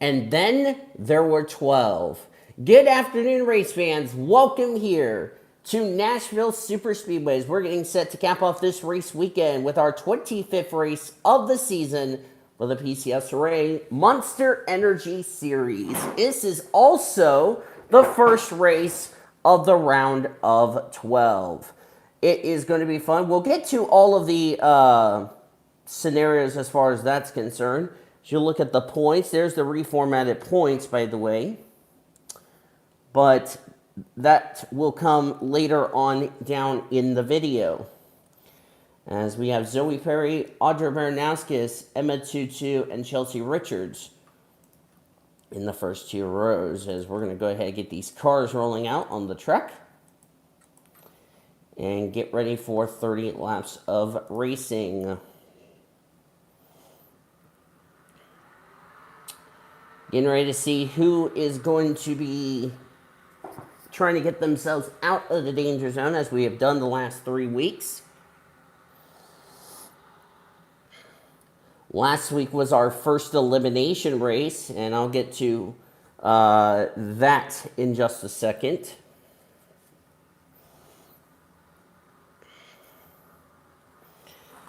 And then there were 12. Good afternoon, race fans. Welcome here to Nashville Super Speedways. We're getting set to cap off this race weekend with our 25th race of the season for the PCS Array Monster Energy Series. This is also the first race of the round of 12. It is going to be fun. We'll get to all of the scenarios as far as that's concerned. As you look at the points, there's the reformatted points, by the way. But that will come later on down in the video. As we have Zoe Perry, Audra Baranowskis, Emma Tutu, and Chelsea Richards in the first two rows. As we're going to go ahead and get these cars rolling out on the track. And get ready for 30 laps of racing. Getting ready to see who is going to be trying to get themselves out of the danger zone, as we have done the last 3 weeks. Last week was our first elimination race, and I'll get to that in just a second.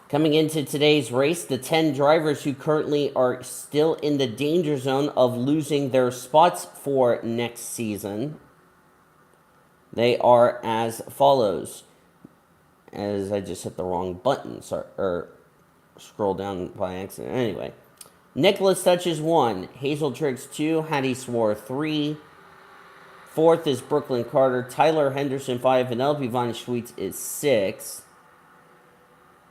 Coming into today's race, the 10 drivers who currently are still in the danger zone of losing their spots for next season, they are as follows. As I just hit the wrong button, or scroll down by accident. Anyway, Nicholas Touches 1, Hazel Triggs 2, Hattie Swore 3, 4th is Brooklyn Carter, Tyler Henderson 5, Vanellope Von Schweetz is 6.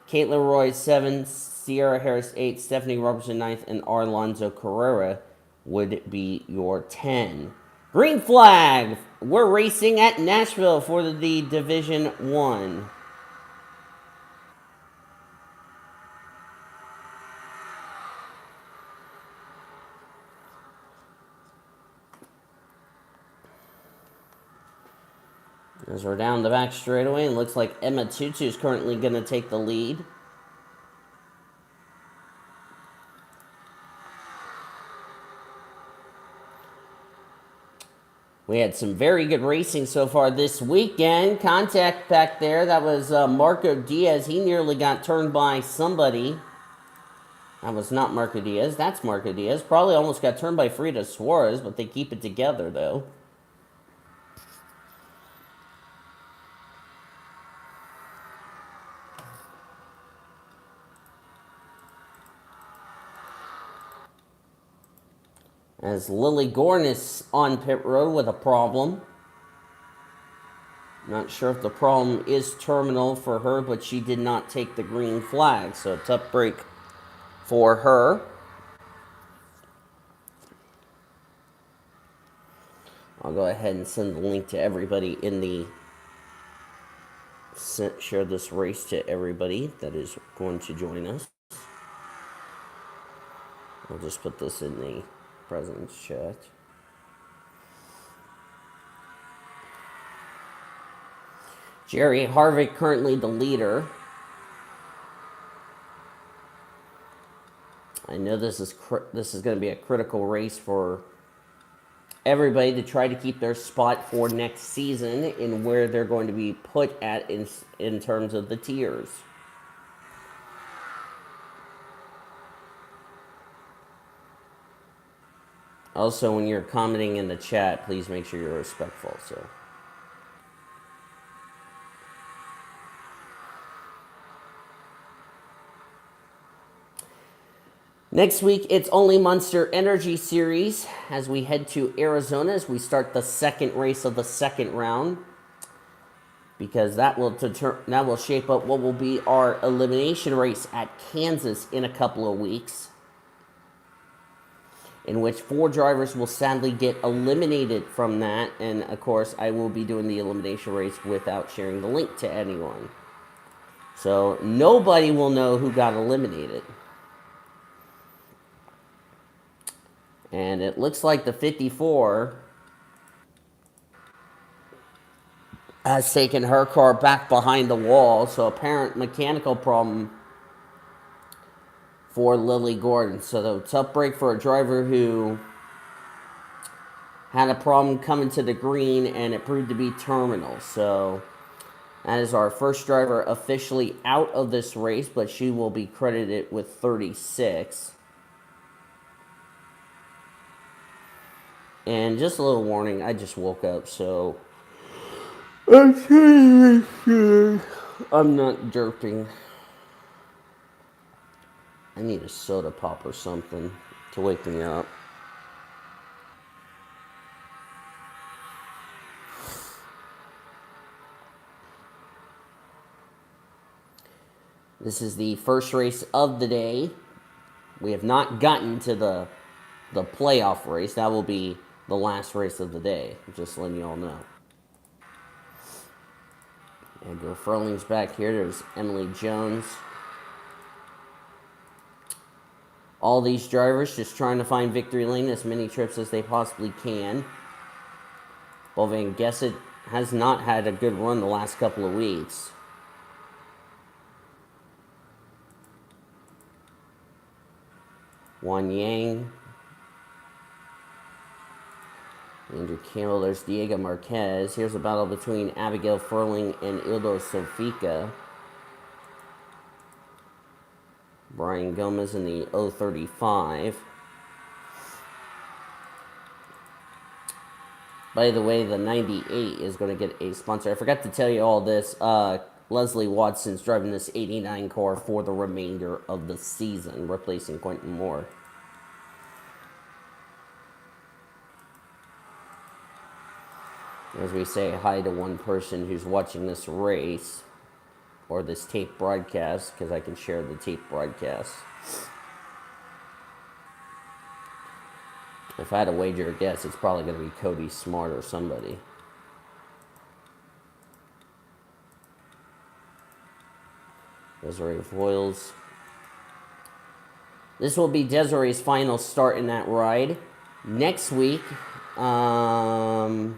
Caitlin Roy 7, Sierra Harris 8, Stephanie Robertson 9th, and Arlonzo Carrera would be your 10. Green flag! We're racing at Nashville for the Division 1. As we're down the back straightaway, and looks like Emma Tutu is currently going to take the lead. We had some very good racing so far this weekend. Contact back there, that was Marco Diaz. He nearly got turned by somebody. That was not Marco Diaz. That's Marco Diaz. Probably almost got turned by Frida Suarez, but they keep it together, though. As Lily Gorn is on pit road with a problem. Not sure if the problem is terminal for her, but she did not take the green flag, so tough break for her. I'll go ahead and send the link to everybody in the... share this race to everybody that is going to join us. I'll just put this in the President's chat. Jerry Harvick currently the leader. I know this is going to be a critical race for everybody to try to keep their spot for next season in where they're going to be put at in terms of the tiers. Also, when you're commenting in the chat, please make sure you're respectful. So, next week, it's only Monster Energy Series as we head to Arizona as we start the second race of the second round, because that will shape up what will be our elimination race at Kansas in a couple of weeks, in which 4 drivers will sadly get eliminated from that. And, of course, I will be doing the elimination race without sharing the link to anyone. So nobody will know who got eliminated. And it looks like the 54 has taken her car back behind the wall. So apparent mechanical problem for Lily Gordon. So the tough break for a driver who had a problem coming to the green, and it proved to be terminal. So that is our first driver officially out of this race, but she will be credited with 36. And just a little warning, I just woke up, so I'm not derping. I need a soda pop or something to wake me up. This is the first race of the day. We have not gotten to the playoff race. That will be the last race of the day. Just letting you all know. Edgar Furling's back here. There's Emily Jones. All these drivers just trying to find victory lane as many trips as they possibly can. Well, Van Gesset has not had a good run the last couple of weeks. Juan Yang. Andrew Campbell. There's Diego Marquez. Here's a battle between Abigail Furling and Ildo Sofika. Brian Gomez in the 035. By the way, the 98 is going to get a sponsor. I forgot to tell you all this. Leslie Watson's driving this 89 car for the remainder of the season, replacing Quentin Moore. As we say hi to one person who's watching this race, or this tape broadcast, because I can share the tape broadcast. If I had to wager a guess, it's probably going to be Cody Smart or somebody. Desiree Voiles. This will be Desiree's final start in that ride. Next week, Paul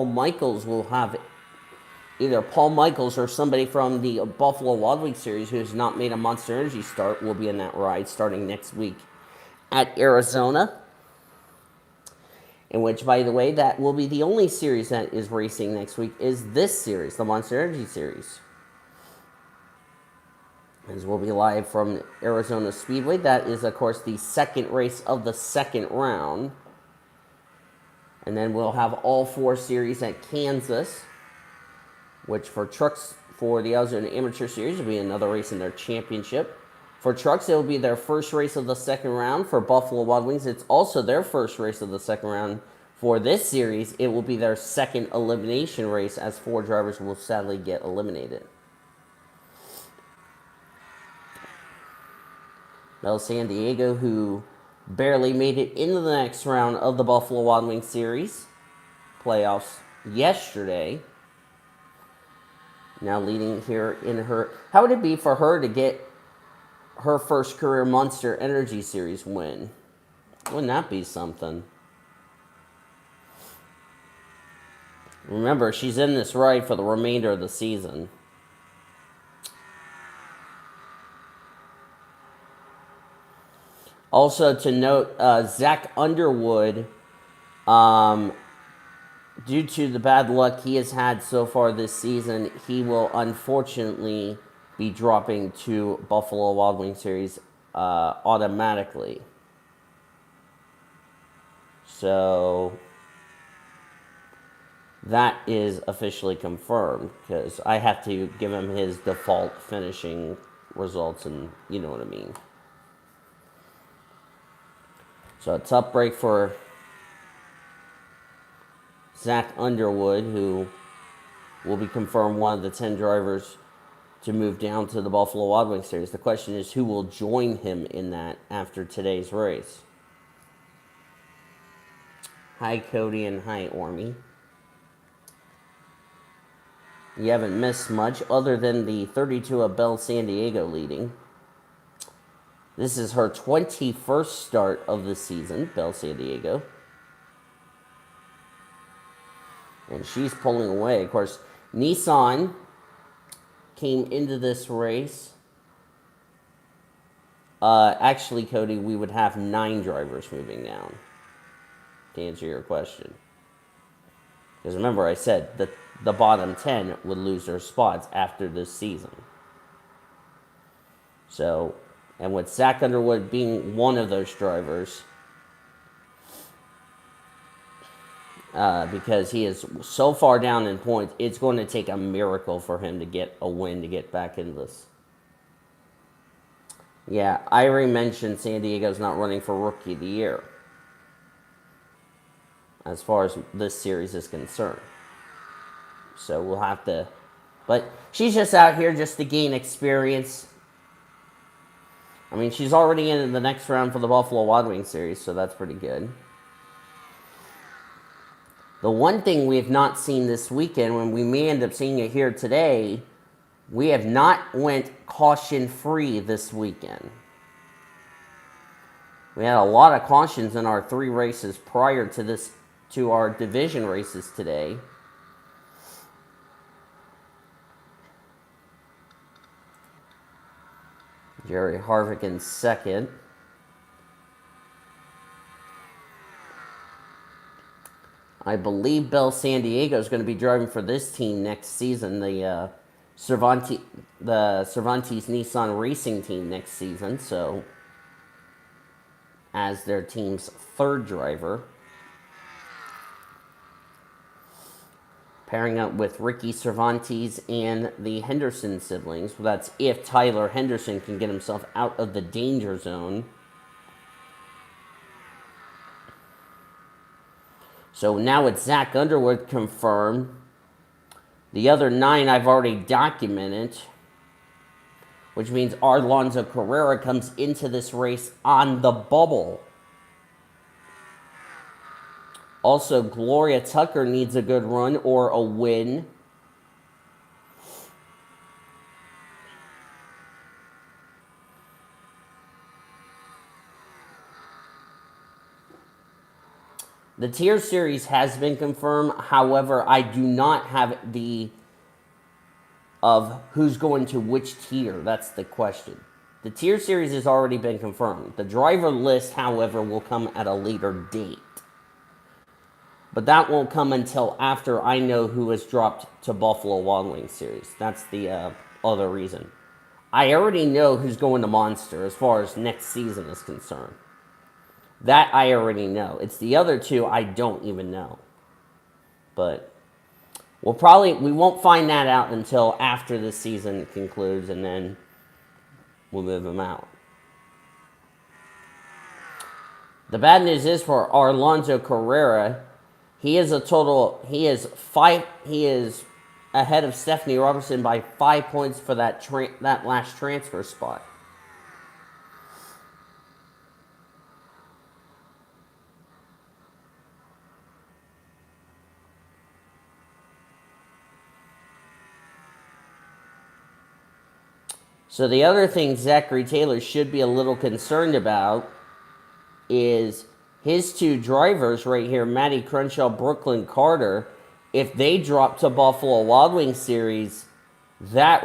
Michaels will have either Paul Michaels or somebody from the Buffalo Wild Wings series who has not made a Monster Energy start will be in that ride starting next week at Arizona. In which, by the way, that will be the only series that is racing next week is this series, the Monster Energy series. As we'll be live from Arizona Speedway. That is, of course, the second race of the second round. And then we'll have all four series at Kansas, which for trucks, for the Arizona Amateur Series, will be another race in their championship. For trucks, it will be their first race of the second round. For Buffalo Wild Wings, it's also their first race of the second round. For this series, it will be their second elimination race, as 4 drivers will sadly get eliminated. Bell San Diego, who barely made it into the next round of the Buffalo Wild Wings series playoffs yesterday. Now leading here in her... How would it be for her to get her first career Monster Energy Series win? Wouldn't that be something? Remember, she's in this ride for the remainder of the season. Also to note, Zach Underwood, due to the bad luck he has had so far this season, he will unfortunately be dropping to Buffalo Wild Wings series automatically. So that is officially confirmed, because I have to give him his default finishing results, and you know what I mean. So a tough break for Zach Underwood, who will be confirmed one of the 10 drivers to move down to the Buffalo Wild Wings series. The question is, who will join him in that after today's race? Hi, Cody, and hi, Ormy. You haven't missed much other than the 32 of Bell San Diego leading. This is her 21st start of the season, Bell San Diego. And she's pulling away. Of course, Nissan came into this race Actually, Cody, we would have 9 drivers moving down, to answer your question. Because remember, I said that the bottom 10 would lose their spots after this season. So, and with Zach Underwood being one of those drivers, because he is so far down in points, it's going to take a miracle for him to get a win to get back in this. Yeah, I already mentioned San Diego's not running for Rookie of the Year, as far as this series is concerned. So we'll have to... But she's just out here just to gain experience. I mean, she's already in the next round for the Buffalo Wild Wings series, so that's pretty good. The one thing we have not seen this weekend, when we may end up seeing it here today, we have not went caution-free this weekend. We had a lot of cautions in our 3 races prior to this, to our division races today. Jerry Harvick in second. I believe Bell San Diego is going to be driving for this team next season, the Cervantes Nissan Racing team next season, so as their team's 3rd driver. Pairing up with Ricky Cervantes and the Henderson siblings. That's if Tyler Henderson can get himself out of the danger zone. So now it's Zach Underwood confirmed. The other 9 I've already documented, which means Alonso Carrera comes into this race on the bubble. Also, Gloria Tucker needs a good run or a win. The tier series has been confirmed. However, I do not have the of who's going to which tier. That's the question. The tier series has already been confirmed. The driver list, however, will come at a later date. But that won't come until after I know who has dropped to Buffalo Wild Wings series. That's the other reason. I already know who's going to Monster as far as next season is concerned. That I already know. It's the other 2 I don't even know. But we won't find that out until after the season concludes, and then we'll move them out. The bad news is for Alonso Carrera, he is ahead of Stephanie Robertson by 5 points for that last transfer spot. So the other thing Zachary Taylor should be a little concerned about is his 2 drivers right here, Matty Crenshaw, Brooklyn Carter. If they drop to Buffalo Wild Wings series, that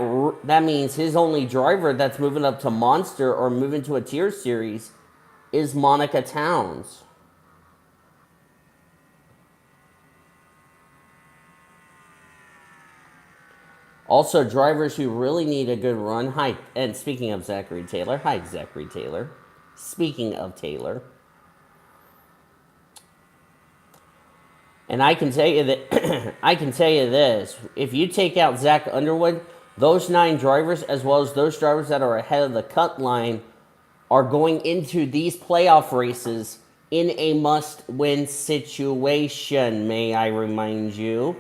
means his only driver that's moving up to Monster or moving to a tier series is Monica Towns. Also, drivers who really need a good run. Hi, and speaking of Zachary Taylor. Hi, Zachary Taylor. Speaking of Taylor. And I can tell you that I can tell you this. If you take out Zach Underwood, those 9 drivers, as well as those drivers that are ahead of the cut line, are going into these playoff races in a must-win situation, may I remind you.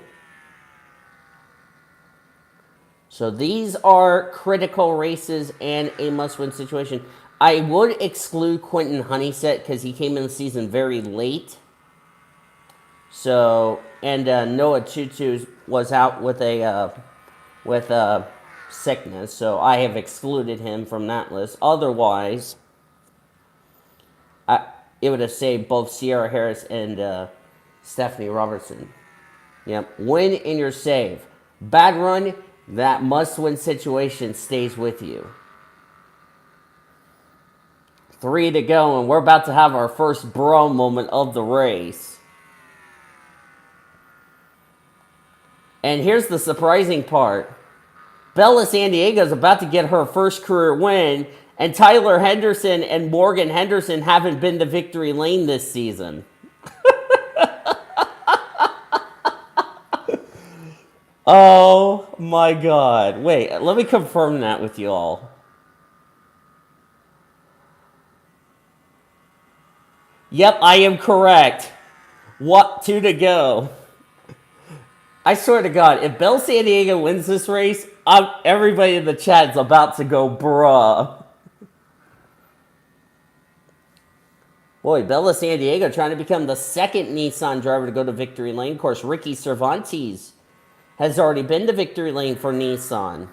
So these are critical races and a must-win situation. I would exclude Quentin Honeysett because he came in the season very late. So, and Noah Tutu was out with sickness, so I have excluded him from that list. Otherwise, it would have saved both Sierra Harris and Stephanie Robertson. Yep, win and you're saved. Bad run, that must-win situation stays with you. 3 to go, and we're about to have our first bro moment of the race. And here's the surprising part. Bella San Diego is about to get her first career win, and Tyler Henderson and Morgan Henderson haven't been to victory lane this season. Oh my God. Wait, let me confirm that with you all. Yep, I am correct. What, 2 to go. I swear to God, if Bell San Diego wins this race, everybody in the chat's about to go bruh. Boy, Bella San Diego trying to become the second Nissan driver to go to victory lane. Of course, Ricky Cervantes has already been to victory lane for Nissan.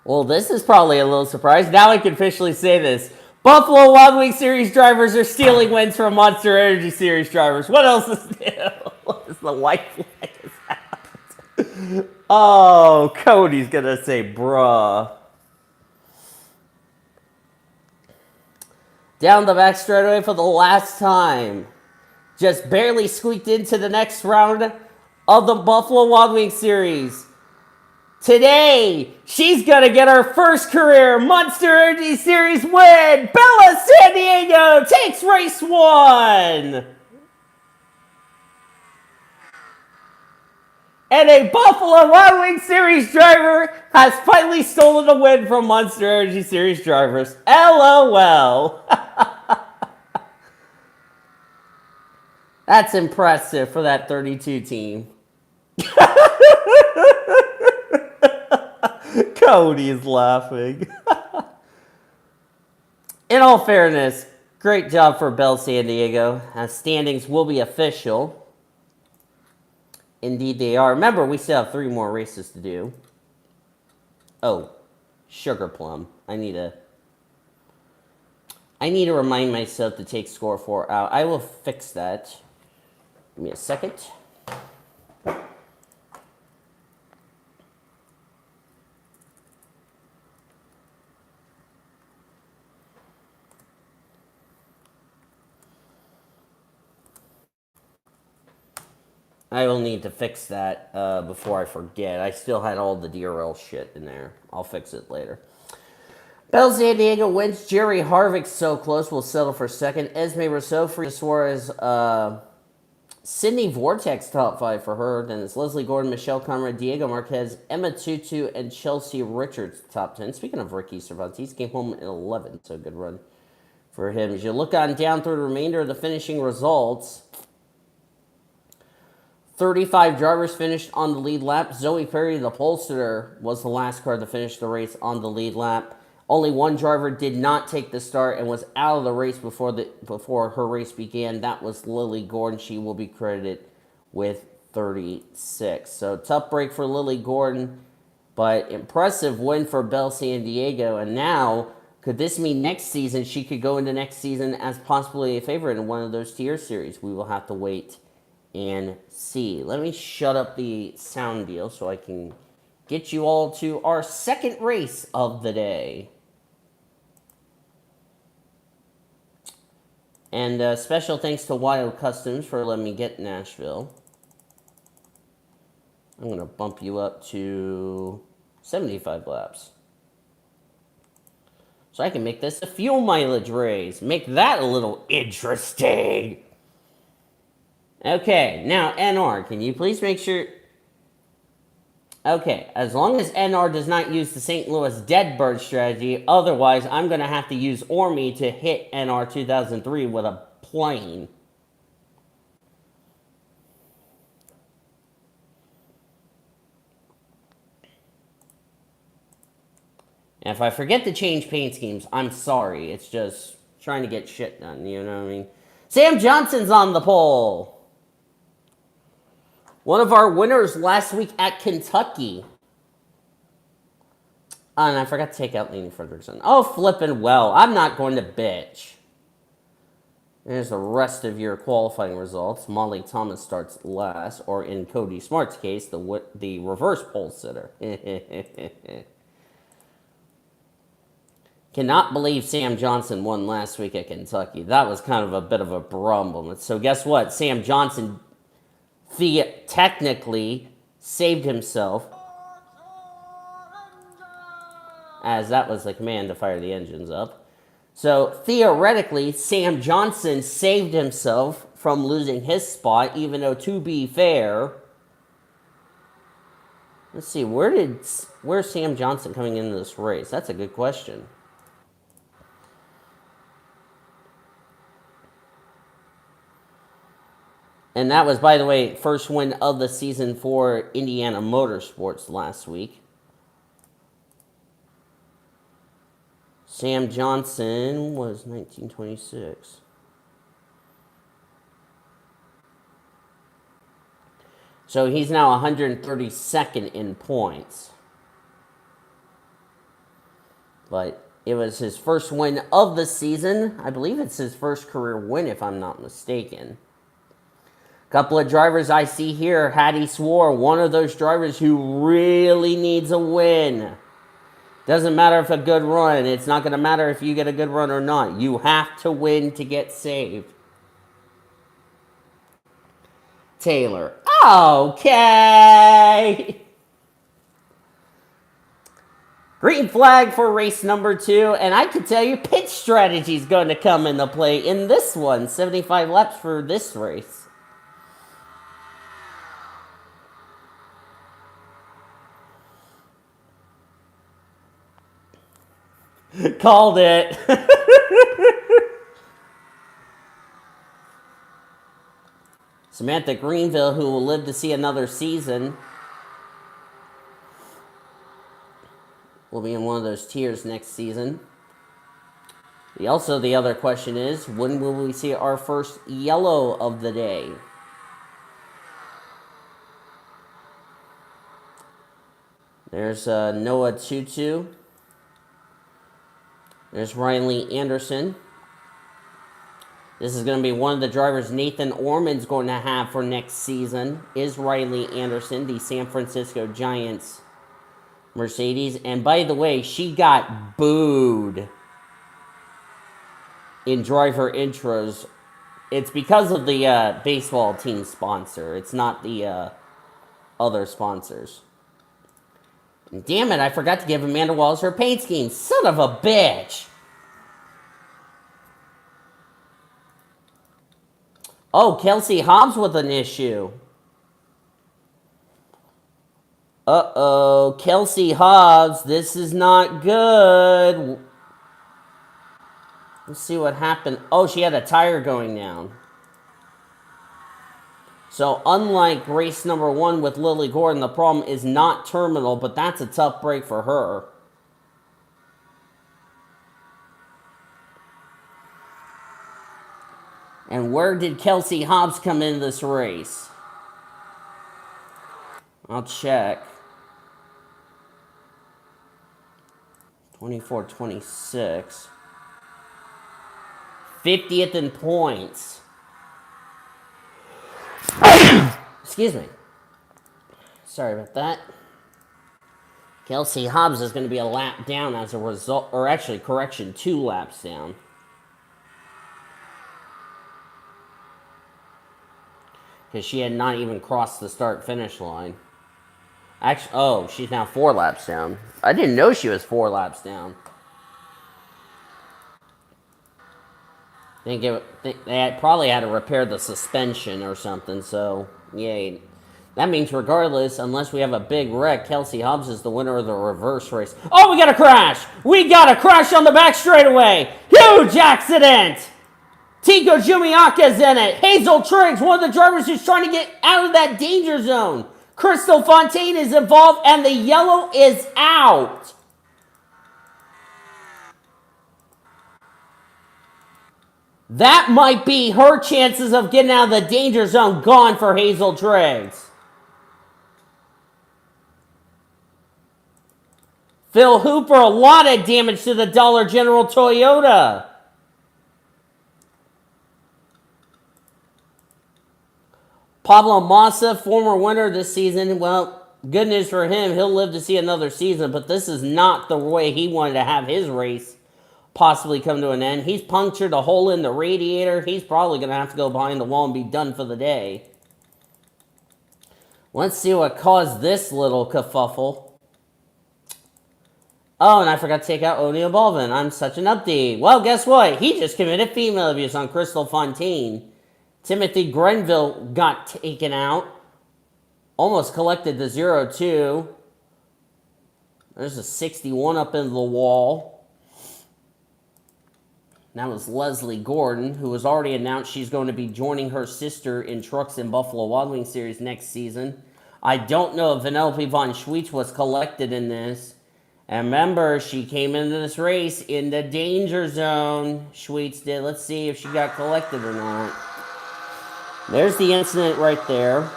Well, this is probably a little surprise. Now I can officially say this. Buffalo Wild Wings Series drivers are stealing wins from Monster Energy Series drivers. What else is new? What is the white flag is out? Oh, Cody's going to say, bruh. Down the back straightaway for the last time. Just barely squeaked into the next round of the Buffalo Wild Wings Series. Today, she's going to get her first career Monster Energy Series win. Bella San Diego takes race 1. And a Buffalo Wild Wings Series driver has finally stolen a win from Monster Energy Series drivers. LOL. That's impressive for that 32 team. Cody is laughing. In all fairness, great job for Bell San Diego. Standings will be official. Indeed they are. Remember, we still have 3 more races to do. Oh, Sugar Plum. I need to remind myself to take score 4 out. I will fix that. Give me a second. I will need to fix that before I forget. I still had all the DRL shit in there. I'll fix it later. Bell San Diego wins. Jerry Harvick so close. Will settle for second. Esme Rousseau for Suarez. Sydney Vortex top 5 for her. Then it's Leslie Gordon, Michelle Conrad, Diego Marquez, Emma Tutu, and Chelsea Richards top 10. Speaking of Ricky Cervantes, came home in 11, so good run for him. As you look on down through the remainder of the finishing results, 35 drivers finished on the lead lap. Zoe Perry, the pollster, was the last car to finish the race on the lead lap. Only 1 driver did not take the start and was out of the race before her race began. That was Lily Gordon. She will be credited with 36. So tough break for Lily Gordon, but impressive win for Bell San Diego. And now, could this mean next season she could go into next season as possibly a favorite in one of those tier series? We will have to wait and see. Let me shut up the sound deal so I can get you all to our second race of the day. And special thanks to Wild Customs for letting me get Nashville. I'm going to bump you up to 75 laps. So I can make this a fuel mileage race. Make that a little interesting. Okay, now NR, can you please make sure... Okay, as long as NR does not use the St. Louis Deadbird strategy, otherwise I'm going to have to use Ormy to hit NR 2003 with a plane. And if I forget to change paint schemes, I'm sorry. It's just trying to get shit done, you know what I mean? Sam Johnson's on the pole. One of our winners last week at Kentucky. And I forgot to take out Laney Fredrickson. Oh, flippin' well. I'm not going to bitch. There's the rest of your qualifying results. Molly Thomas starts last, or in Cody Smart's case, the reverse pole sitter. Cannot believe Sam Johnson won last week at Kentucky. That was kind of a bit of a problem. So guess what? Sam Johnson technically saved himself, as that was the command to fire the engines up. So theoretically, Sam Johnson saved himself from losing his spot, even though, to be fair, let's see, where's Sam Johnson coming into this race? That's a good question. And that was, by the way, first win of the season for Indiana Motorsports last week. Sam Johnson was 1926. So he's now 132nd in points. But it was his first win of the season. I believe it's his first career win, if I'm not mistaken. Couple of drivers I see here. Hattie Swore, one of those drivers who really needs a win. Doesn't matter if a good run. It's not going to matter if you get a good run or not. You have to win to get saved. Taylor. Okay. Green flag for race number 2. And I can tell you pitch strategy is going to come into play in this one. 75 laps for this race. Called it. Samantha Greenville, who will live to see another season, will be in one of those tiers next season. Also, the other question is, when will we see our first yellow of the day? There's Noah Tutu. There's Riley Anderson. This is going to be one of the drivers Nathan Orman's going to have for next season, is Riley Anderson, the San Francisco Giants Mercedes. And by the way, she got booed in driver intros. It's because of the baseball team sponsor. It's not the other sponsors. Damn it, I forgot to give Amanda Wallace her paint scheme. Son of a bitch. Oh, Kelsey Hobbs with an issue. Uh-oh, Kelsey Hobbs, this is not good. Let's see what happened. Oh, she had a tire going down. So, unlike race number 1 with Lily Gordon, the problem is not terminal, but that's a tough break for her. And where did Kelsey Hobbs come into this race? I'll check. 24-26. 50th in points. Excuse me. Sorry about that. Kelsey Hobbs is going to be a lap down as a result, or actually, correction, 2 laps down. Because she had not even crossed the start-finish line. Actually, oh, she's now 4 laps down. I didn't know she was 4 laps down. They probably had to repair the suspension or something, so, yay. That means regardless, unless we have a big wreck, Kelsey Hobbs is the winner of the reverse race. Oh, we got a crash! We got a crash on the back straightaway! Huge accident! Tico Jumiaka's in it. Hazel Triggs, one of the drivers who's trying to get out of that danger zone. Crystal Fontaine is involved, and the yellow is out. That might be her chances of getting out of the danger zone gone for Hazel Triggs. Phil Hooper, a lot of damage to the Dollar General Toyota. Pablo Massa, former winner this season. Well, good news for him. He'll live to see another season, but this is not the way he wanted to have his race possibly come to an end. He's punctured a hole in the radiator. He's probably going to have to go behind the wall and be done for the day. Let's see what caused this little kerfuffle. Oh, and I forgot to take out O'Neal Baldwin. I'm such an update. Well, guess what? He just committed female abuse on Crystal Fontaine. Timothy Grenville got taken out. Almost collected the 0-2. There's a 61 up in the wall. That was Leslie Gordon, who was already announced she's going to be joining her sister in Trucks and Buffalo Wild Wings series next season. I don't know if Vanellope von Schweetz was collected in this. And remember, she came into this race in the danger zone. Schweetz did. Let's see if she got collected or not. There's the incident right there.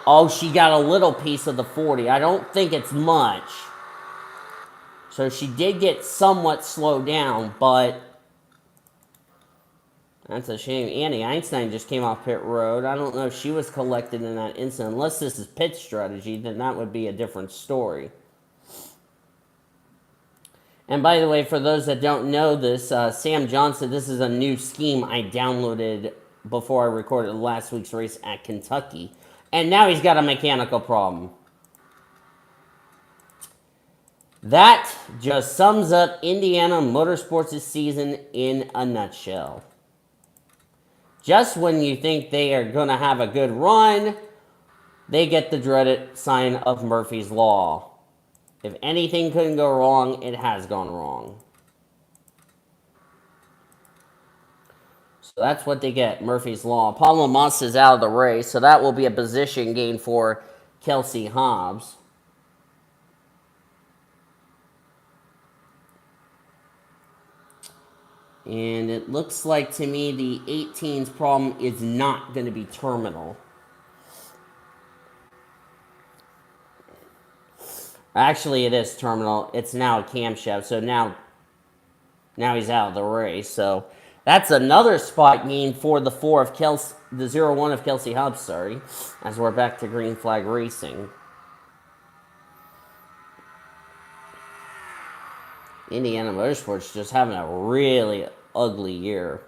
Oh, she got a little piece of the 40. I don't think it's much. So she did get somewhat slowed down, but that's a shame. Annie Einstein just came off pit road. I don't know if she was collected in that incident. Unless this is pit strategy, then that would be a different story. And by the way, for those that don't know this, Sam Johnson, this is a new scheme I downloaded before I recorded last week's race at Kentucky. And now he's got a mechanical problem. That just sums up Indiana Motorsports' season in a nutshell. Just when you think they are going to have a good run, they get the dreaded sign of Murphy's Law. If anything couldn't go wrong, it has gone wrong. So that's what they get, Murphy's Law. Paulo Massa is out of the race, so that will be a position gain for Kelsey Hobbs. And it looks like to me the 18's problem is not going to be terminal. Actually, it is terminal. It's now a camshaft, so now he's out of the race. So that's another spot gain for the 0-1 of Kelsey Hobbs, sorry, as we're back to green flag racing. Indiana Motorsports just having a really ugly year.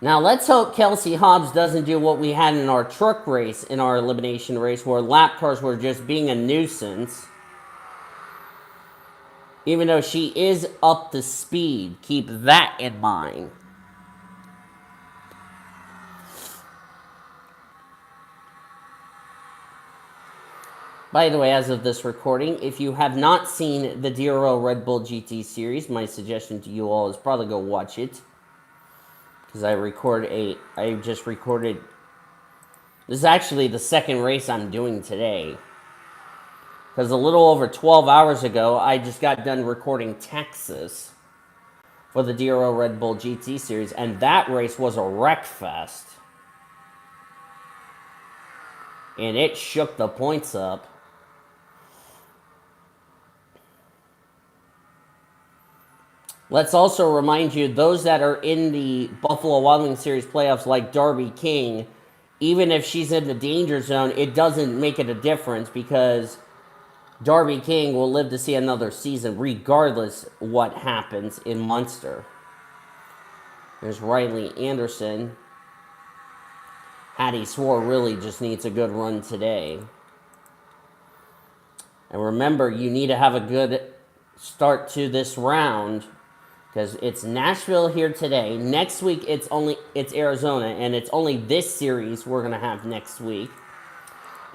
Now, let's hope Kelsey Hobbs doesn't do what we had in our truck race, in our elimination race, where lap cars were just being a nuisance. Even though she is up to speed. Keep that in mind. By the way, as of this recording, if you have not seen the DRL Red Bull GT series, my suggestion to you all is probably go watch it. Because I just recorded, this is actually the second race I'm doing today. Because a little over 12 hours ago, I just got done recording Texas for the DRL Red Bull GT series. And that race was a wreck fest. And it shook the points up. Let's also remind you, those that are in the Buffalo Wild Wings Series playoffs, like Darby King, even if she's in the danger zone, it doesn't make it a difference because Darby King will live to see another season regardless what happens in Munster. There's Riley Anderson. Hattie Swore really just needs a good run today. And remember, you need to have a good start to this round. Because it's Nashville here today. Next week, it's Arizona. And it's only this series we're going to have next week.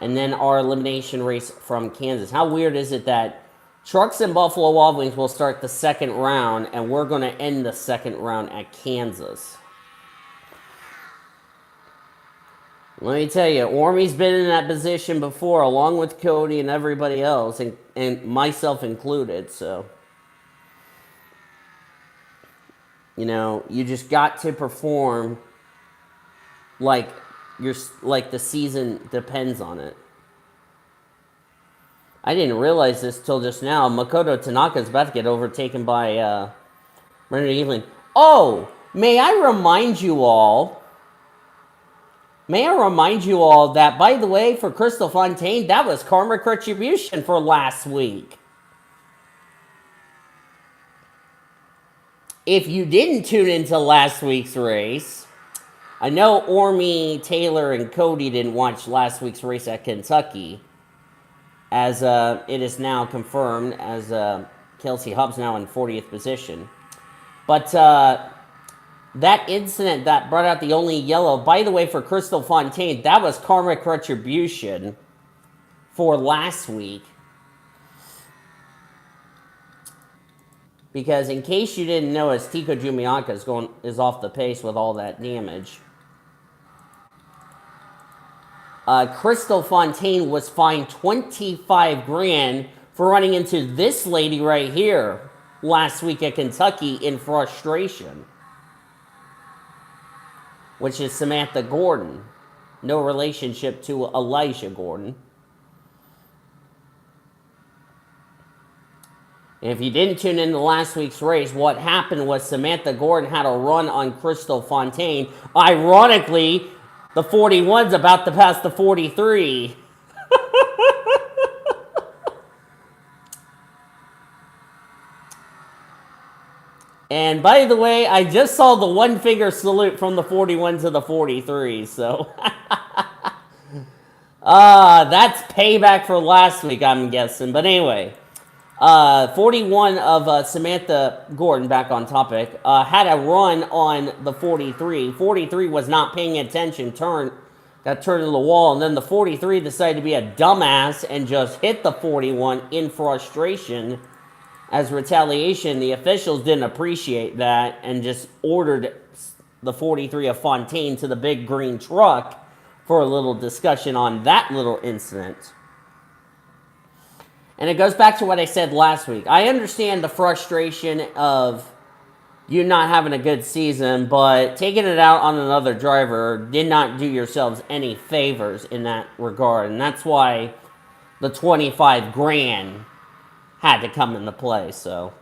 And then our elimination race from Kansas. How weird is it that Trucks and Buffalo Wild Wings will start the second round. And we're going to end the second round at Kansas. Let me tell you, Ormy's been in that position before. Along with Cody and everybody else. And myself included, so... You know, you just got to perform like the season depends on it. I didn't realize this till just now. Makoto Tanaka is about to get overtaken by Brendan Evelyn. Oh, may I remind you all May I remind you all that, by the way, for Crystal Fontaine, that was karmic retribution for last week. If you didn't tune into last week's race, I know Ormy, Taylor, and Cody didn't watch last week's race at Kentucky, as it is now confirmed as Kelsey Hubbs now in 40th position. But that incident that brought out the only yellow, by the way, for Crystal Fontaine, that was karmic retribution for last week. Because in case you didn't notice, Tico Jumianka is off the pace with all that damage. Crystal Fontaine was fined 25 grand for running into this lady right here last week at Kentucky in frustration, which is Samantha Gordon. No relationship to Elijah Gordon. And if you didn't tune into last week's race, what happened was Samantha Gordon had a run on Crystal Fontaine. Ironically, the 41's about to pass the 43. And by the way, I just saw the one finger salute from the 41 to the 43, so that's payback for last week, I'm guessing. But anyway, 41 of Samantha Gordon, back on topic, had a run on the 43. 43 was not paying attention, got turned to the wall, and then the 43 decided to be a dumbass and just hit the 41 in frustration. As retaliation, the officials didn't appreciate that and just ordered the 43 of Fontaine to the big green truck for a little discussion on that little incident. And it goes back to what I said last week. I understand the frustration of you not having a good season, but taking it out on another driver did not do yourselves any favors in that regard. And that's why the 25 grand had to come into play, so.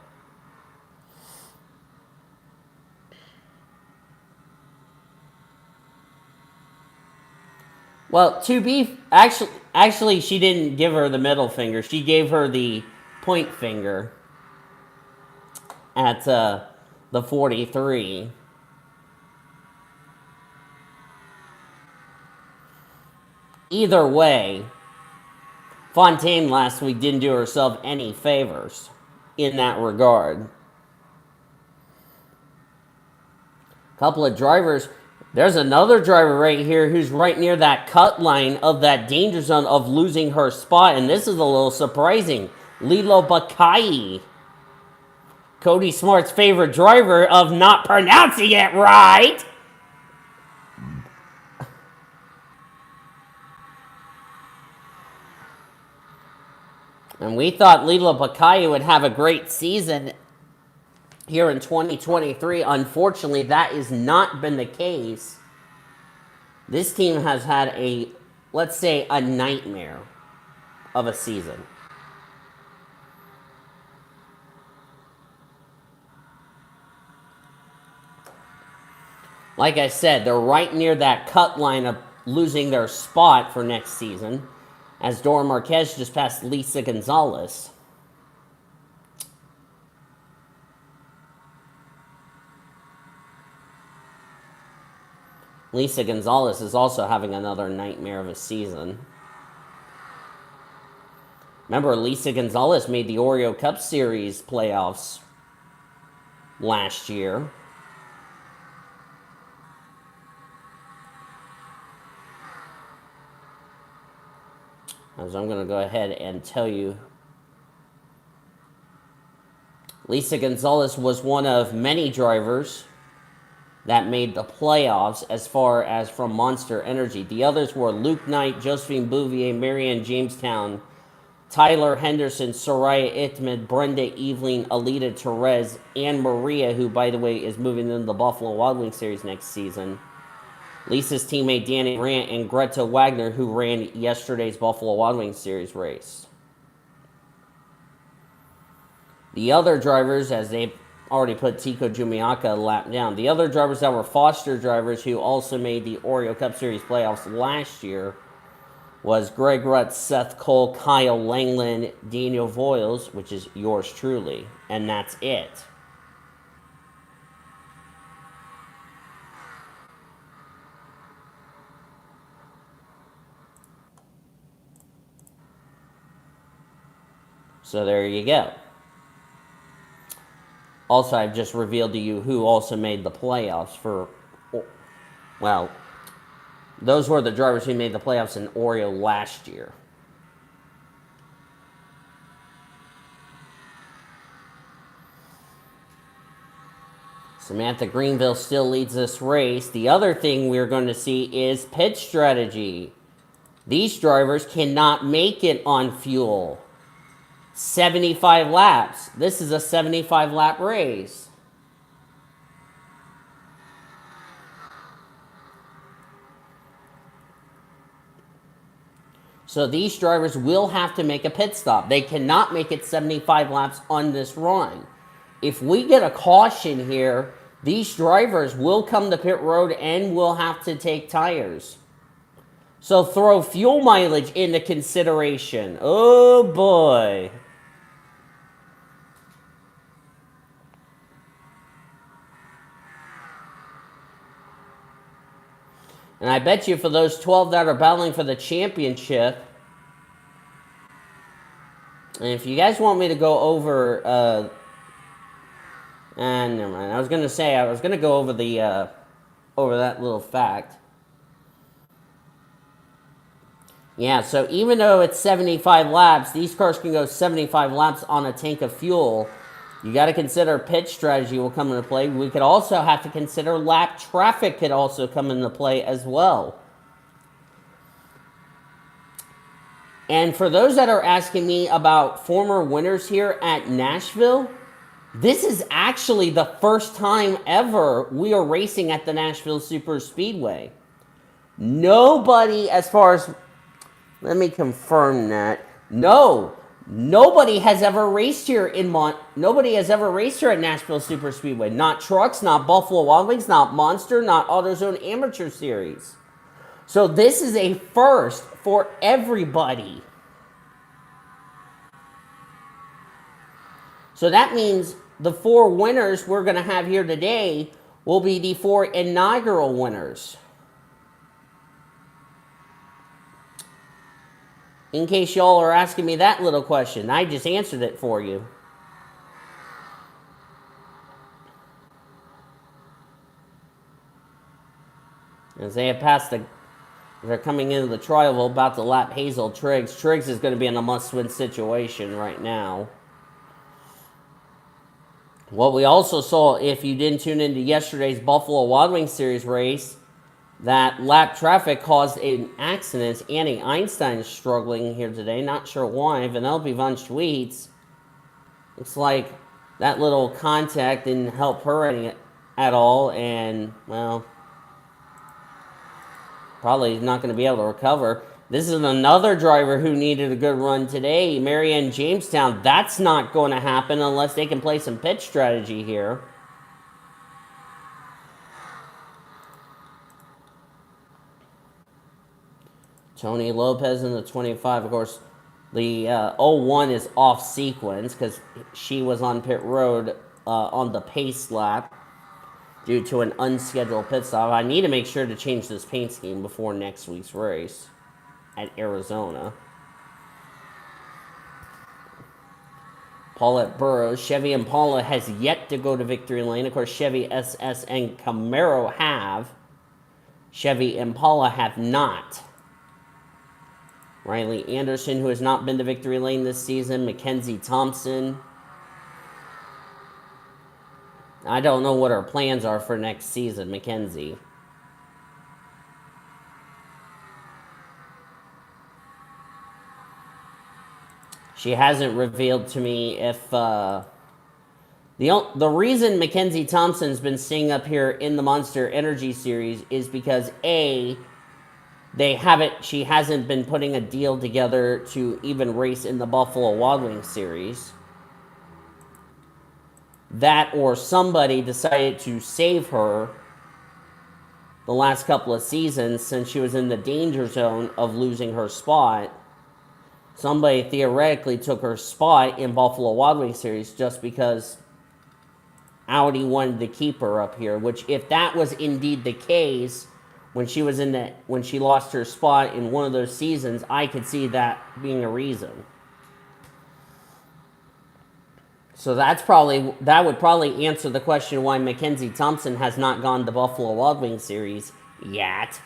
Well, to be, actually, she didn't give her the middle finger. She gave her the point finger at the 43. Either way, Fontaine last week didn't do herself any favors in that regard. A couple of drivers. There's another driver right here who's right near that cut line of that danger zone of losing her spot. And this is a little surprising. Lilo Bakai. Cody Smart's favorite driver of not pronouncing it right. And we thought Lilo Bakai would have a great season here in 2023. Unfortunately, that has not been the case. This team has had a, let's say, a nightmare of a season. Like I said, they're right near that cut line of losing their spot for next season, as Dora Marquez just passed Lisa Gonzalez. Lisa Gonzalez is also having another nightmare of a season. Remember, Lisa Gonzalez made the Oreo Cup Series playoffs last year. As I'm going to go ahead and tell you, Lisa Gonzalez was one of many drivers that made the playoffs as far as from Monster Energy. The others were Luke Knight, Josephine Bouvier, Marianne Jamestown, Tyler Henderson, Soraya Itmid, Brenda Eveling, Alita Perez, and Maria, who, by the way, is moving into the Buffalo Wild Wings Series next season. Lisa's teammate Danny Grant and Greta Wagner, who ran yesterday's Buffalo Wild Wings Series race. The other drivers, as they already put Tico Jumiaka a lap down. The other drivers that were Foster drivers who also made the Oreo Cup Series playoffs last year was Greg Rutz, Seth Cole, Kyle Langland, Daniel Voiles, which is yours truly. And that's it. So there you go. Also, I've just revealed to you who also made the playoffs for, well, those were the drivers who made the playoffs in Oreo last year. Samantha Greenville still leads this race. The other thing we're going to see is pit strategy. These drivers cannot make it on fuel. 75 laps. This is a 75 lap race. So these drivers will have to make a pit stop. They cannot make it 75 laps on this run. If we get a caution here, these drivers will come to pit road and will have to take tires. So throw fuel mileage into consideration. Oh boy. And I bet you for those 12 that are battling for the championship, and if you guys want me to go over, never mind. I was going to go over the, over that little fact. Yeah, so even though it's 75 laps, these cars can go 75 laps on a tank of fuel. You got to consider pit strategy will come into play. We could also have to consider lap traffic could also come into play as well. And for those that are asking me about former winners here at Nashville, this is actually the first time ever we are racing at the Nashville Super Speedway. Nobody, as far as, let me confirm that. No. Nobody has ever raced here nobody has ever raced here at Nashville Super Speedway. Not Trucks, not Buffalo Wild Wings, not Monster, not AutoZone Amateur Series. So this is a first for everybody. So that means the 4 winners we're going to have here today will be the 4 inaugural winners. In case y'all are asking me that little question, I just answered it for you. As they have passed they're coming into the trial about to lap Hazel Triggs. Triggs is going to be in a must-win situation right now. What we also saw, if you didn't tune into yesterday's Buffalo Wild Wings Series race, that lap traffic caused an accident. Annie Einstein is struggling here today. Not sure why. Vanellope von Schweetz. Looks like that little contact didn't help her at all. And, well, probably not going to be able to recover. This is another driver who needed a good run today. Marianne Jamestown. That's not going to happen unless they can play some pit strategy here. Tony Lopez in the 25. Of course, the 01 is off sequence because she was on pit road on the pace lap due to an unscheduled pit stop. I need to make sure to change this paint scheme before next week's race at Arizona. Paulette Burrows. Chevy Impala has yet to go to victory lane. Of course, Chevy SS and Camaro have. Chevy Impala have not. Riley Anderson, who has not been to victory lane this season. Mackenzie Thompson. I don't know what her plans are for next season, Mackenzie. She hasn't revealed to me if... the reason Mackenzie Thompson's been staying up here in the Monster Energy Series is because, A... she hasn't been putting a deal together to even race in the Buffalo Wild Wings Series. that or somebody decided to save her the last couple of seasons since she was in the danger zone of losing her spot. Somebody theoretically took her spot in Buffalo Wild Wings series just because Audi wanted to keep her up here, which if that was indeed the case when she lost her spot in one of those seasons, I could see that being a reason. So that would probably answer the question why Mackenzie Thompson has not gone to Buffalo Wild Wings series yet.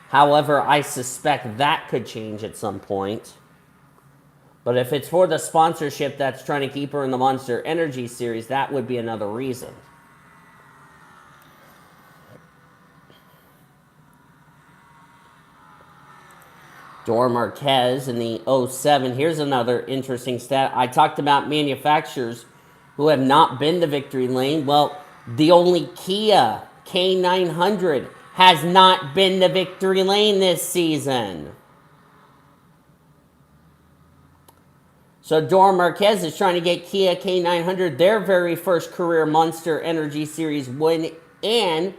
However, I suspect that could change at some point. But if it's for the sponsorship that's trying to keep her in the Monster Energy series, that would be another reason. Dora Marquez in the 07. Here's another interesting stat. I talked about manufacturers who have not been to victory lane. Well, the only Kia K900 has not been to victory lane this season. So Dora Marquez is trying to get Kia K900 their very first career Monster Energy Series win and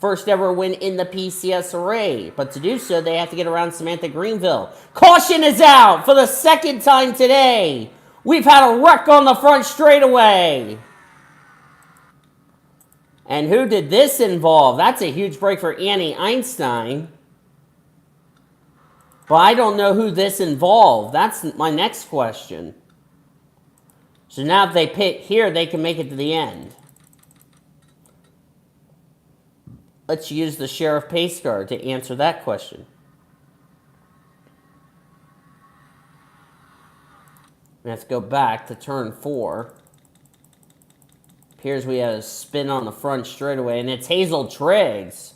first ever win in the PCS array. But to do so, they have to get around Samantha Greenville. Caution is out for the second time today. We've had a wreck on the front straightaway. And who did this involve? That's a huge break for Annie Einstein. But I don't know who this involved. That's my next question. So now if they pit here, they can make it to the end. Let's use the Sheriff Pace card to answer that question. Let's go back to turn 4. Appears we have a spin on the front straightaway, and it's Hazel Triggs.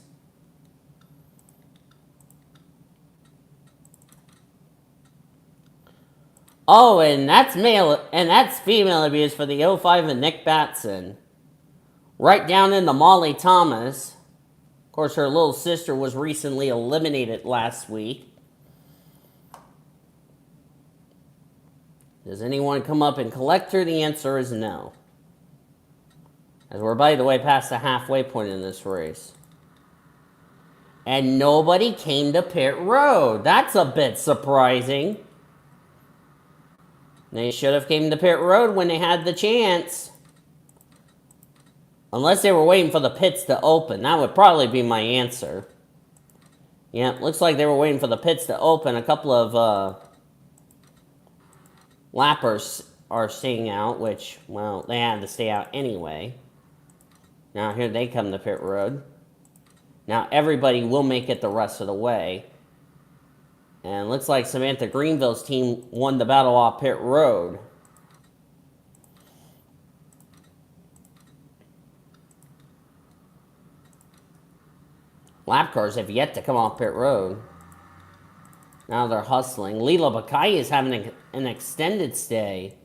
Oh, and that's male, and that's female abuse for the 05 and Nick Batson. Right down into Molly Thomas. Of course, her little sister was recently eliminated last week. Does anyone come up and collect her? The answer is no. As we're, by the way, past the halfway point in this race. And nobody came to pit road. That's a bit surprising. They should have came to pit road when they had the chance. Unless they were waiting for the pits to open. That would probably be my answer. Yeah, looks like they were waiting for the pits to open. A couple of lappers are staying out, which, well, they had to stay out anyway. Now here they come to pit road. Now everybody will make it the rest of the way. And looks like Samantha Greenville's team won the battle off pit road. Lap cars have yet to come off pit road. Now they're hustling. Leela Bakai is having an extended stay.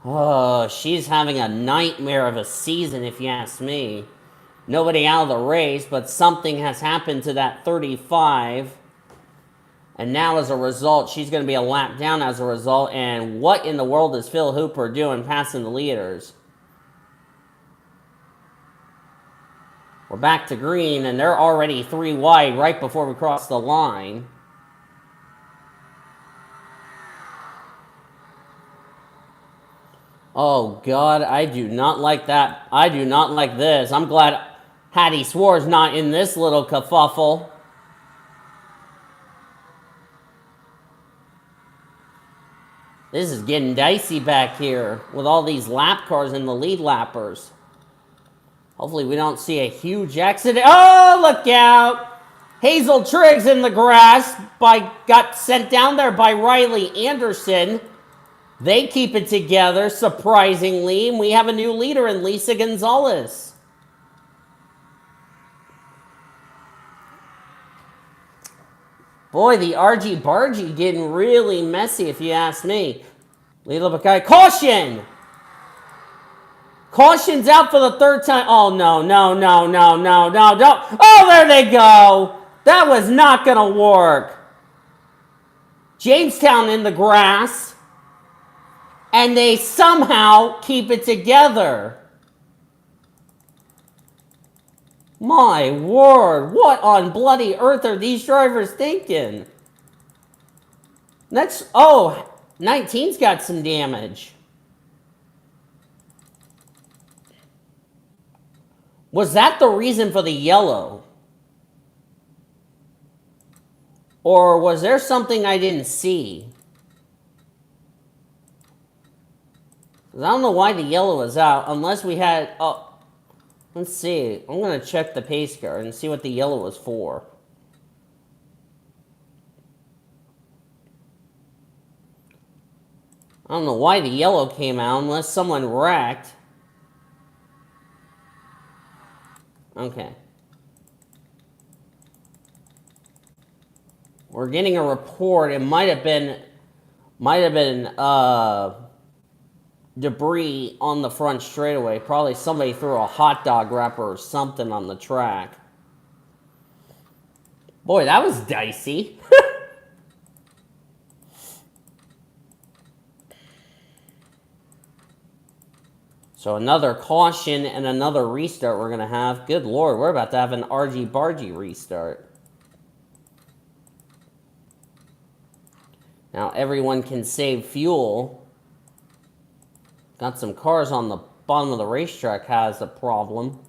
Oh, she's having a nightmare of a season, if you ask me. Nobody out of the race, but something has happened to that 35. And now, as a result, she's going to be a lap down as a result. And what in the world is Phil Hooper doing passing the leaders? We're back to green, and they're already 3 wide right before we cross the line. Oh, God, I do not like that. I do not like this. I'm glad Hattie Swar's not in this little kerfuffle. This is getting dicey back here with all these lap cars and the lead lappers. Hopefully we don't see a huge accident. Oh, look out! Hazel Triggs in the grass got sent down there by Riley Anderson. They keep it together, surprisingly, and we have a new leader in Lisa Gonzalez. Boy, the RG Bargy getting really messy, if you ask me. Leela Bakai, caution! Caution's out for the 3rd time. Oh, no, no, no, no, no, no, no. Oh, there they go. That was not going to work. Jamestown in the grass. And they somehow keep it together. My word, what on bloody earth are these drivers thinking? Oh, 19's got some damage. Was that the reason for the yellow? Or was there something I didn't see? I don't know why the yellow is out, unless we had... Oh, let's see. I'm going to check the pace card and see what the yellow is for. I don't know why the yellow came out, unless someone wrecked. Okay. We're getting a report. It might have been debris on the front straightaway. Probably somebody threw a hot dog wrapper or something on the track. Boy, that was dicey. So another caution and another restart we're going to have. Good Lord, we're about to have an argy-bargy restart. Now everyone can save fuel. Got some cars on the bottom of the racetrack has a problem.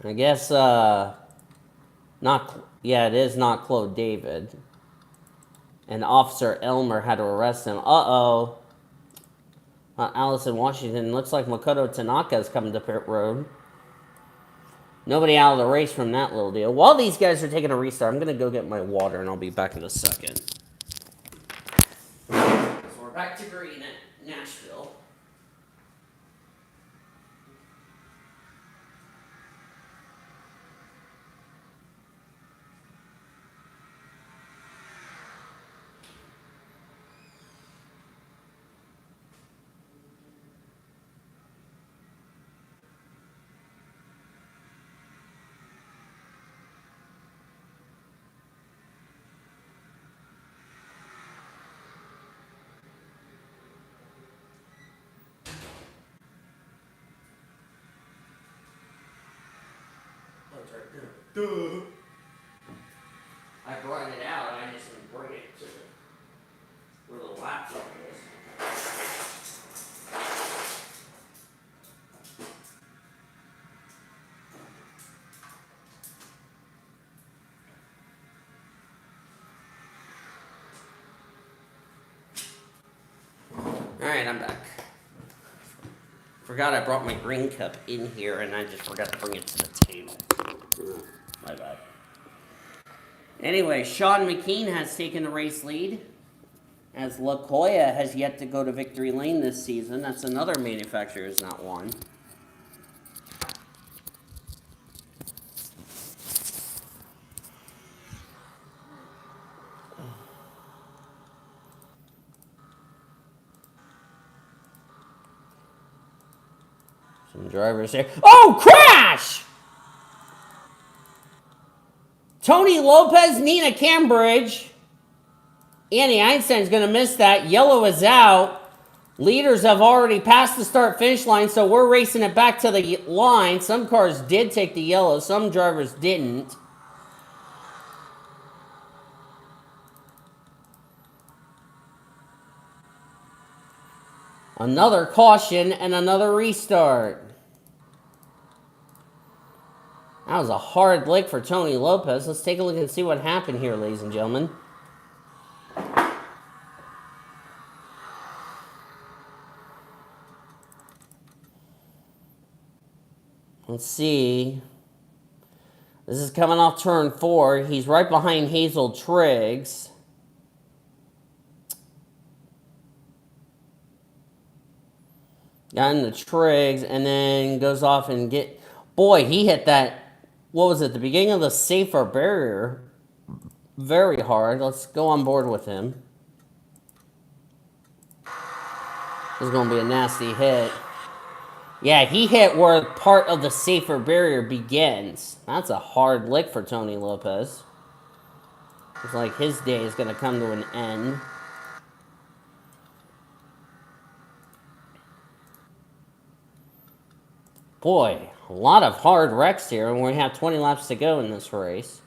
I guess, it is not Claude David. And Officer Elmer had to arrest him. Uh-oh. Allison Washington. Looks like Makoto Tanaka is coming to pit road. Nobody out of the race from that little deal. While these guys are taking a restart, I'm going to go get my water, and I'll be back in a second. So we're back to green at Nashville. Duh. I brought it out, I just didn't bring it to where the laptop is. Alright, I'm back. Forgot I brought my green cup in here and I just forgot to bring it to the table. My bad. Anyway, Sean McKean has taken the race lead, as LaCoya has yet to go to victory lane this season. That's another manufacturer who's not won. Some drivers here. Oh, crash! Tony Lopez, Nina Cambridge. Annie Einstein's going to miss that. Yellow is out. Leaders have already passed the start-finish line, so we're racing it back to the line. Some cars did take the yellow. Some drivers didn't. Another caution and another restart. That was a hard lick for Tony Lopez. Let's take a look and see what happened here, ladies and gentlemen. Let's see. This is coming off turn 4. He's right behind Hazel Triggs. Got into Triggs and then goes off and get... Boy, he hit that... What was it? The beginning of the safer barrier. Very hard. Let's go on board with him. This is going to be a nasty hit. Yeah, he hit where part of the safer barrier begins. That's a hard lick for Tony Lopez. It's like his day is going to come to an end. Boy, a lot of hard wrecks here, and we have 20 laps to go in this race.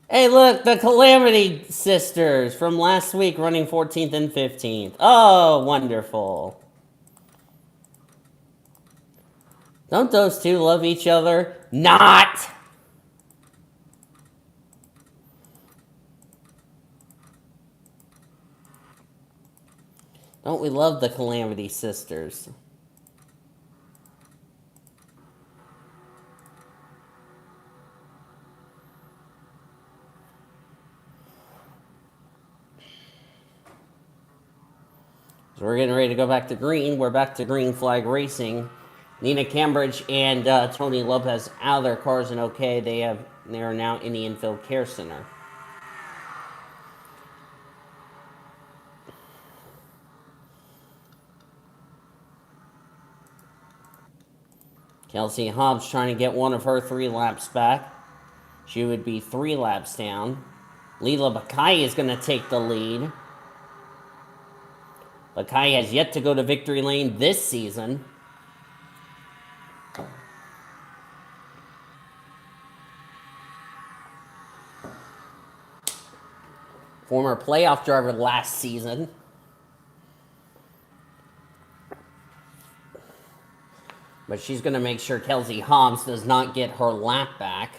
Hey, look, the Calamity Sisters from last week running 14th and 15th. Oh, wonderful. Don't those two love each other? Not! Don't we love the Calamity Sisters? So we're getting ready to go back to green. We're back to green flag racing. Nina Cambridge and Tony Lopez out of their cars and okay. They are now in the infield care center. Kelsey Hobbs trying to get one of her 3 laps back. She would be 3 laps down. Leela Bakai is going to take the lead. Bakai has yet to go to victory lane this season. Former playoff driver last season. But she's going to make sure Kelsey Hobbs does not get her lap back.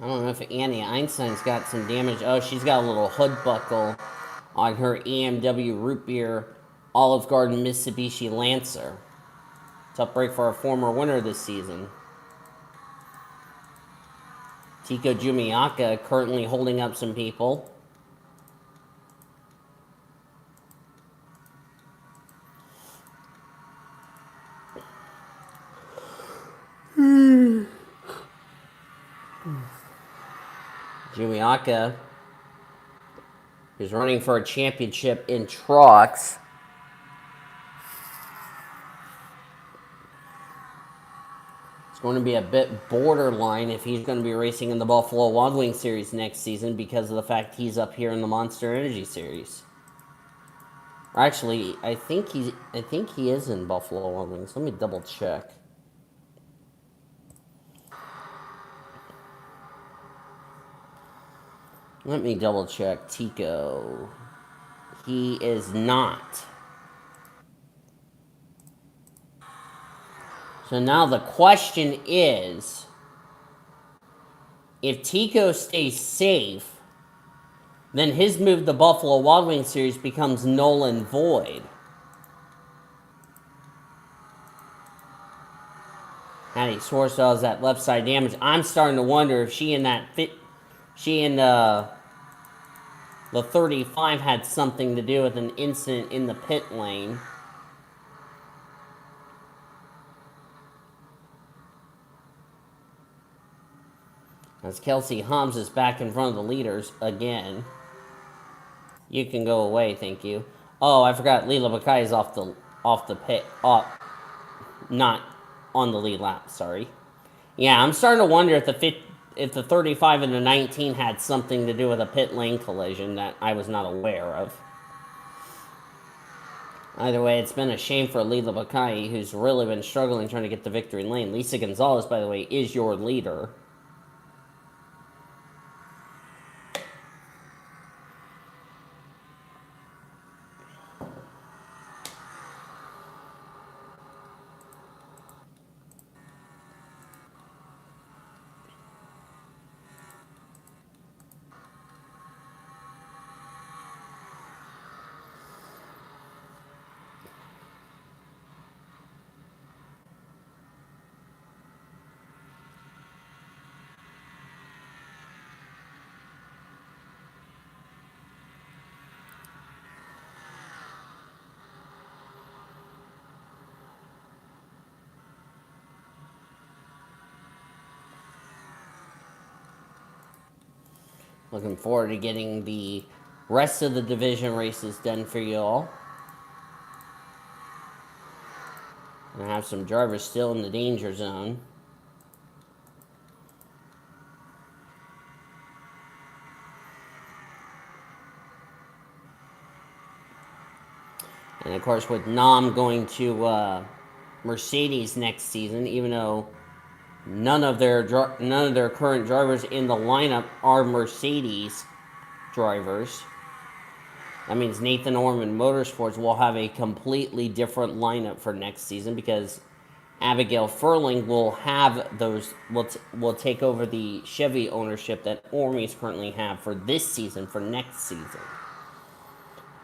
I don't know if Annie Einstein's got some damage. Oh, she's got a little hood buckle on her EMW Root Beer Olive Garden Mitsubishi Lancer. Tough break for a former winner this season. Tico Jumiaka currently holding up some people. Jumiaka is running for a championship in trucks. It's going to be a bit borderline if he's going to be racing in the Buffalo Wild Wings Series next season because of the fact he's up here in the Monster Energy Series. Actually, I think he is in Buffalo Wild Wings. Let me double check. Let me double check. Tico. He is not. So now the question is, if Tico stays safe, then his move to the Buffalo Wild Wings Series becomes null and void. Hattie Swarsaw has that left side damage. I'm starting to wonder if she and the 35 had something to do with an incident in the pit lane. As Kelsey Hobbs is back in front of the leaders again. You can go away, thank you. Oh, I forgot Leela Bakai is off the pit. Not on the lead lap, sorry. Yeah, I'm starting to wonder if the 35 and the 19 had something to do with a pit lane collision that I was not aware of. Either way, it's been a shame for Leela Bakai, who's really been struggling trying to get the victory lane. Lisa Gonzalez, by the way, is your leader. Looking forward to getting the rest of the division races done for you all. And have some drivers still in the danger zone. And of course, with Nam going to Mercedes next season, even though none of their current drivers in the lineup are Mercedes drivers, that means Nathan Orman Motorsports will have a completely different lineup for next season because Abigail Furling will have those will take over the Chevy ownership that Ormies currently have for this season for next season.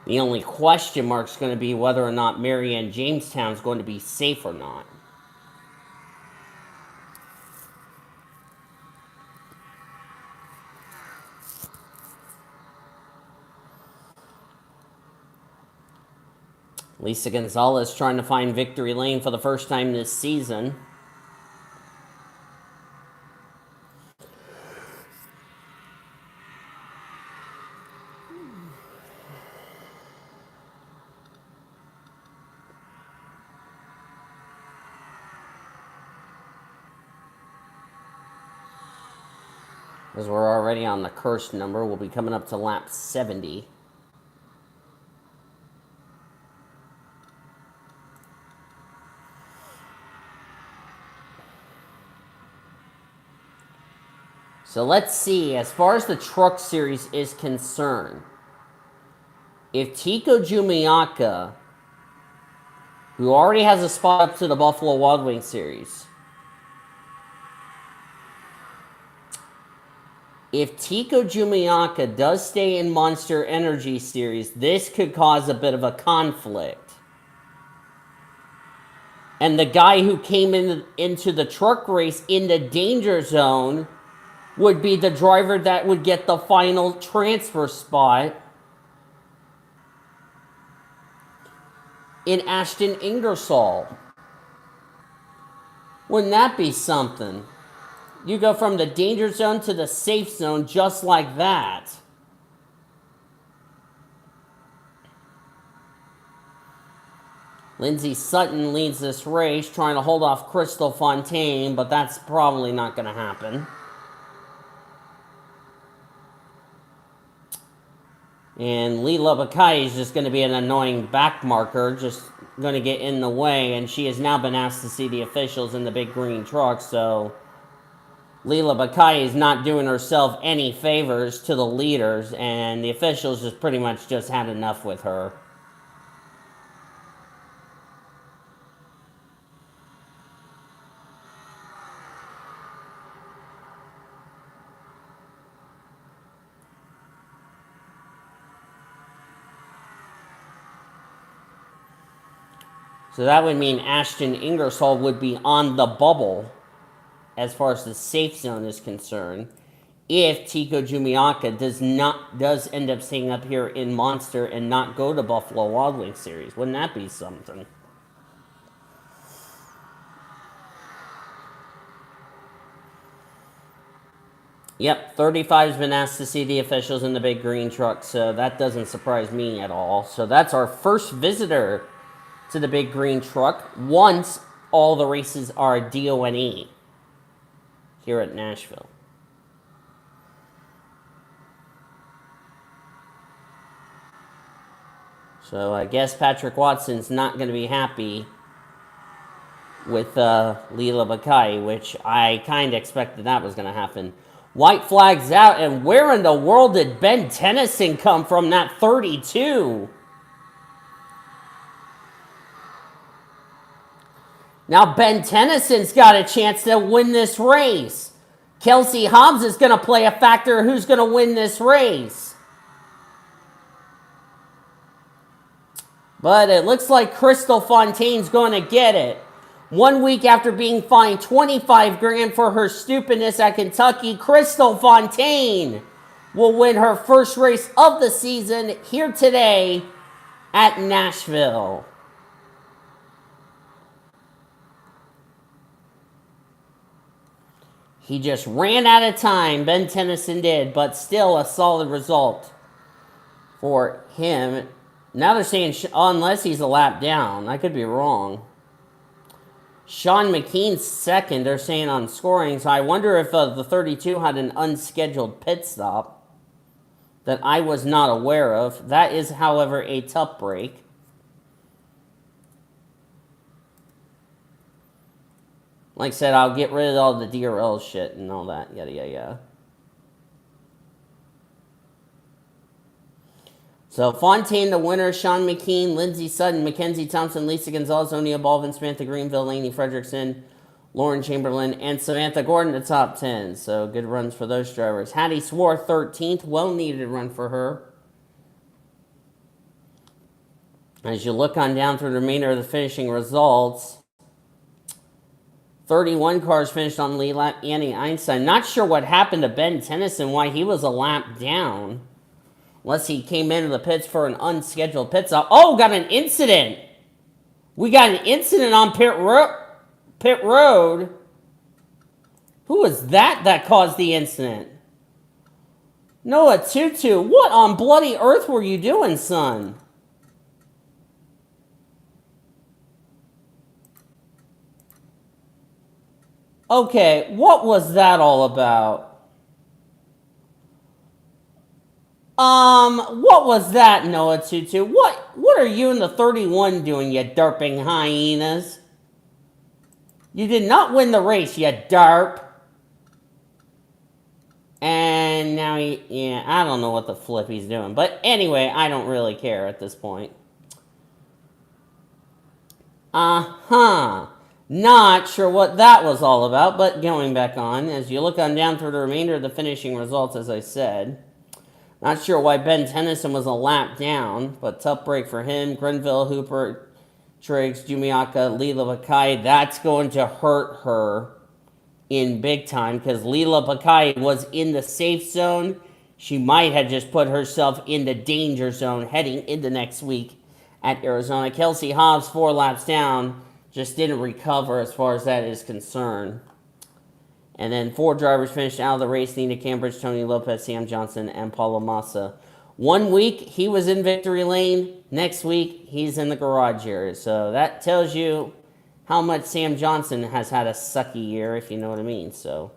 The only question mark is going to be whether or not Marianne Jamestown is going to be safe or not. Lisa Gonzalez trying to find victory lane for the first time this season. As we're already on the cursed number, we'll be coming up to lap 70. So let's see, as far as the Truck Series is concerned, if Tico Jumiaka, who already has a spot up to the Buffalo Wild Wings Series, if Tico Jumiaka does stay in Monster Energy Series, this could cause a bit of a conflict. And the guy who came into the truck race in the danger zone would be the driver that would get the final transfer spot in Ashton Ingersoll. Wouldn't that be something? You go from the danger zone to the safe zone just like that. Lindsay Sutton leads this race, trying to hold off Crystal Fontaine, but that's probably not going to happen. And Leela Bakai is just going to be an annoying back marker, just going to get in the way. And she has now been asked to see the officials in the big green truck. So Leela Bakai is not doing herself any favors to the leaders. And the officials just pretty much just had enough with her. So that would mean Ashton Ingersoll would be on the bubble as far as the safe zone is concerned if Tico Jumiaka does end up staying up here in Monster and not go to Buffalo Wild Wings Series. Wouldn't that be something? Yep, 35's been asked to see the officials in the big green truck, so that doesn't surprise me at all. So that's our first visitor to the big green truck once all the races are DONE here at Nashville. So I guess Patrick Watson's not going to be happy with Leela Bakai, which I kind of expected that was going to happen. White flag's out, and where in the world did Ben Tennyson come from, that 32? Now Ben Tennyson's got a chance to win this race. Kelsey Hobbs is going to play a factor who's going to win this race. But it looks like Crystal Fontaine's going to get it. 1 week after being fined $25,000 for her stupidness at Kentucky, Crystal Fontaine will win her first race of the season here today at Nashville. He just ran out of time, Ben Tennyson did, but still a solid result for him. Now they're saying unless he's a lap down. I could be wrong. Sean McKean's second, they're saying on scoring. So I wonder if the 32 had an unscheduled pit stop that I was not aware of. That is, however, a tough break. Like I said, I'll get rid of all the DRL shit and all that. Yada, yada, yada. So Fontaine, the winner, Sean McKean, Lindsey Sutton, Mackenzie Thompson, Lisa Gonzalez, O'Neill Baldwin, Samantha Greenville, Lainey Fredrickson, Lauren Chamberlain, and Samantha Gordon, the top 10. So good runs for those drivers. Hattie Swore, 13th. Well-needed run for her. As you look on down through the remainder of the finishing results, 31 cars finished on the lead lap. Annie Einstein. Not sure what happened to Ben Tennyson, why he was a lap down. Unless he came into the pits for an unscheduled pit stop. Oh, got an incident. We got an incident on pit road. Who was that caused the incident? Noah Tutu. What on bloody earth were you doing, son? Okay, what was that all about? What was that, Noah Tutu? What are you and the 31 doing, you derping hyenas? You did not win the race, you derp. And now yeah, I don't know what the flip he's doing. But anyway, I don't really care at this point. Not sure what that was all about, but going back on, as you look on down through the remainder of the finishing results, as I said. Not sure why Ben Tennyson was a lap down, but tough break for him. Grenville, Hooper, Triggs, Jumiaka, Leela Bakai. That's going to hurt her in big time because Leela Bakai was in the safe zone. She might have just put herself in the danger zone heading into next week at Arizona. Kelsey Hobbs, 4 laps down, just didn't recover as far as that is concerned. And then 4 drivers finished out of the race: Nina Cambridge, Tony Lopez, Sam Johnson, and Paulo Massa. 1 week, he was in victory lane. Next week, he's in the garage area. So that tells you how much Sam Johnson has had a sucky year, if you know what I mean. So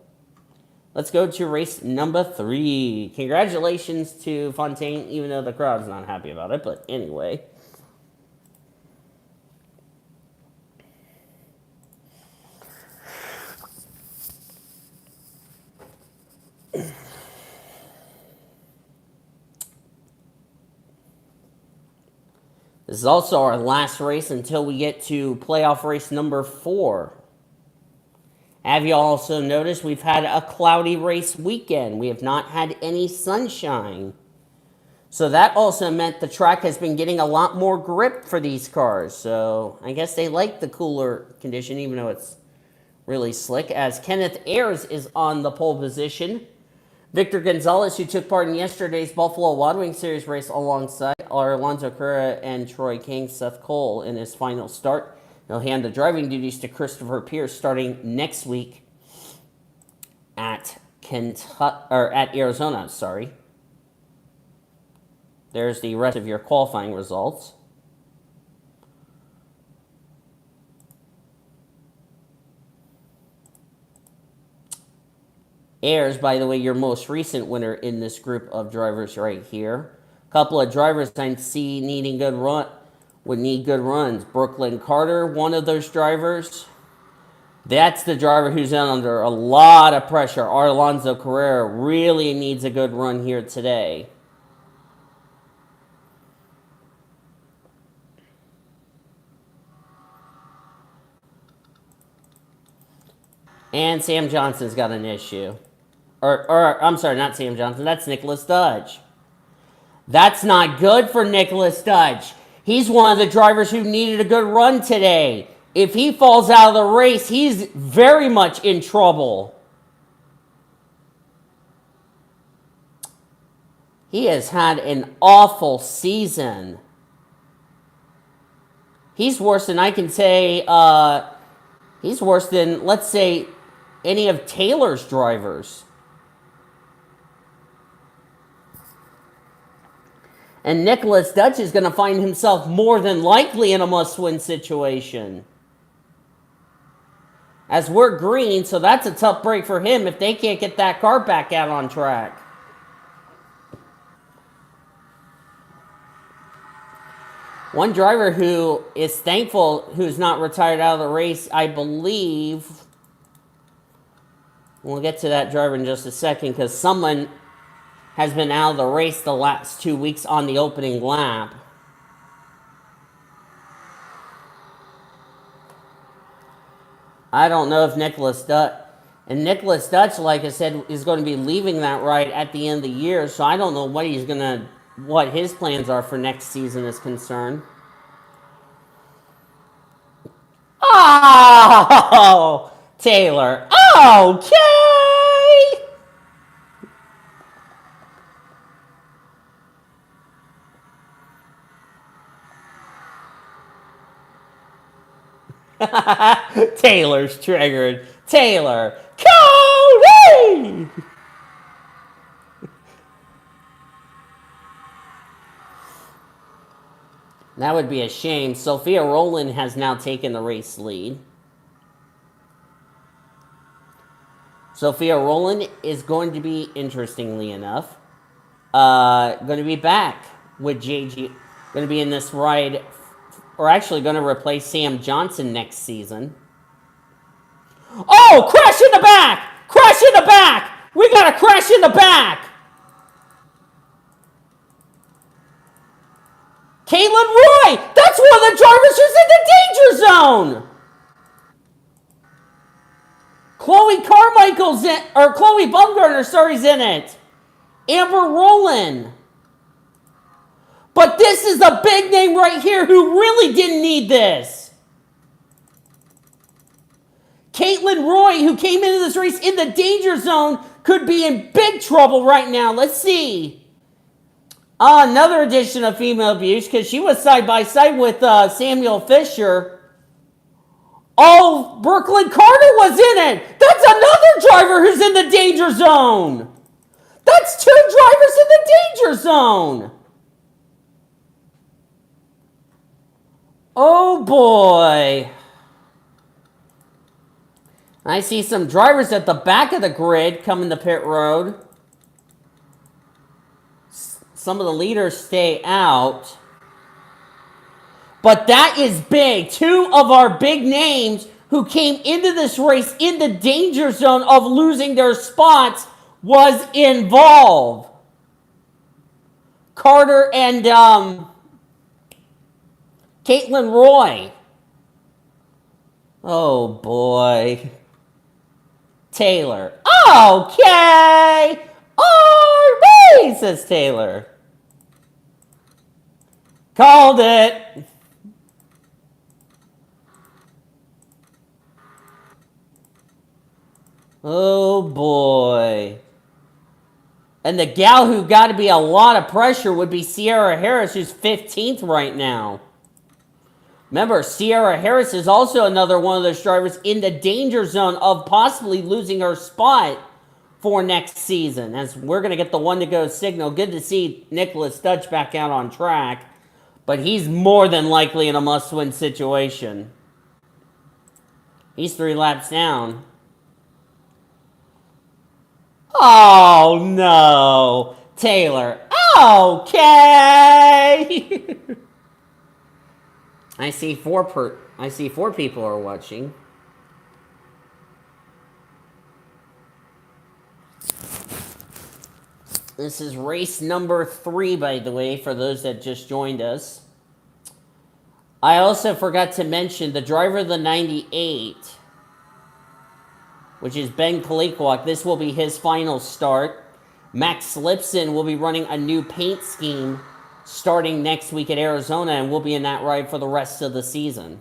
let's go to race number 3. Congratulations to Fontaine, even though the crowd's not happy about it. But anyway. This is also our last race until we get to playoff race number 4. Have you also noticed we've had a cloudy race weekend? We have not had any sunshine. So that also meant the track has been getting a lot more grip for these cars. So I guess they like the cooler condition, even though it's really slick. As Kenneth Ayers is on the pole position. Victor Gonzalez, who took part in yesterday's Buffalo Wild Wings Series race alongside Alonzo Carrera and Troy King, Seth Cole in his final start. He'll hand the driving duties to Christopher Pierce starting next week at Arizona. Sorry. There's the rest of your qualifying results. Ayers, by the way, your most recent winner in this group of drivers right here. A couple of drivers I see needing would need good runs. Brooklyn Carter, one of those drivers. That's the driver who's under a lot of pressure. Alonzo Carrera really needs a good run here today. And Sam Johnson's got an issue. Or I'm sorry, not Sam Johnson. That's Nicholas Dudge. That's not good for Nicholas Dudge. He's one of the drivers who needed a good run today. If he falls out of the race, he's very much in trouble. He has had an awful season. He's worse than I can say. He's worse than, let's say, any of Taylor's drivers. And Nicholas Dutch is going to find himself more than likely in a must-win situation. as we're green, so that's a tough break for him if they can't get that car back out on track. One driver who is thankful who's not retired out of the race, I believe. We'll get to that driver in just a second because someone has been out of the race the last 2 weeks on the opening lap. I don't know if Nicholas Dutch, and Nicholas Dutch, like I said, is going to be leaving that ride at the end of the year, so I don't know what his plans are for next season is concerned. Oh, Taylor. Okay. Taylor's triggered. Taylor. Cody! That would be a shame. Sophia Rowland has now taken the race lead. Sophia Rowland is going to be, interestingly enough, going to be back with JG. Going to be in this ride, or actually going to replace Sam Johnson next season. Oh, crash in the back! Crash in the back! We got a crash in the back! Caitlin Roy! That's one of the drivers who's in the danger zone! Chloe Carmichael's in, or Chloe Bumgarner, is in it. Amber Rowland. But this is a big name right here who really didn't need this. Caitlin Roy, who came into this race in the danger zone, could be in big trouble right now. Let's see. Another edition of female abuse because she was side by side with Samuel Fisher. Oh, Brooklyn Carter was in it. That's another driver who's in the danger zone. That's two drivers in the danger zone. Oh, boy. I see some drivers at the back of the grid coming to pit road. Some of the leaders stay out. But that is big. Two of our big names who came into this race in the danger zone of losing their spots was involved. Carter and Caitlin Roy. Oh, boy. Taylor. Okay. RB, says Taylor. Called it. Oh, boy. And the gal who got to be a lot of pressure would be Sierra Harris, who's 15th right now. Remember, Sierra Harris is also another one of those drivers in the danger zone of possibly losing her spot for next season. As we're going to get the one-to-go signal. Good to see Nicholas Dutch back out on track. But he's more than likely in a must-win situation. He's 3 laps down. Oh, no. Taylor. Okay. I see four people are watching. This is race number 3, by the way, for those that just joined us. I also forgot to mention the driver of the 98, which is Ben Kalikwak. This will be his final start. Max Lipson will be running a new paint scheme starting next week at Arizona, and we'll be in that ride for the rest of the season.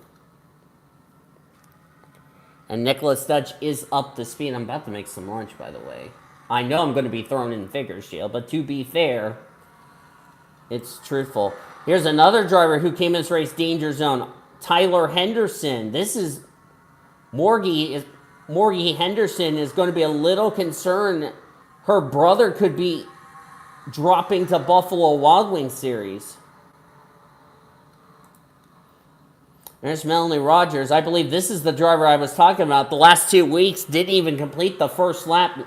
And Nicholas Dutch is up to speed. I'm about to make some lunch, by the way. I know I'm going to be thrown in figures jail, but to be fair, it's truthful. Here's another driver who came in this race danger zone, Tyler Henderson. This is Morgie Henderson is going to be a little concerned. Her brother could be dropping to Buffalo Wild Wings series. There's Melanie Rogers. I believe this is the driver I was talking about. The last 2 weeks didn't even complete the first lap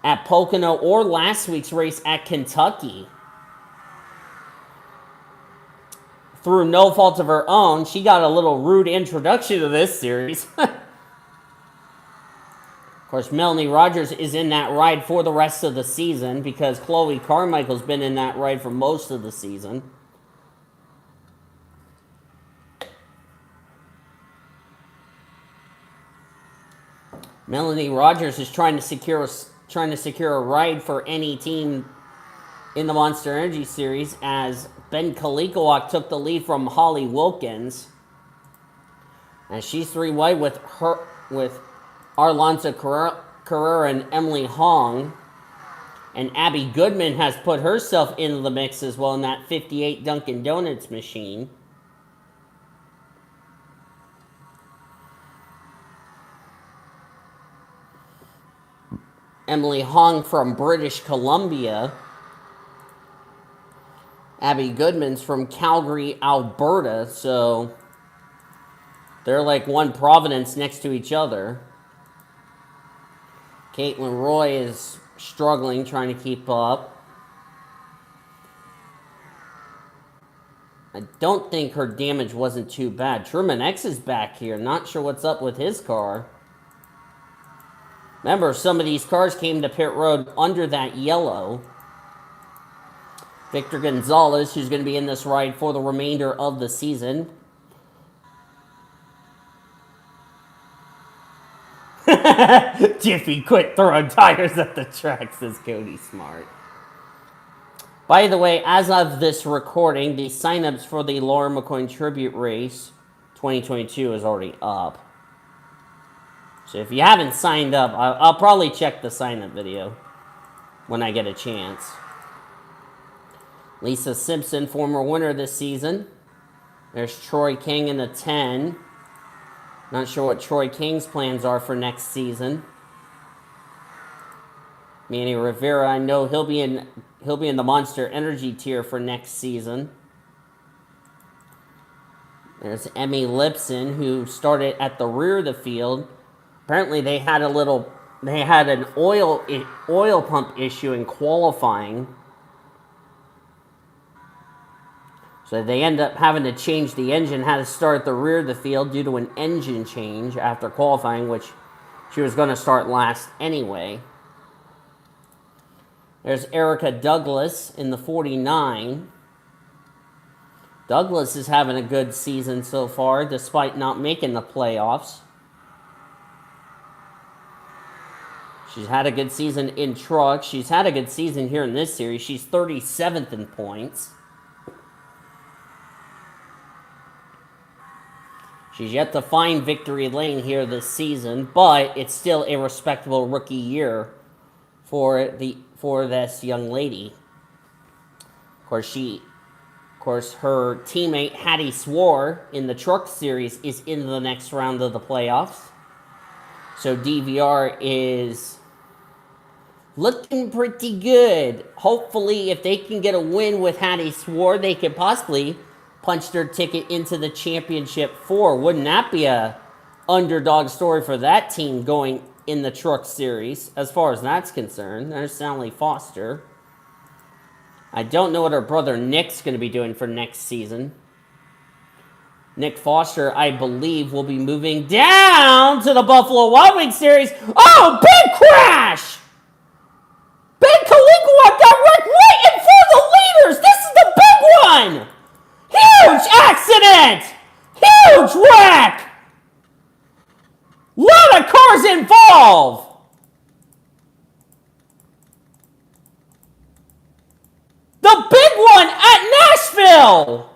at Pocono or last week's race at Kentucky. Through no fault of her own, she got a little rude introduction to this series. Of course, Melanie Rogers is in that ride for the rest of the season because Chloe Carmichael's been in that ride for most of the season. Melanie Rogers is trying to secure a ride for any team in the Monster Energy Series as Ben Kalikowak took the lead from Holly Wilkins. And she's 3 wide with Arlanza Carrera and Emily Hong. And Abby Goodman has put herself into the mix as well in that 58 Dunkin' Donuts machine. Emily Hong from British Columbia. Abby Goodman's from Calgary, Alberta, so they're like one province next to each other. Caitlin Roy is struggling, trying to keep up. I don't think her damage wasn't too bad. Truman X is back here. Not sure what's up with his car. Remember, some of these cars came to pit road under that yellow. Victor Gonzalez, who's going to be in this ride for the remainder of the season. Jiffy quit throwing tires at the track, says Cody Smart. By the way, as of this recording, the signups for the Laura McCoy Tribute Race 2022 is already up. So if you haven't signed up, I'll probably check the sign-up video when I get a chance. Lisa Simpson, former winner this season. There's Troy King in the 10. Not sure what Troy King's plans are for next season. Manny Rivera, I know he'll be in the Monster Energy tier for next season. There's Emmy Lipson, who started at the rear of the field. Apparently they had an oil pump issue in qualifying. So they end up having to change the engine, had to start at the rear of the field due to an engine change after qualifying, which she was going to start last anyway. There's Erica Douglas in the 49. Douglas is having a good season so far, despite not making the playoffs. She's had a good season in truck. She's had a good season here in this series. She's 37th in points. She's yet to find victory lane here this season, but it's still a respectable rookie year for this young lady. Of course, her teammate Hattie Swore in the truck series is in the next round of the playoffs. So DVR is looking pretty good. Hopefully, if they can get a win with Hattie Swore, they could possibly punch their ticket into the championship 4. Wouldn't that be a underdog story for that team going in the truck series, as far as that's concerned? There's Sally Foster. I don't know what her brother Nick's going to be doing for next season. Nick Foster, I believe, will be moving down to the Buffalo Wild Wings series. Oh, big crash! Ben Kalikowak got wrecked right in front of the leaders. This is the big one! Huge accident! Huge wreck! Lot of cars involved! The big one at Nashville!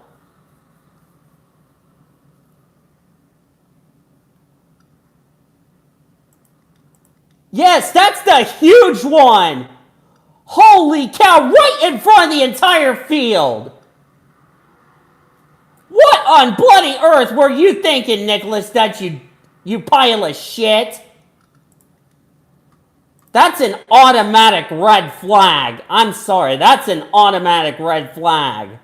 Yes, that's the huge one! Holy cow, right in front of the entire field! What on bloody earth were you thinking, Nicholas, that you pile of shit? That's an automatic red flag. I'm sorry, that's an automatic red flag.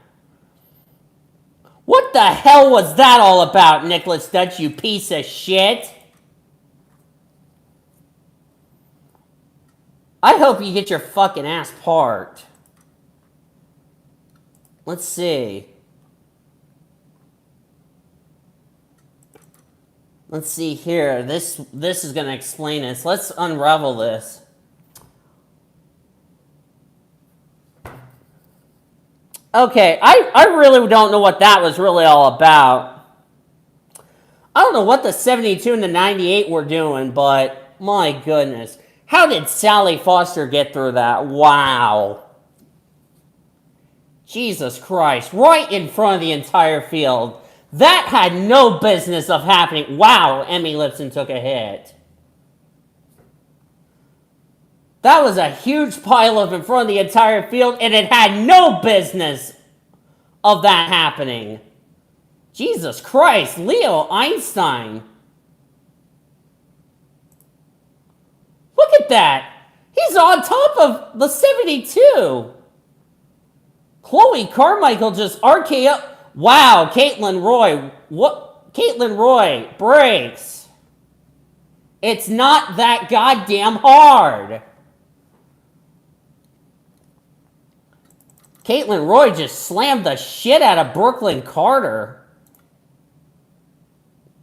What the hell was that all about, Nicholas Dutch, you piece of shit? I hope you get your fucking ass parked. Let's see. Let's see here. This is going to explain this. Let's unravel this. Okay, I really don't know what that was really all about. I don't know what the 72 and the 98 were doing, but my goodness. How did Sally Foster get through that? Wow. Jesus Christ. Right in front of the entire field. That had no business of happening. Wow, Emmy Lipson took a hit. That was a huge pileup in front of the entire field, and it had no business of that happening. Jesus Christ, Leo Einstein. Look at that. He's on top of the 72. Chloe Carmichael just RKO. Wow, Caitlin Roy. What? Caitlin Roy breaks. It's not that goddamn hard. Caitlin Roy just slammed the shit out of Brooklyn Carter.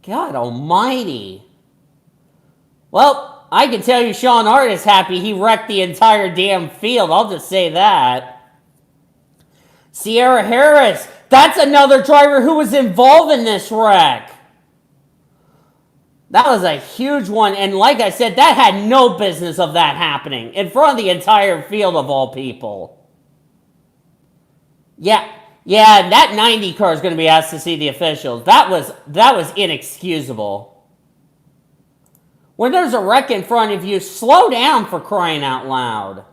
God almighty. Well, I can tell you Sean Hart is happy he wrecked the entire damn field. I'll just say that. Sierra Harris. That's another driver who was involved in this wreck. That was a huge one. And like I said, that had no business of that happening. In front of the entire field of all people. Yeah, that 90 car is going to be asked to see the officials. That was inexcusable. When there's a wreck in front of you, slow down, for crying out loud.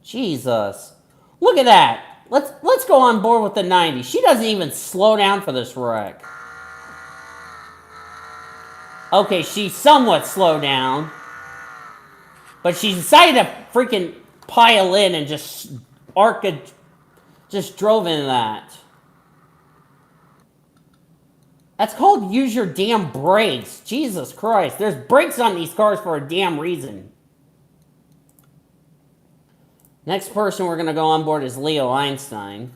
Jesus. Look at that. Let's go on board with the 90. She doesn't even slow down for this wreck. Okay, she somewhat slowed down. But she decided to freaking pile in and just drove into that. That's called use your damn brakes. Jesus Christ. There's brakes on these cars for a damn reason. Next person we're going to go on board is Leo Einstein.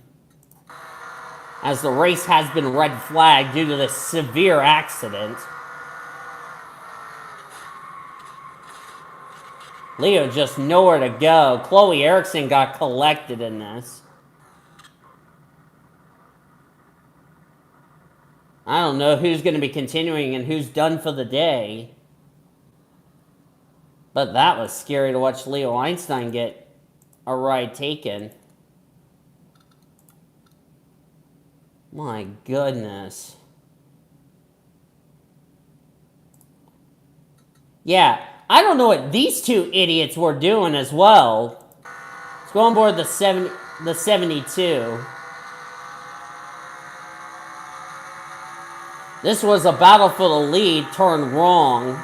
As the race has been red flagged due to this severe accident. Leo just nowhere to go. Chloe Erickson got collected in this. I don't know who's going to be continuing and who's done for the day. But that was scary to watch Leo Einstein get a ride taken. My goodness. Yeah. I don't know what these two idiots were doing as well. Let's go on board the 72. This was a battle for the lead turned wrong.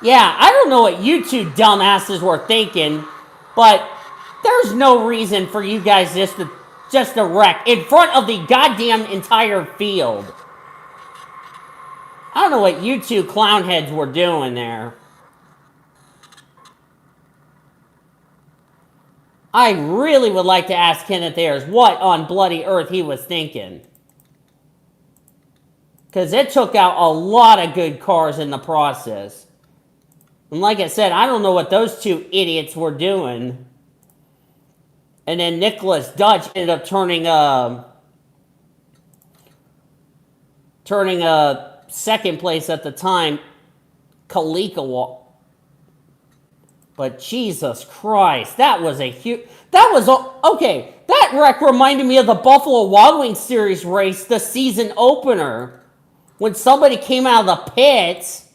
Yeah, I don't know what you two dumbasses were thinking, but there's no reason for you guys just to wreck in front of the goddamn entire field. I don't know what you two clown heads were doing there. I really would like to ask Kenneth Ayers what on bloody earth he was thinking. Because it took out a lot of good cars in the process. And like I said, I don't know what those two idiots were doing. And then Nicholas Dutch ended up turning second place at the time, Kalika. But Jesus Christ, that was okay, that wreck reminded me of the Buffalo Wild Wings Series race, the season opener. When somebody came out of the pits,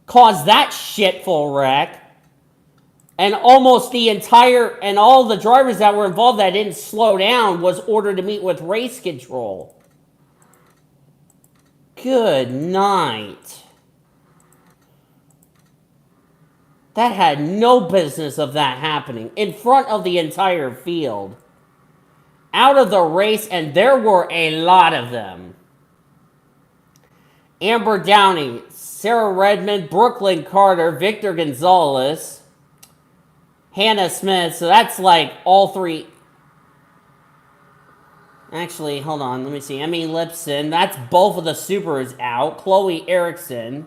caused that shitful wreck, and almost all the drivers that were involved that didn't slow down was ordered to meet with race control. Good night. That had no business of that happening in front of the entire field. Out of the race, and there were a lot of them. Amber Downey, Sarah Redmond, Brooklyn Carter, Victor Gonzalez, Hannah Smith. So that's like all three. Actually, hold on. Let me see. Emmy Lipson. That's both of the supers out. Chloe Erickson,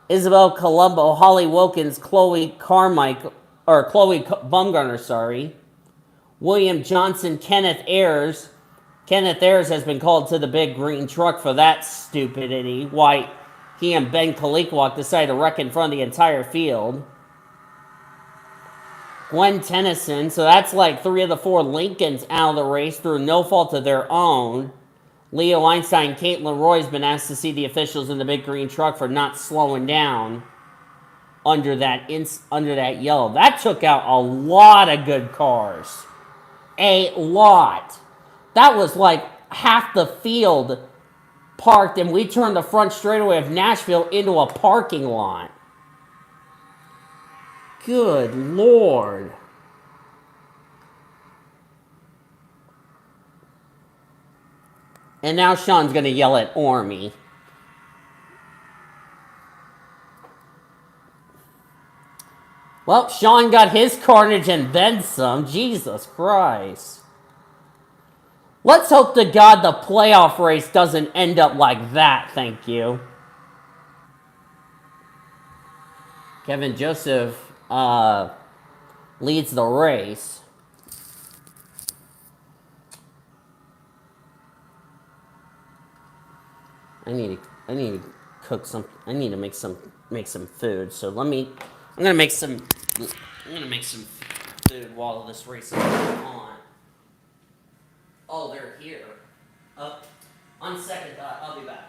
Isabel Colombo, Holly Wilkins, Chloe Carmichael, or Chloe Bumgarner, sorry. William Johnson, Kenneth Ayers. Kenneth Ayers has been called to the big green truck for that stupidity. Why he and Ben Kalikowak decided to wreck in front of the entire field. Gwen Tennyson, so that's like 3 of the 4 Lincolns out of the race through no fault of their own. Leo Einstein, Caitlin Roy's been asked to see the officials in the big green truck for not slowing down under that yellow. That took out a lot of good cars. A lot. That was like half the field parked, and we turned the front straightaway of Nashville into a parking lot. Good Lord. And now Sean's going to yell at Ormy. Well, Sean got his carnage and then some. Jesus Christ. Let's hope to God the playoff race doesn't end up like that, thank you. Kevin Joseph leads the race. I need to cook some. I need to make some food. So I'm gonna make some food while this race is going on. Oh, they're here. On second thought, I'll be back.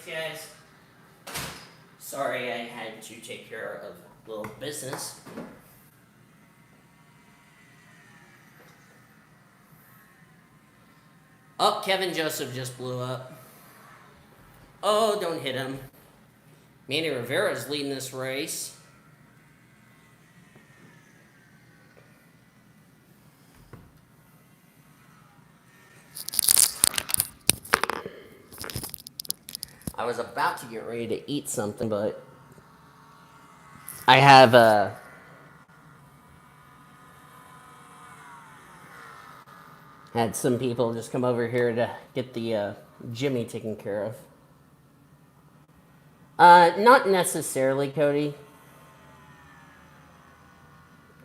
guys. Sorry, I had to take care of a little business. Oh, Kevin Joseph just blew up. Oh, don't hit him. Manny Rivera's leading this race. I was about to get ready to eat something, but I have had some people just come over here to get the Jimmy taken care of. Not necessarily, Cody.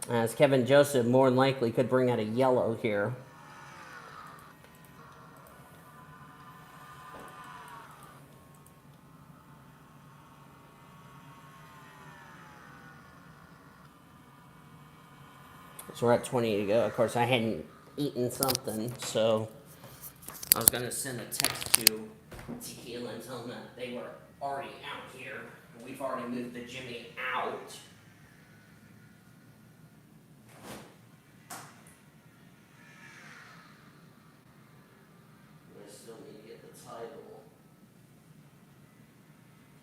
As Kevin Joseph more than likely could bring out a yellow here. So we're at 20 to go. Of course, I hadn't eaten something, so I was going to send a text to Tequila and tell them that they were already out here. We've already moved the Jimmy out. I still need to get the title.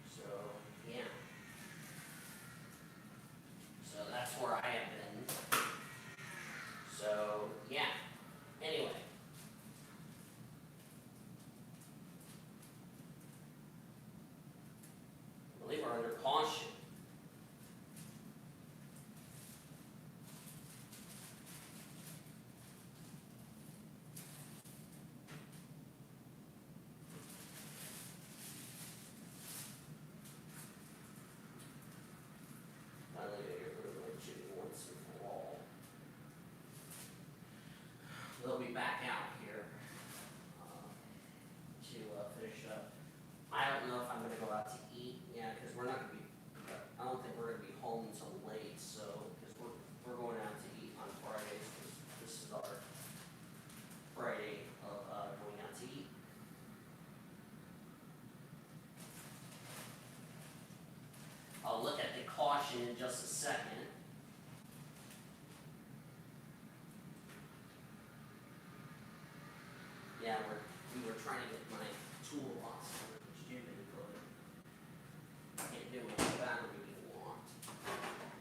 So, yeah. So that's where I have been. So, yeah. Anyway. I believe we're under caution. Finally gonna get rid of my Jimmy once and for all. They'll be back out here to finish up. I don't know if I'm gonna go out to eat, yeah, because we're not gonna be. I don't think we're gonna be home until late, so because we're going out to eat on Fridays. Because this is our Friday of going out to eat. I'll look at the caution in just a second. Yeah, we were trying to get my toolbox on the Jimmy, but I can't do what the battery we want.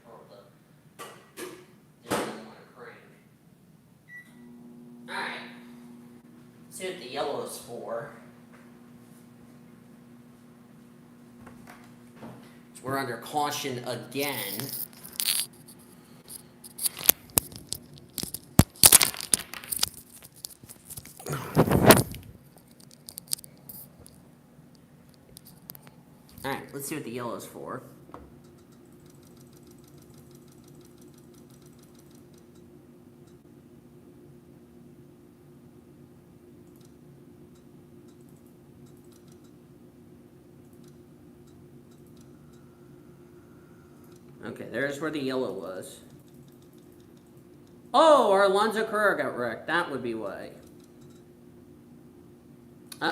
Or the didn't want to crank. Alright. See what the yellow's for. So we're under caution again. Alright, let's see what the yellow's for. Okay, there's where the yellow was. Oh, our Alonzo Carrera got wrecked. That would be why.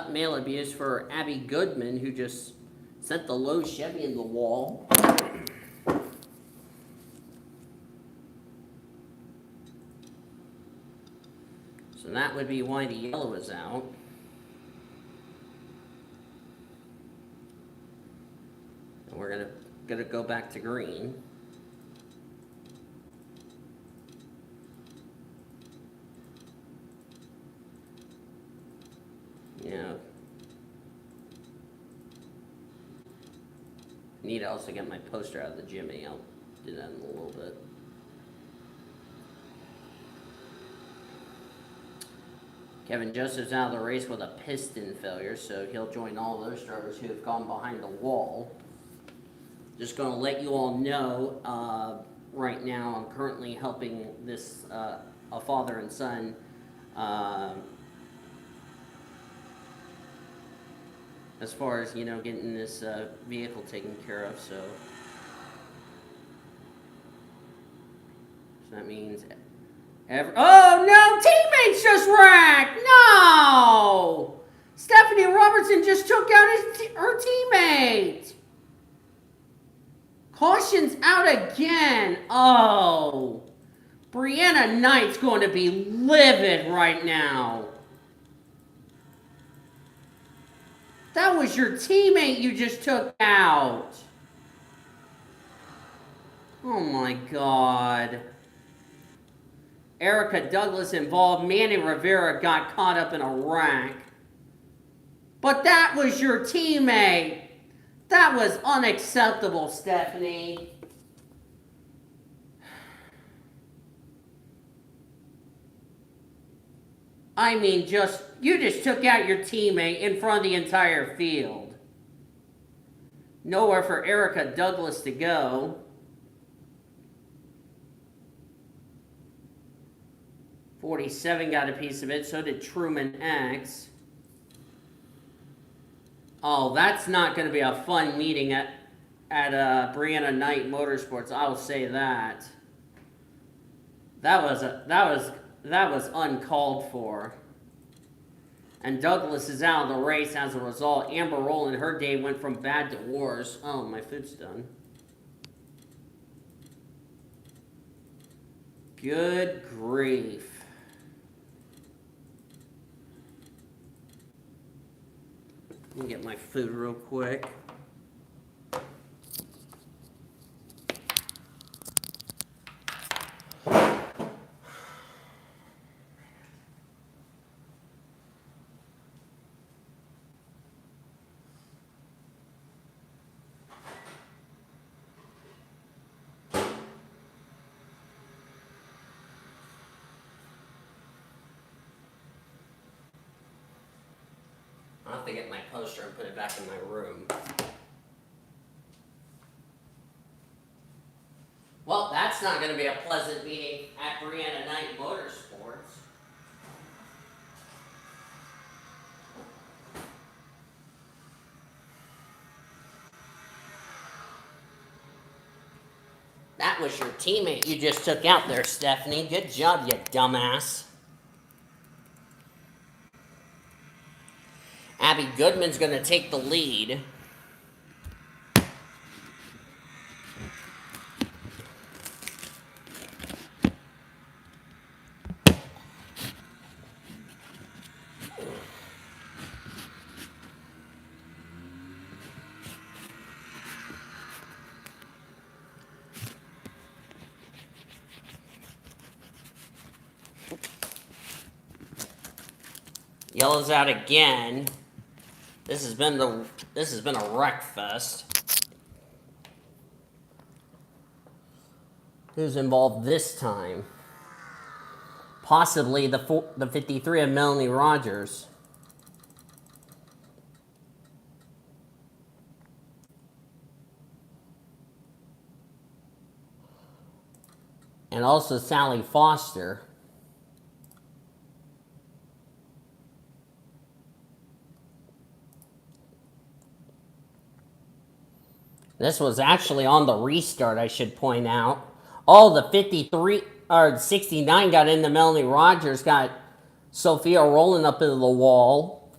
Male abuse for Abby Goodman, who just sent the low Chevy in the wall. So that would be why the yellow is out. And we're gonna go back to green. Yeah. Need to also get my poster out of the Jimmy. I'll do that in a little bit. Kevin Joseph's out of the race with a piston failure, so he'll join all those drivers who have gone behind the wall. Just going to let you all know, right now I'm currently helping this, a father and son, as far as, getting this vehicle taken care of, so that means oh no, teammates just wrecked! No! Stephanie Robertson person just took out her teammate. Caution's out again. Oh. Brianna Knight's going to be livid right now. That was your teammate you just took out. Oh my God. Erica Douglas involved. Manny Rivera got caught up in a wreck. But that was your teammate. That was unacceptable, Stephanie. I mean, you just took out your teammate in front of the entire field. Nowhere for Erica Douglas to go. 47 got a piece of it, so did Truman X. Oh, that's not going to be a fun meeting at Brianna Knight Motorsports. I'll say that. That was uncalled for. And Douglas is out of the race as a result. Amber Rowland, her day went from bad to worse. Oh, my food's done. Good grief. Let me get my food real quick. I'll have to get my poster and put it back in my room. Well, that's not going to be a pleasant meeting at Brianna Knight Motorsports. That was your teammate you just took out there, Stephanie. Good job, you dumbass. Abby Goodman's going to take the lead. Yellow's out again. This has been a wreck fest. Who's involved this time? Possibly the 53 of Melanie Rogers. And also Sally Foster. This was actually on the restart, I should point out. Oh, the 53 or 69 got into Melanie Rogers, got Sophia rolling up into the wall.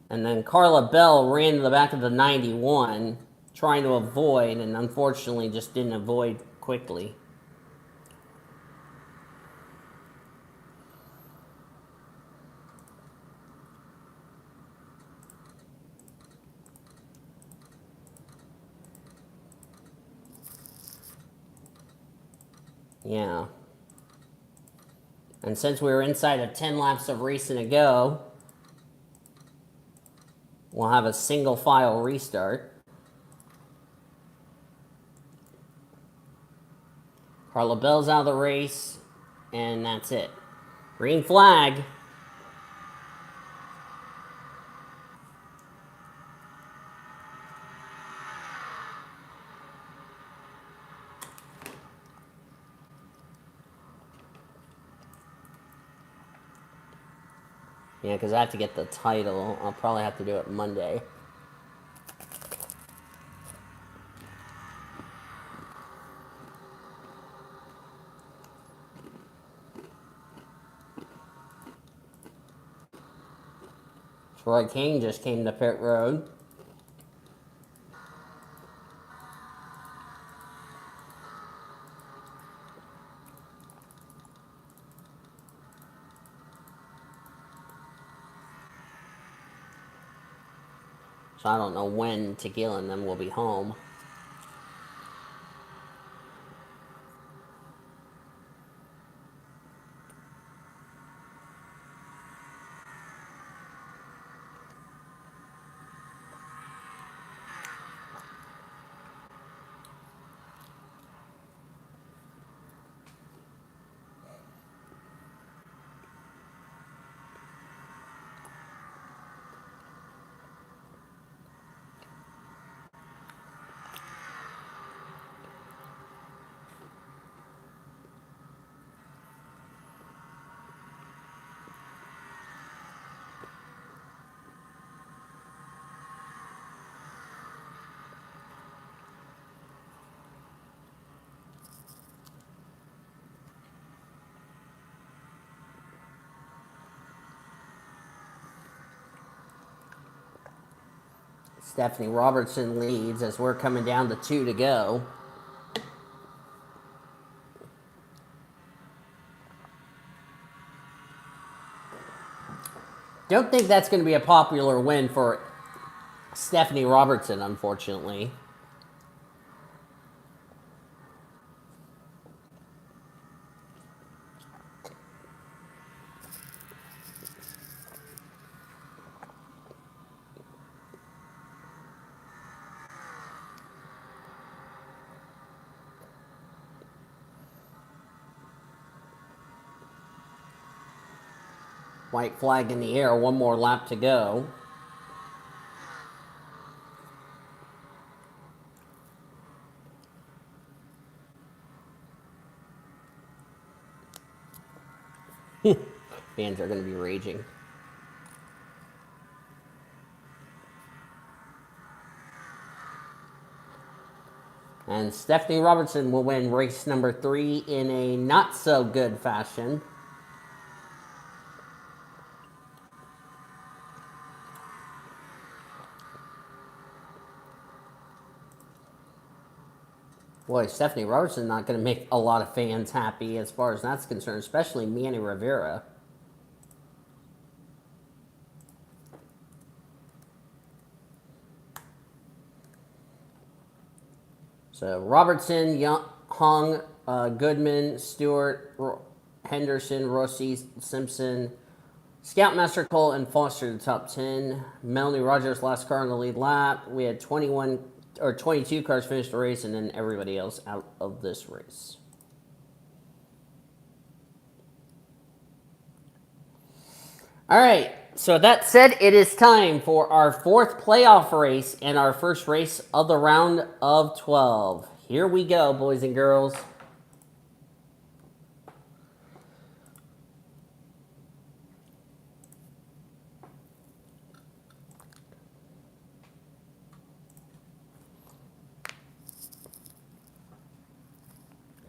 And then Carla Bell ran to the back of the 91, trying to avoid, and unfortunately just didn't avoid quickly. Yeah. And since we were inside of 10 laps of racing to go, we'll have a single file restart. Carla Bell's out of the race, and that's it. Green flag. Yeah, because I have to get the title. I'll probably have to do it Monday. Troy King just came to pit road. So I don't know when Tequila and them will be home. Stephanie Robertson leads as we're coming down to 2 to go. Don't think that's going to be a popular win for Stephanie Robertson, unfortunately. White flag in the air, one more lap to go. Fans are going to be raging. And Stephanie Robertson will win race number 3 in a not so good fashion. Boy, Stephanie Robertson not going to make a lot of fans happy as far as that's concerned, especially Manny Rivera. So Robertson, Hung, Goodman, Stewart, Henderson, Rossi, Simpson, Scoutmaster Cole, and Foster the top 10. Melanie Rogers last car on the lead lap. We had 22 cars finish the race, and then everybody else out of this race. All right, so that said, it is time for our 4th playoff race and our first race of the round of 12. Here we go, boys and girls.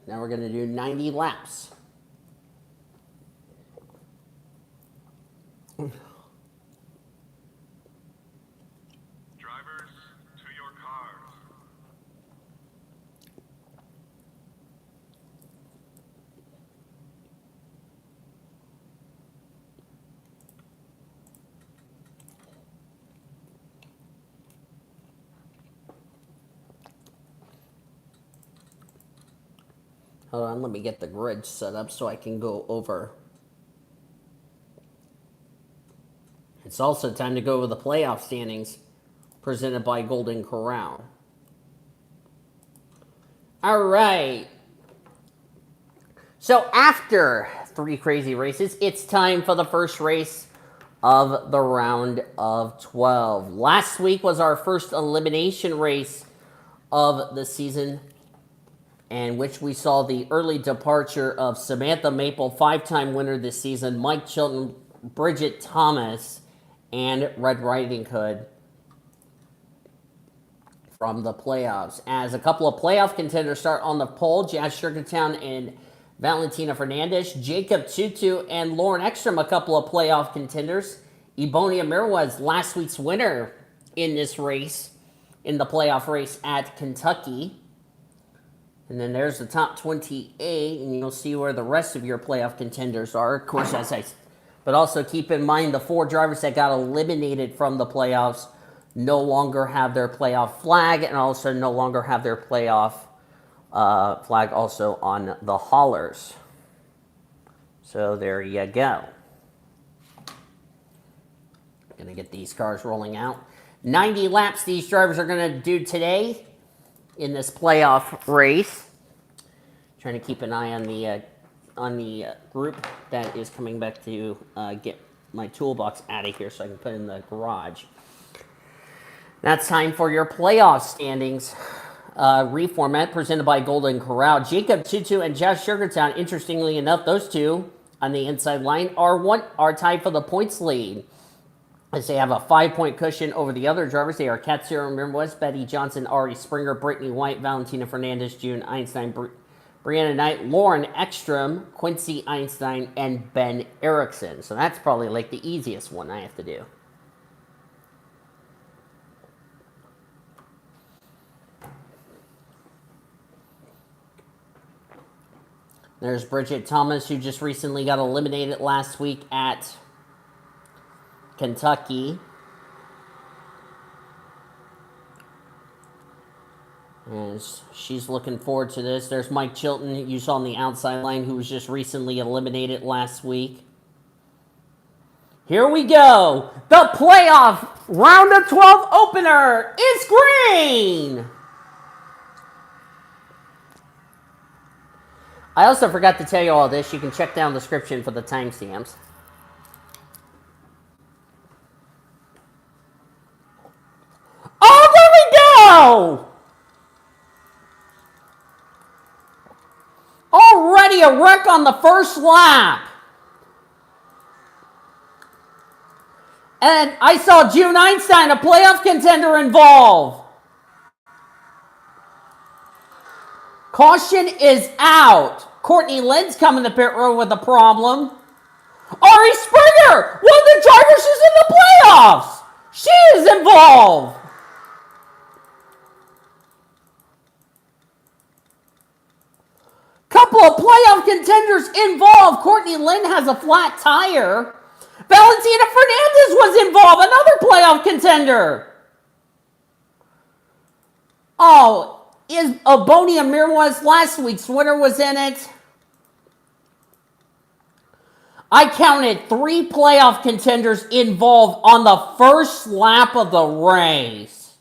Now we're going to do 90 laps. Drivers, to your cars. Hold on, let me get the grid set up so I can go over. It's also time to go over the playoff standings presented by Golden Corral. All right. So after 3 crazy races, it's time for the first race of the round of 12. Last week was our first elimination race of the season, in which we saw the early departure of Samantha Maple, 5-time winner this season, Mike Chilton, Bridget Thomas, and Red Riding Hood from the playoffs. As a couple of playoff contenders start on the pole, Jazz Sugartown and Valentina Fernandez, Jacob Tutu and Lauren Ekstrom, a couple of playoff contenders Ebonia Mir was last week's winner in this race, in the playoff race at Kentucky. And then there's the top 28, and you'll see where the rest of your playoff contenders are. Of course, but also keep in mind the 4 drivers that got eliminated from the playoffs no longer have their playoff flag, and also no longer have their playoff flag also on the haulers. So there you go. Gonna get these cars rolling out. 90 laps these drivers are gonna do today in this playoff race. Trying to keep an eye on the group that is coming back to get my toolbox out of here so I can put it in the garage. That's time for your playoff standings. Reformat presented by Golden Corral. Jacob Tutu and Josh Sugartown, interestingly enough, those two on the inside line are tied for the points lead, as they have a 5-point cushion over the other drivers. They are Katsura Mirwes, Betty Johnson, Ari Springer, Brittany White, Valentina Fernandez, June Einstein, Brianna Knight, Lauren Ekstrom, Quincy Einstein, and Ben Erickson. So that's probably like the easiest one I have to do. There's Bridget Thomas, who just recently got eliminated last week at Kentucky. And she's looking forward to this. There's Mike Chilton, you saw on the outside line, who was just recently eliminated last week. Here we go. The playoff round of 12 opener is green. I also forgot to tell you all this. You can check down the description for the timestamps. Oh, there we go! Already a wreck on the first lap. And I saw June Einstein, a playoff contender, involved. Caution is out. Courtney Lynn's coming to pit road with a problem. Ari Springer, one of the drivers who's in the playoffs. She is involved. Couple of playoff contenders involved. Courtney Lynn has a flat tire. Valentina Fernandez was involved, another playoff contender. Oh, Ebonia Mir was last week's winner was in it. I counted 3 playoff contenders involved on the first lap of the race.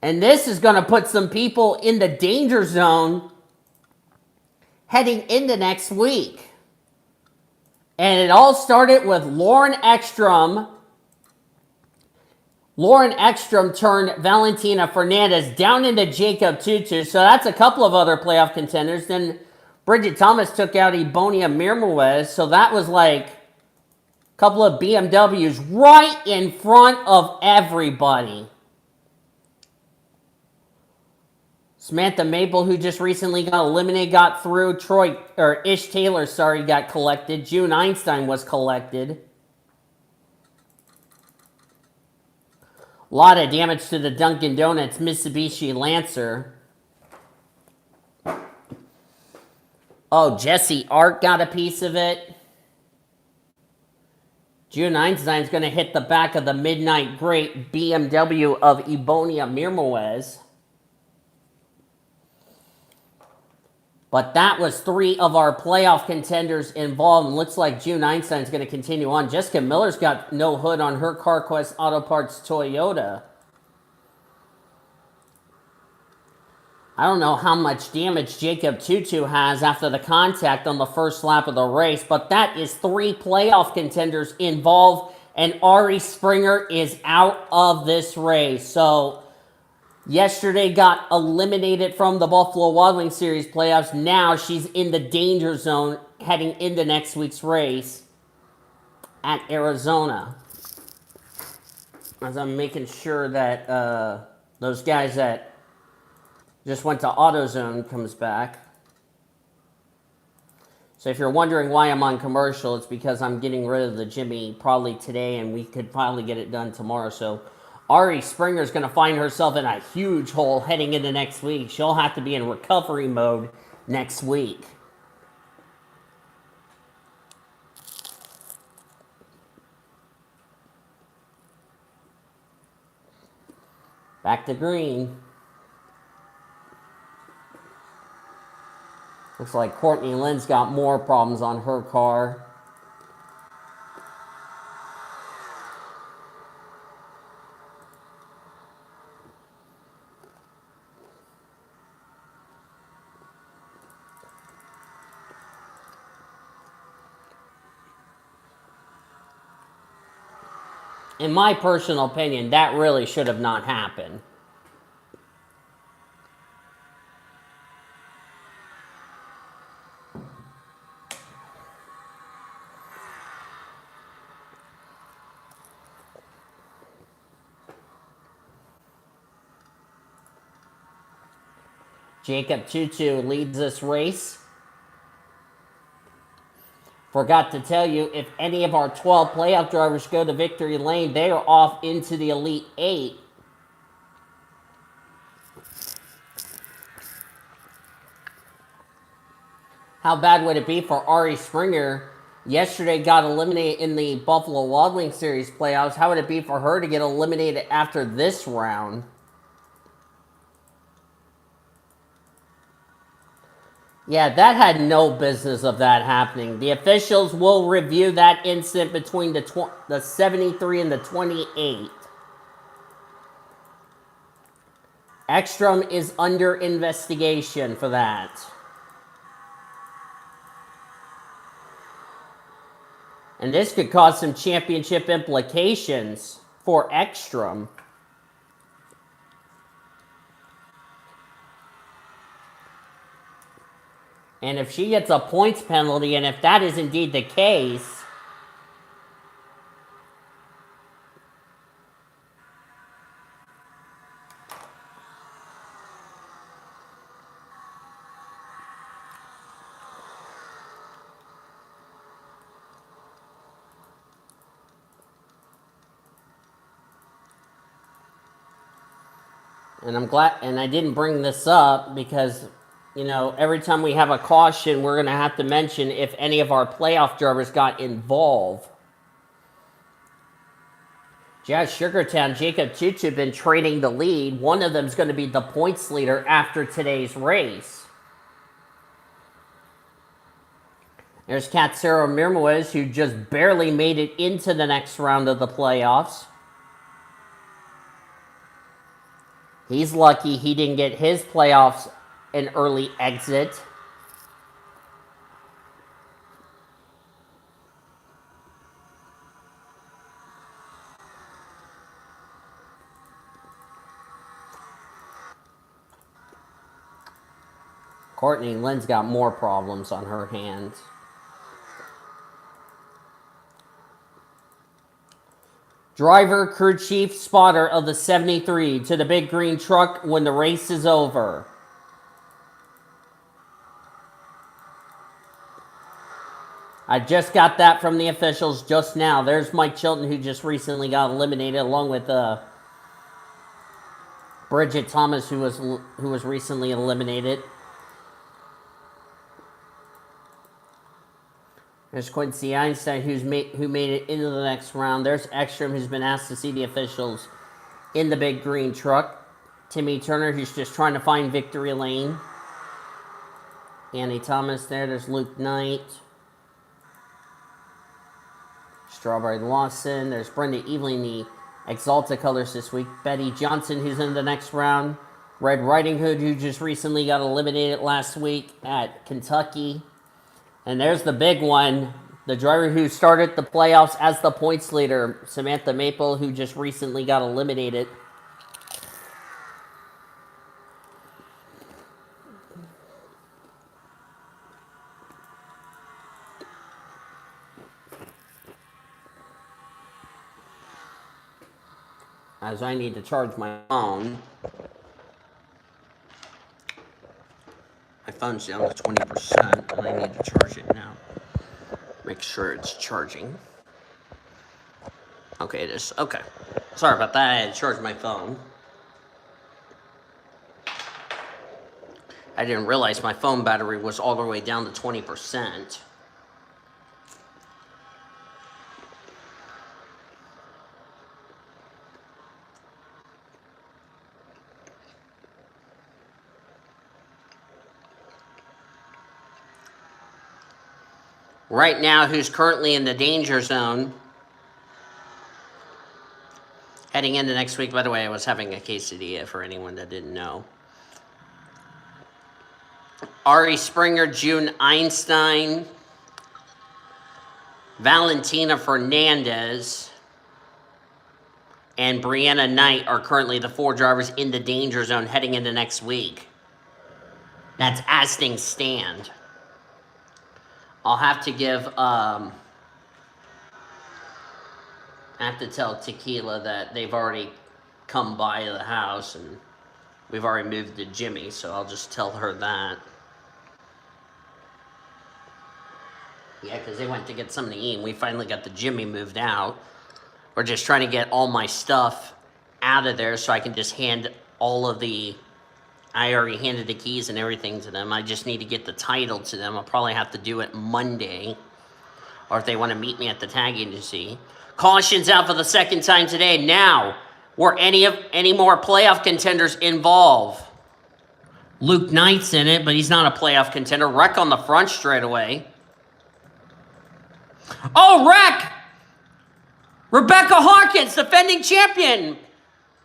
And this is going to put some people in the danger zone heading into next week. And it all started with Lauren Ekstrom. Lauren Ekstrom turned Valentina Fernandez down into Jacob Tutu. So that's a couple of other playoff contenders. Then Bridget Thomas took out Ebonia Mirwes. So that was like a couple of BMWs right in front of everybody. Samantha Maple, who just recently got eliminated, got through. Ish Taylor, got collected. June Einstein was collected. A lot of damage to the Dunkin' Donuts Mitsubishi Lancer. Oh, Jesse Art got a piece of it. June Einstein's going to hit the back of the Midnight Great BMW of Ebonia Mirwes. But that was 3 of our playoff contenders involved. And looks like June Einstein's going to continue on. Jessica Miller's got no hood on her CarQuest Auto Parts Toyota. I don't know how much damage Jacob Tutu has after the contact on the first lap of the race. But that is 3 playoff contenders involved. And Ari Springer is out of this race. So yesterday got eliminated from the Buffalo Wild Wings Series playoffs. Now she's in the danger zone heading into next week's race at Arizona. As I'm making sure that those guys that just went to AutoZone comes back. So if you're wondering why I'm on commercial, it's because I'm getting rid of the Jimmy probably today, and we could probably get it done tomorrow. So Ari Springer's going to find herself in a huge hole heading into next week. She'll have to be in recovery mode next week. Back to green. Looks like Courtney Lynn's got more problems on her car. In my personal opinion, that really should have not happened. Jacob Tutu leads this race. Forgot to tell you, if any of our 12 playoff drivers go to victory lane, they are off into the Elite 8. How bad would it be for Ari Springer? Yesterday got eliminated in the Buffalo Wild Wings Series playoffs. How would it be for her to get eliminated after this round? Yeah, that had no business of that happening. The officials will review that incident between the 73 and the 28. Ekstrom is under investigation for that. And this could cause some championship implications for Ekstrom. And if she gets a points penalty, and if that is indeed the case, and I'm glad, and I didn't bring this up because, you know, every time we have a caution, we're going to have to mention if any of our playoff drivers got involved. Jazz Sugartown, Jacob Tutu been trading the lead. One of them is going to be the points leader after today's race. There's Katsuro Mirmoez, who just barely made it into the next round of the playoffs. He's lucky he didn't get his playoffs an early exit. Courtney Lynn's got more problems on her hands. Driver, crew chief, spotter of the 73 to the big green truck when the race is over. I just got that from the officials just now. There's Mike Chilton, who just recently got eliminated, along with Bridget Thomas, who was recently eliminated. There's Quincy Einstein, who made it into the next round. There's Ekstrom, who's been asked to see the officials in the big green truck. Timmy Turner, who's just trying to find victory lane. Annie Thomas there. There's Luke Knight. Strawberry Lawson. There's Brenda Eveling, the Exalta colors this week. Betty Johnson, who's in the next round. Red Riding Hood, who just recently got eliminated last week at Kentucky. And there's the big one, the driver who started the playoffs as the points leader, Samantha Maple, who just recently got eliminated. As I need to charge my phone. I phone's down to 20%, and I need to charge it now. Make sure it's charging. Okay, it is. Okay. Sorry about that. I had to charge my phone. I didn't realize my phone battery was all the way down to 20%. Right now, who's currently in the danger zone, heading into next week. By the way, I was having a quesadilla for anyone that didn't know. Ari Springer, June Einstein, Valentina Fernandez, and Brianna Knight are currently the 4 drivers in the danger zone heading into next week. That's as things stand. I'll have to give, I have to tell Tequila that they've already come by the house and we've already moved to Jimmy, so I'll just tell her that. Yeah, because they went to get something to eat and we finally got the Jimmy moved out. We're just trying to get all my stuff out of there so I can just hand all of the... I already handed the keys and everything to them. I just need to get the title to them. I'll probably have to do it Monday. Or if they want to meet me at the tag agency. Caution's out for the second time today. Now, were any more playoff contenders involved? Luke Knight's in it, but he's not a playoff contender. Wreck on the front straight away. Oh, wreck! Rebecca Hawkins, defending champion.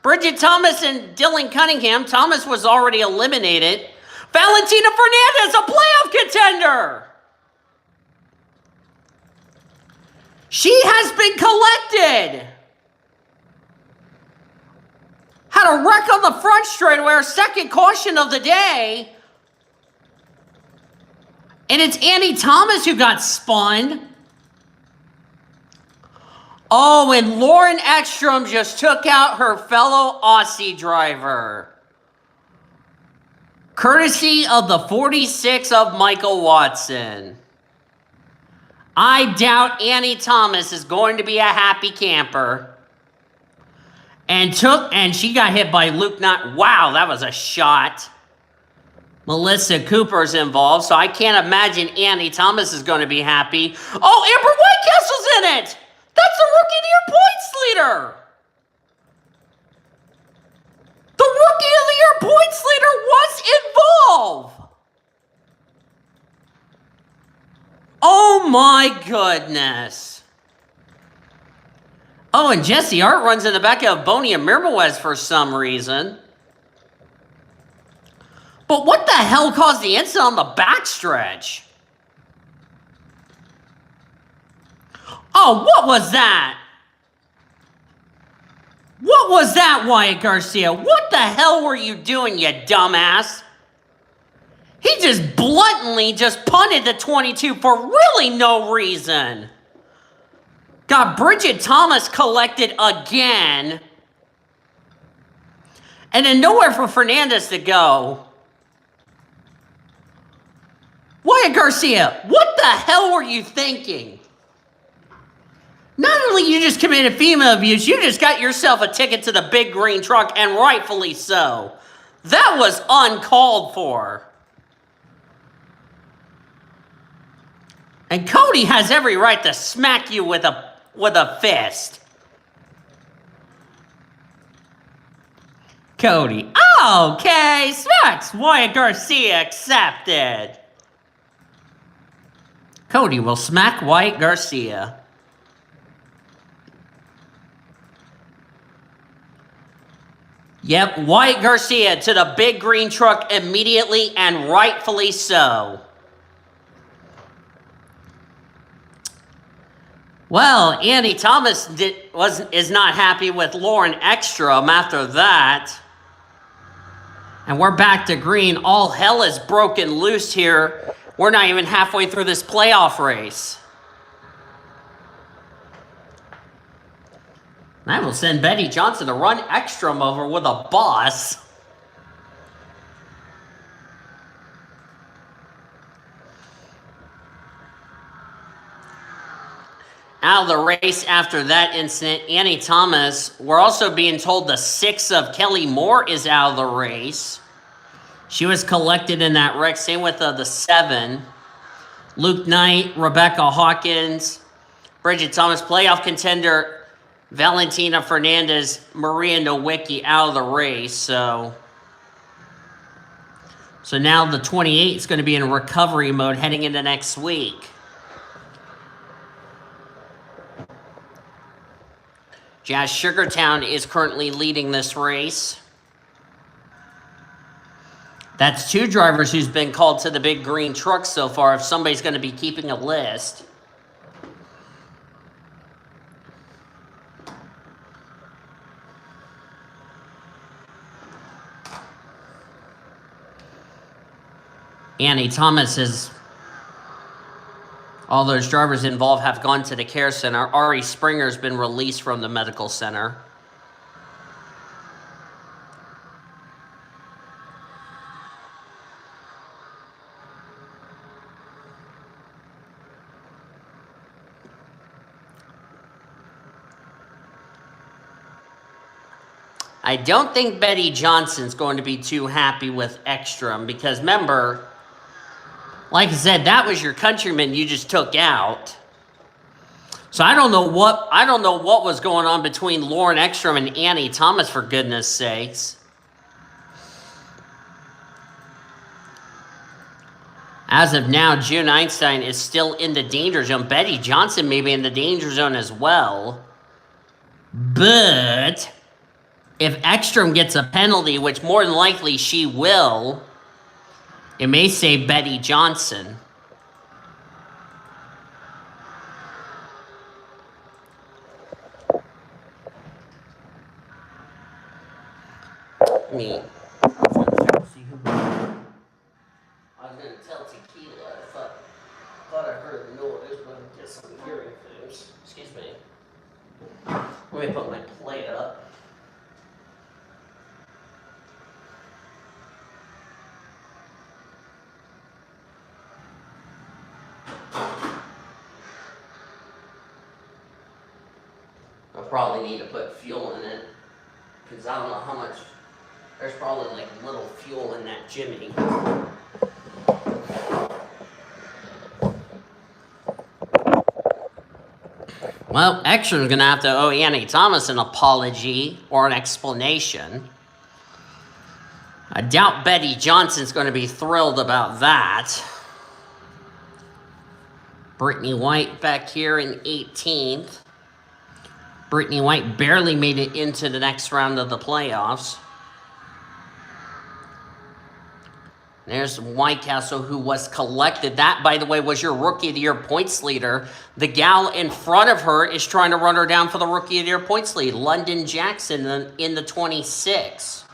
Bridget Thomas and Dylan Cunningham. Thomas was already eliminated. Valentina Fernandez, a playoff contender. She has been collected. Had a wreck on the front straightaway, our second caution of the day. And it's Annie Thomas who got spun. Oh, and Lauren Ekstrom just took out her fellow Aussie driver. Courtesy of the 46 of Michael Watson. I doubt Annie Thomas is going to be a happy camper. And she got hit by Luke Knott. Wow, that was a shot. Melissa Cooper's involved, so I can't imagine Annie Thomas is going to be happy. Oh, Amber Whitecastle's in it! That's the Rookie of the Year points leader! The Rookie of the Year points leader was involved! Oh my goodness. Oh, and Jesse Hart runs in the back of Bonia Mirmawez for some reason. But what the hell caused the incident on the backstretch? Oh, what was that? What was that, Wyatt Garcia? What the hell were you doing, you dumbass? He just bluntly just punted the 22 for really no reason. Got Bridget Thomas collected again. And then nowhere for Fernandez to go. Wyatt Garcia, what the hell were you thinking? Not only you just committed female abuse, you just got yourself a ticket to the big green truck, and rightfully so. That was uncalled for. And Cody has every right to smack you with a fist. Cody, okay, smacks Wyatt Garcia accepted. Cody will smack Wyatt Garcia. Yep, Wyatt Garcia to the big green truck immediately, and rightfully so. Well, Andy Thomas is not happy with Lauren Ekstrom after that. And we're back to green. All hell is broken loose here. We're not even halfway through this playoff race. I will send Betty Johnson to run Ekstrom over with a bus. Out of the race after that incident, Annie Thomas. We're also being told the 6 of Kelly Moore is out of the race. She was collected in that wreck. Same with the 7. Luke Knight, Rebecca Hawkins, Bridget Thomas, playoff contender Valentina Fernandez, Maria Nowicki out of the race. So now the 28 is going to be in recovery mode heading into next week. Jazz Sugartown is currently leading this race. That's 2 drivers who's been called to the big green truck so far, if somebody's going to be keeping a list. Annie Thomas is... All those drivers involved have gone to the care center. Ari Springer's been released from the medical center. I don't think Betty Johnson's going to be too happy with Ekstrom because remember, like I said, that was your countryman you just took out. So I don't know what was going on between Lauren Ekstrom and Annie Thomas, for goodness sakes. As of now, June Einstein is still in the danger zone. Betty Johnson may be in the danger zone as well. But if Ekstrom gets a penalty, which more than likely she will, it may save Betty Johnson. Me. I was going to tell Tequila. I thought I heard a noise, but I guess I'm hearing things. Excuse me. Let me put my plate up. I'll probably need to put fuel in it because I don't know how much. There's probably like a little fuel in that Jimmy. Well, Ekstrom's going to have to owe Annie Thomas an apology or an explanation. I doubt Betty Johnson's going to be thrilled about that. Brittany White back here in 18th. Brittany White barely made it into the next round of the playoffs. There's White Castle, who was collected. That, by the way, was your Rookie of the Year points leader. The gal in front of her is trying to run her down for the Rookie of the Year points lead. London Jackson in the 26.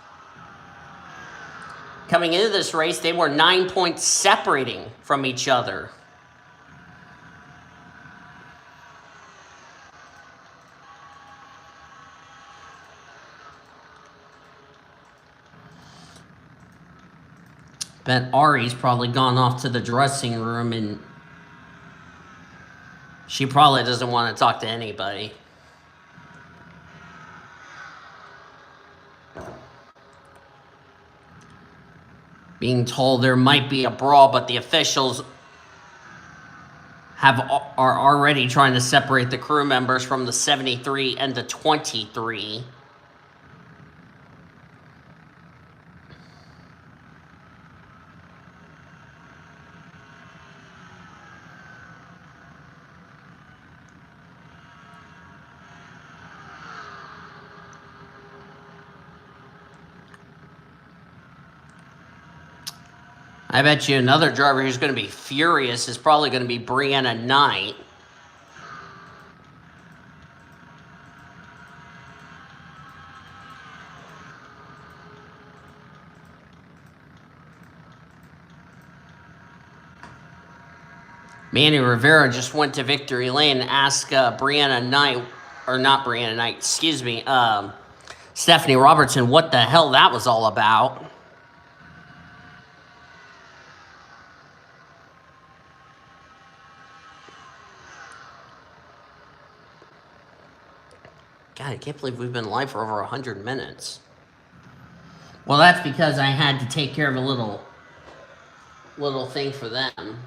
Coming into this race, they were 9 points separating from each other. Bet Ari's probably gone off to the dressing room and she probably doesn't want to talk to anybody. Being told there might be a brawl, but the officials are already trying to separate the crew members from the 73 and the 23. I bet you another driver who's going to be furious is probably going to be Brianna Knight. Manny Rivera just went to Victory Lane and asked Brianna Knight, or not Brianna Knight, excuse me, Stephanie Robertson, what the hell that was all about. God, I can't believe we've been live for over 100 minutes. Well, that's because I had to take care of a little thing for them.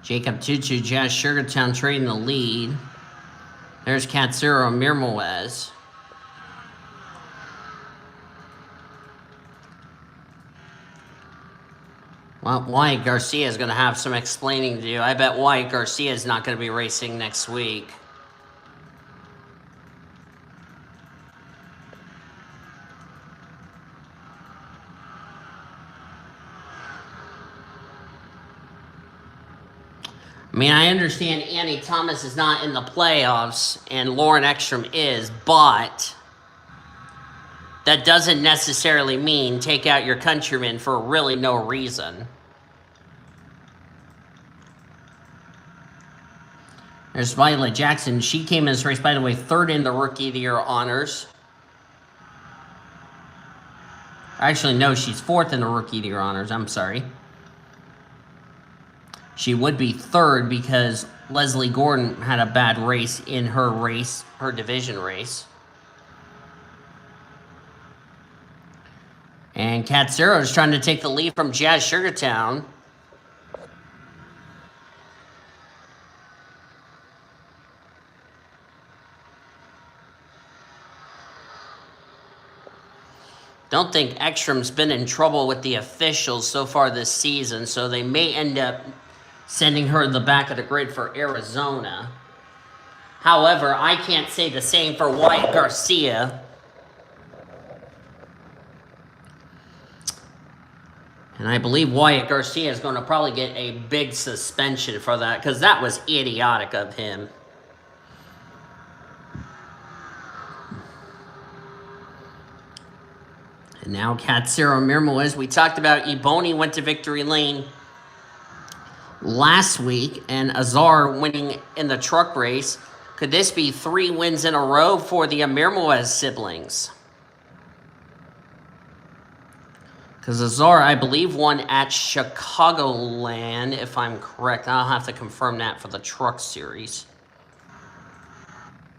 Jacob Tutu, Jazz Sugartown trading the lead. There's Katsuro Mirmoez. Well, Wyatt Garcia is going to have some explaining to do. I bet Wyatt Garcia is not going to be racing next week. I mean, I understand Annie Thomas is not in the playoffs and Lauren Ekstrom is, but that doesn't necessarily mean take out your countrymen for really no reason. There's Violet Jackson. She came in this race, by the way, third in the Rookie of the Year honors. Actually, no, she's fourth in the Rookie of the Year honors. I'm sorry. She would be third because Leslie Gordon had a bad race in her division race. And Katsuro is trying to take the lead from Jazz Sugartown. Don't think Ekstrom's been in trouble with the officials so far this season, so they may end up sending her in the back of the grid for Arizona. However, I can't say the same for Wyatt Garcia. And I believe Wyatt Garcia is going to probably get a big suspension for that, because that was idiotic of him. And now Katsuro Mirmoez. We talked about Ebony went to victory lane last week, and Azar winning in the truck race. Could this be 3 wins in a row for the Mirmoez siblings? Because Azar, I believe, won at Chicagoland, if I'm correct. I'll have to confirm that for the truck series.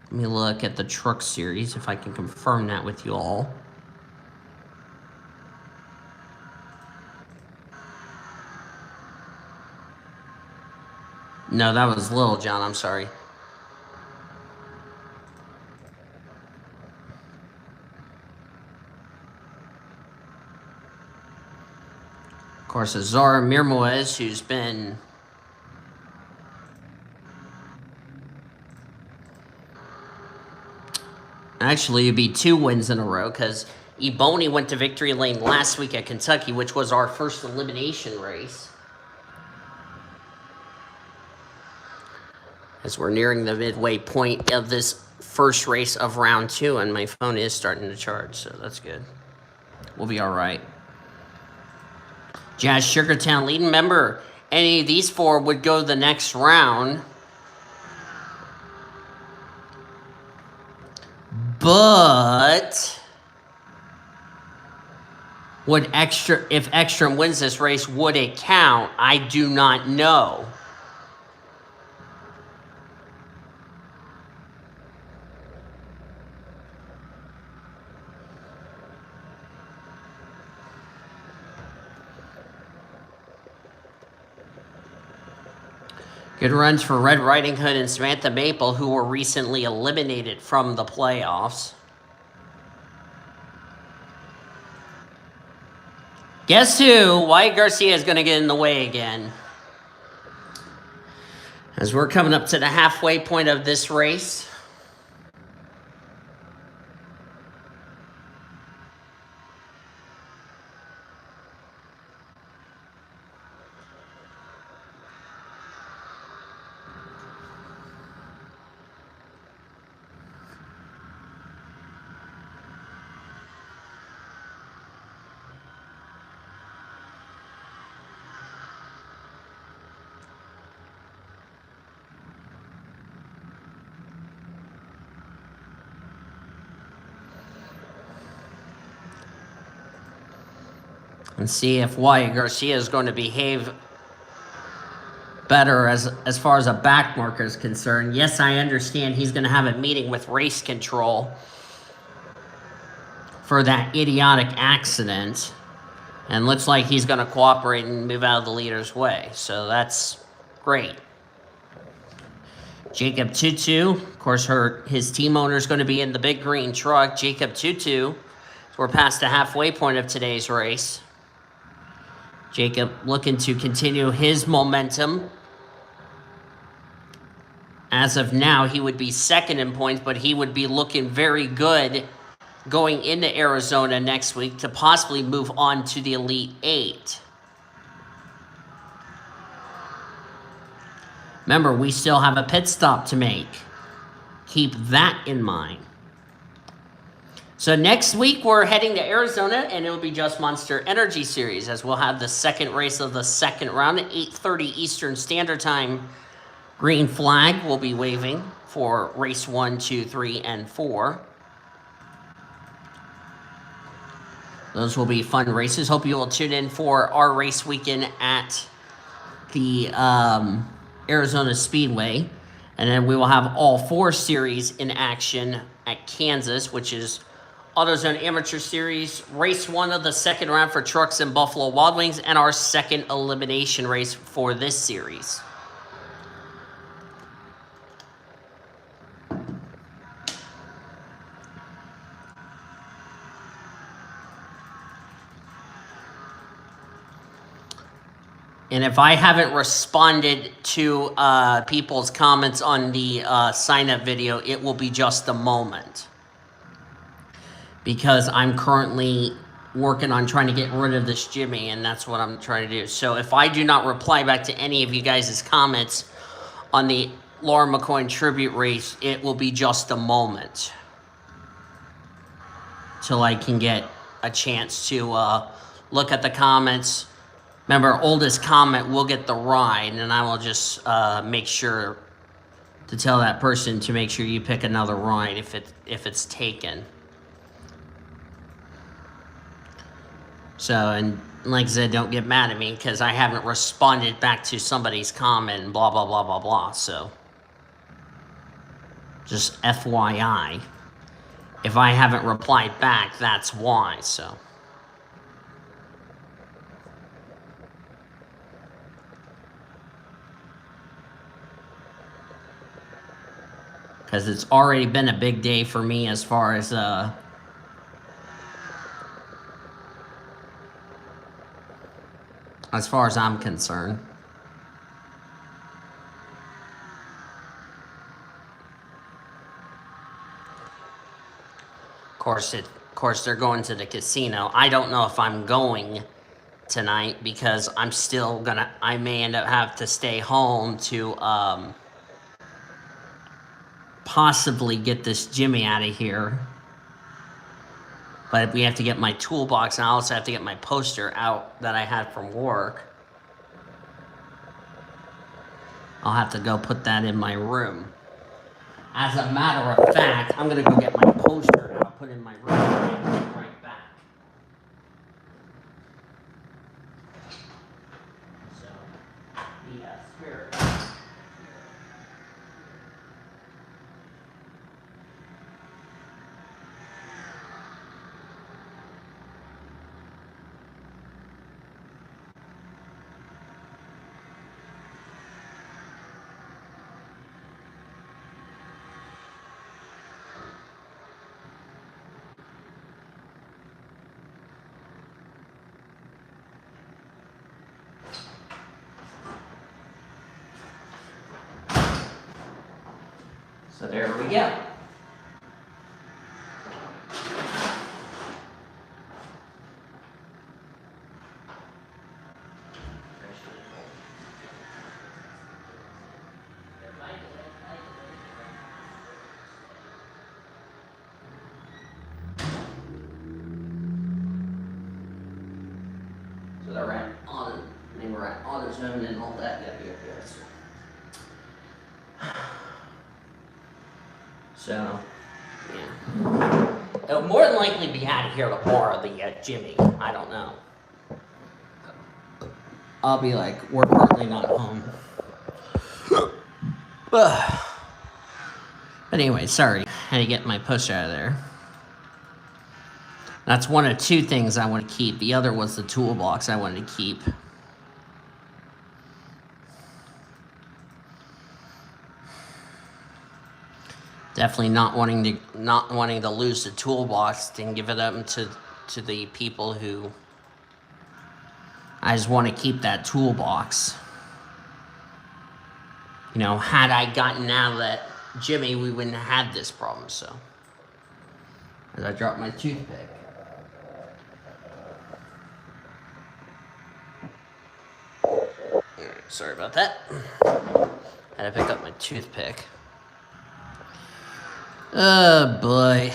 Let me look at the truck series, if I can confirm that with you all. No, that was Little John, I'm sorry. Of course, Azar Mirmoez, who's been... Actually, it'd be 2 wins in a row, because Ebony went to victory lane last week at Kentucky, which was our first elimination race. As we're nearing the midway point of this first race of round 2, and my phone is starting to charge, so that's good. We'll be all right. Jazz Sugartown leading. Remember, any of these 4 would go the next round. But if Ekstrom wins this race, would it count? I do not know. Good runs for Red Riding Hood and Samantha Maple, who were recently eliminated from the playoffs. Guess who? Wyatt Garcia is going to get in the way again. As we're coming up to the halfway point of this race. and see if Wyatt Garcia is going to behave better as far as a back marker is concerned. Yes, I understand he's going to have a meeting with race control for that idiotic accident, and looks like he's going to cooperate and move out of the leader's way, so that's great. Jacob Tutu, of course, his team owner is going to be in the big green truck. Jacob Tutu, we're past the halfway point of today's race. Jacob looking to continue his momentum. As of now, he would be second in points, but he would be looking very good going into Arizona next week to possibly move on to the Elite Eight. Remember, we still have a pit stop to make. Keep that in mind. So next week, we're heading to Arizona, and it'll be just Monster Energy Series, as we'll have the second race of the second round at 8:30 Eastern Standard Time. Green flag will be waving for race 1, 2, 3, and 4. Those will be fun races. Hope you will tune in for our race weekend at the Arizona Speedway. And then we will have all 4 series in action at Kansas, which is AutoZone Amateur Series, race 1 of the second round for trucks and Buffalo Wild Wings, and our second elimination race for this series. And if I haven't responded to people's comments on the sign-up video, it will be just a moment. Because I'm currently working on trying to get rid of this Jimmy, and that's what I'm trying to do. So if I do not reply back to any of you guys' comments on the Laura McCoy tribute race, it will be just a moment. Till I can get a chance to look at the comments. Remember, oldest comment will get the ride, and I will just make sure to tell that person to make sure you pick another ride if it's taken. So, and like I said, don't get mad at me because I haven't responded back to somebody's comment and blah, blah, blah, blah, blah. So, just FYI. If I haven't replied back, that's why, so. Because it's already been a big day for me as far as I'm concerned. Of course, they're going to the casino. I don't know if I'm going tonight because I may end up have to stay home to possibly get this Jimmy out of here. But we have to get my toolbox, and I also have to get my poster out that I had from work. I'll have to go put that in my room. As a matter of fact, I'm going to go get my poster and I'll put it in my room and I'll be right back. So, yeah, spirit. So there we go. So they were at AutoZone and all that. So, yeah. It'll more than likely be out of here tomorrow, the Jimmy. I don't know. I'll be like, we're partly not home. But anyway, sorry. I had to get my push out of there. That's one of two things I want to keep. The other was the toolbox I wanted to keep. Definitely not wanting to lose the toolbox and give it up to the people who. I just want to keep that toolbox. You know, had I gotten out of that Jimmy, we wouldn't have had this problem. So, as I dropped my toothpick. Sorry about that. Had to pick up my toothpick. Oh boy.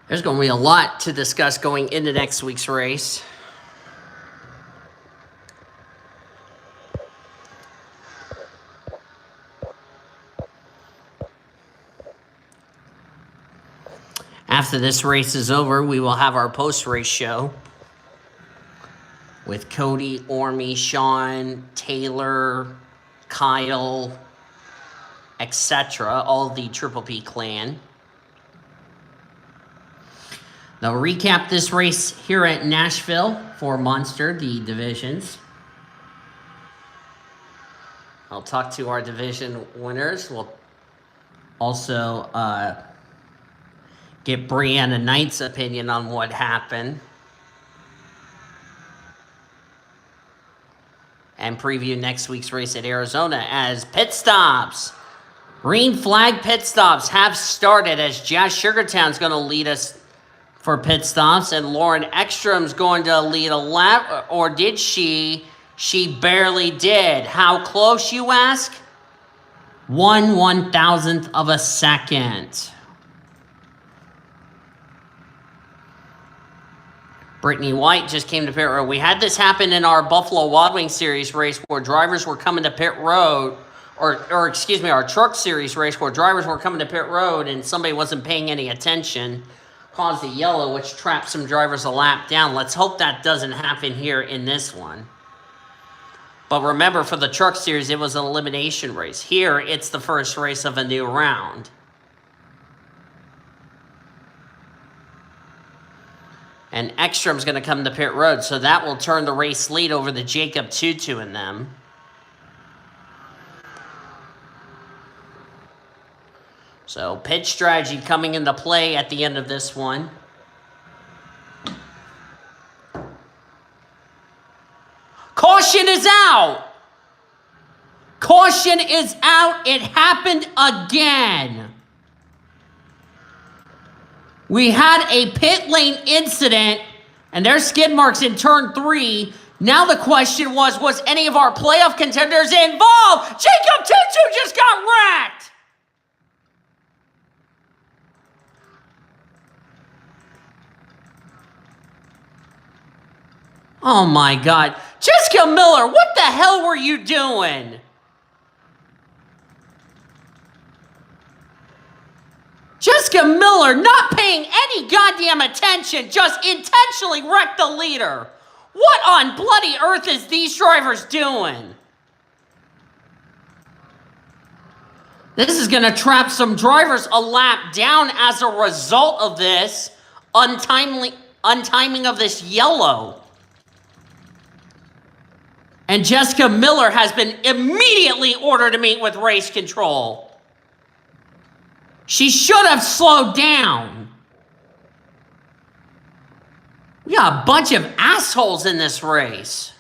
There's going to be a lot to discuss going into next week's race. After this race is over, we will have our post-race show with Cody, Ormy, Sean, Taylor, Kyle, etc., all the Triple P clan. They'll recap this race here at Nashville for Monster, the divisions. I'll talk to our division winners. We'll also get Brianna Knight's opinion on what happened. And preview next week's race at Arizona as pit stops. Green flag pit stops have started as Jazz Sugartown's going to lead us for pit stops. And Lauren Ekstrom's going to lead a lap. Or did she? She barely did. How close, you ask? 1/1000th of a second. Brittany White just came to pit road. We had this happen in our Buffalo Wild Wings Series race where drivers were coming to pit road, or excuse me, our Truck Series race where drivers were coming to pit road and somebody wasn't paying any attention, caused a yellow, which trapped some drivers a lap down. Let's hope that doesn't happen here in this one. But remember, for the Truck Series, it was an elimination race. Here, it's the first race of a new round. And Ekstrom's going to come to pit road, so that will turn the race lead over to Jacob Tutu and them. So pit strategy coming into play at the end of this one. Caution is out. Caution is out. It happened again. We had a pit lane incident, and there's skid marks in turn 3. Now the question was any of our playoff contenders involved? Jacob Tutu just got wrecked. Oh my God. Jessica Miller, what the hell were you doing? Jessica Miller not paying any goddamn attention, just intentionally wrecked the leader. What on bloody earth is these drivers doing? This is going to trap some drivers a lap down as a result of this untiming of this yellow. And Jessica Miller has been immediately ordered to meet with race control. She should have slowed down. We got a bunch of assholes in this race.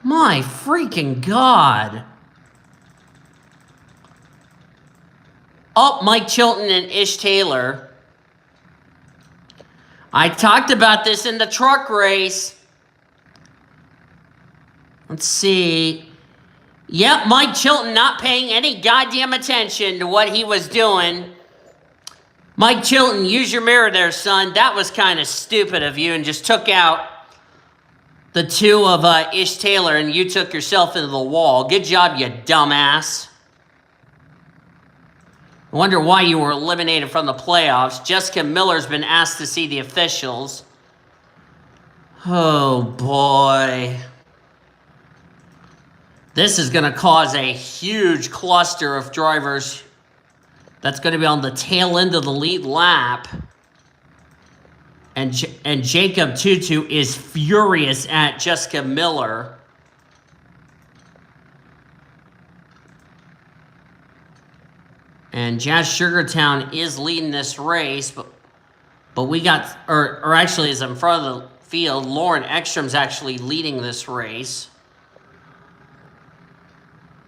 My freaking God. Oh, Mike Chilton and Ish Taylor. I talked about this in the truck race. Let's see. Yep, Mike Chilton not paying any goddamn attention to what he was doing. Mike Chilton, use your mirror there, son. That was kind of stupid of you and just took out the two of Ish Taylor and you took yourself into the wall. Good job, you dumbass. I wonder why you were eliminated from the playoffs. Jessica Miller's been asked to see the officials. Oh boy. This is going to cause a huge cluster of drivers that's going to be on the tail end of the lead lap. And Jacob Tutu is furious at Jessica Miller. And Jazz Sugartown is leading this race, but we got, or actually is in front of the field. Lauren Ekstrom's actually leading this race.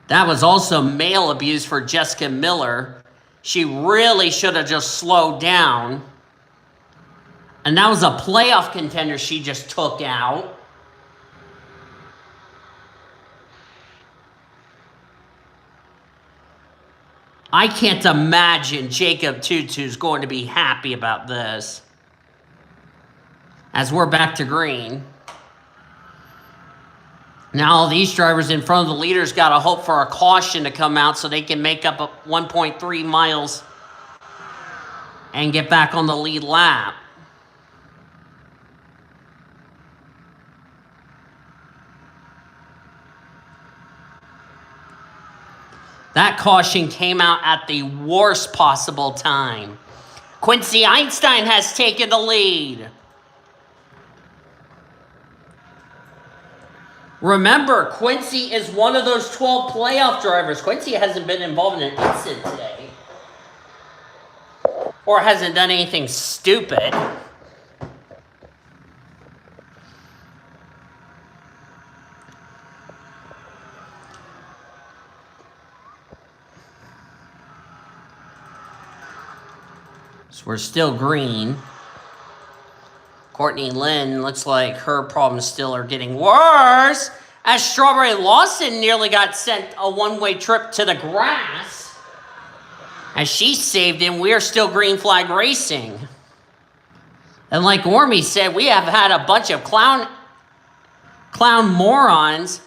That was also male abuse for Jessica Miller. She really should have just slowed down. And that was a playoff contender she just took out. I can't imagine Jacob Tutu's going to be happy about this. As we're back to green. Now all these drivers in front of the leaders got to hope for a caution to come out so they can make up 1.3 miles and get back on the lead lap. That caution came out at the worst possible time. Quincy Einstein has taken the lead. Remember, Quincy is one of those 12 playoff drivers. Quincy hasn't been involved in an incident today. Or hasn't done anything stupid. So we're still green. Courtney Lynn looks like her problems still are getting worse as Strawberry Lawson nearly got sent a one-way trip to the grass. As she saved him, we are still green flag racing. And like Ormy said, we have had a bunch of clown morons,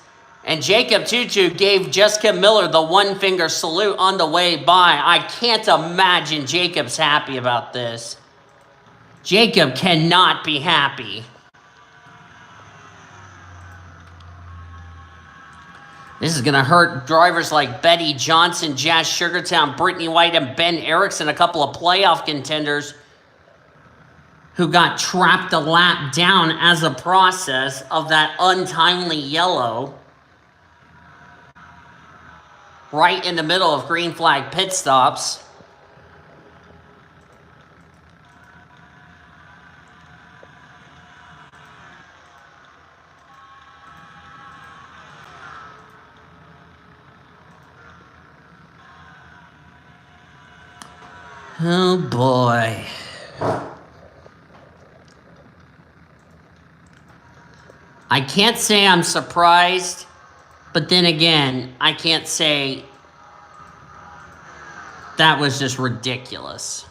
and Jacob Tutu gave Jessica Miller the one-finger salute on the way by. I can't imagine Jacob's happy about this. Jacob cannot be happy. This is going to hurt drivers like Betty Johnson, Jazz Sugartown, Brittany White, and Ben Erickson, a couple of playoff contenders who got trapped a lap down as a process of that untimely yellow right in the middle of green flag pit stops. Oh boy. I can't say I'm surprised, but then again, I can't say that was just ridiculous.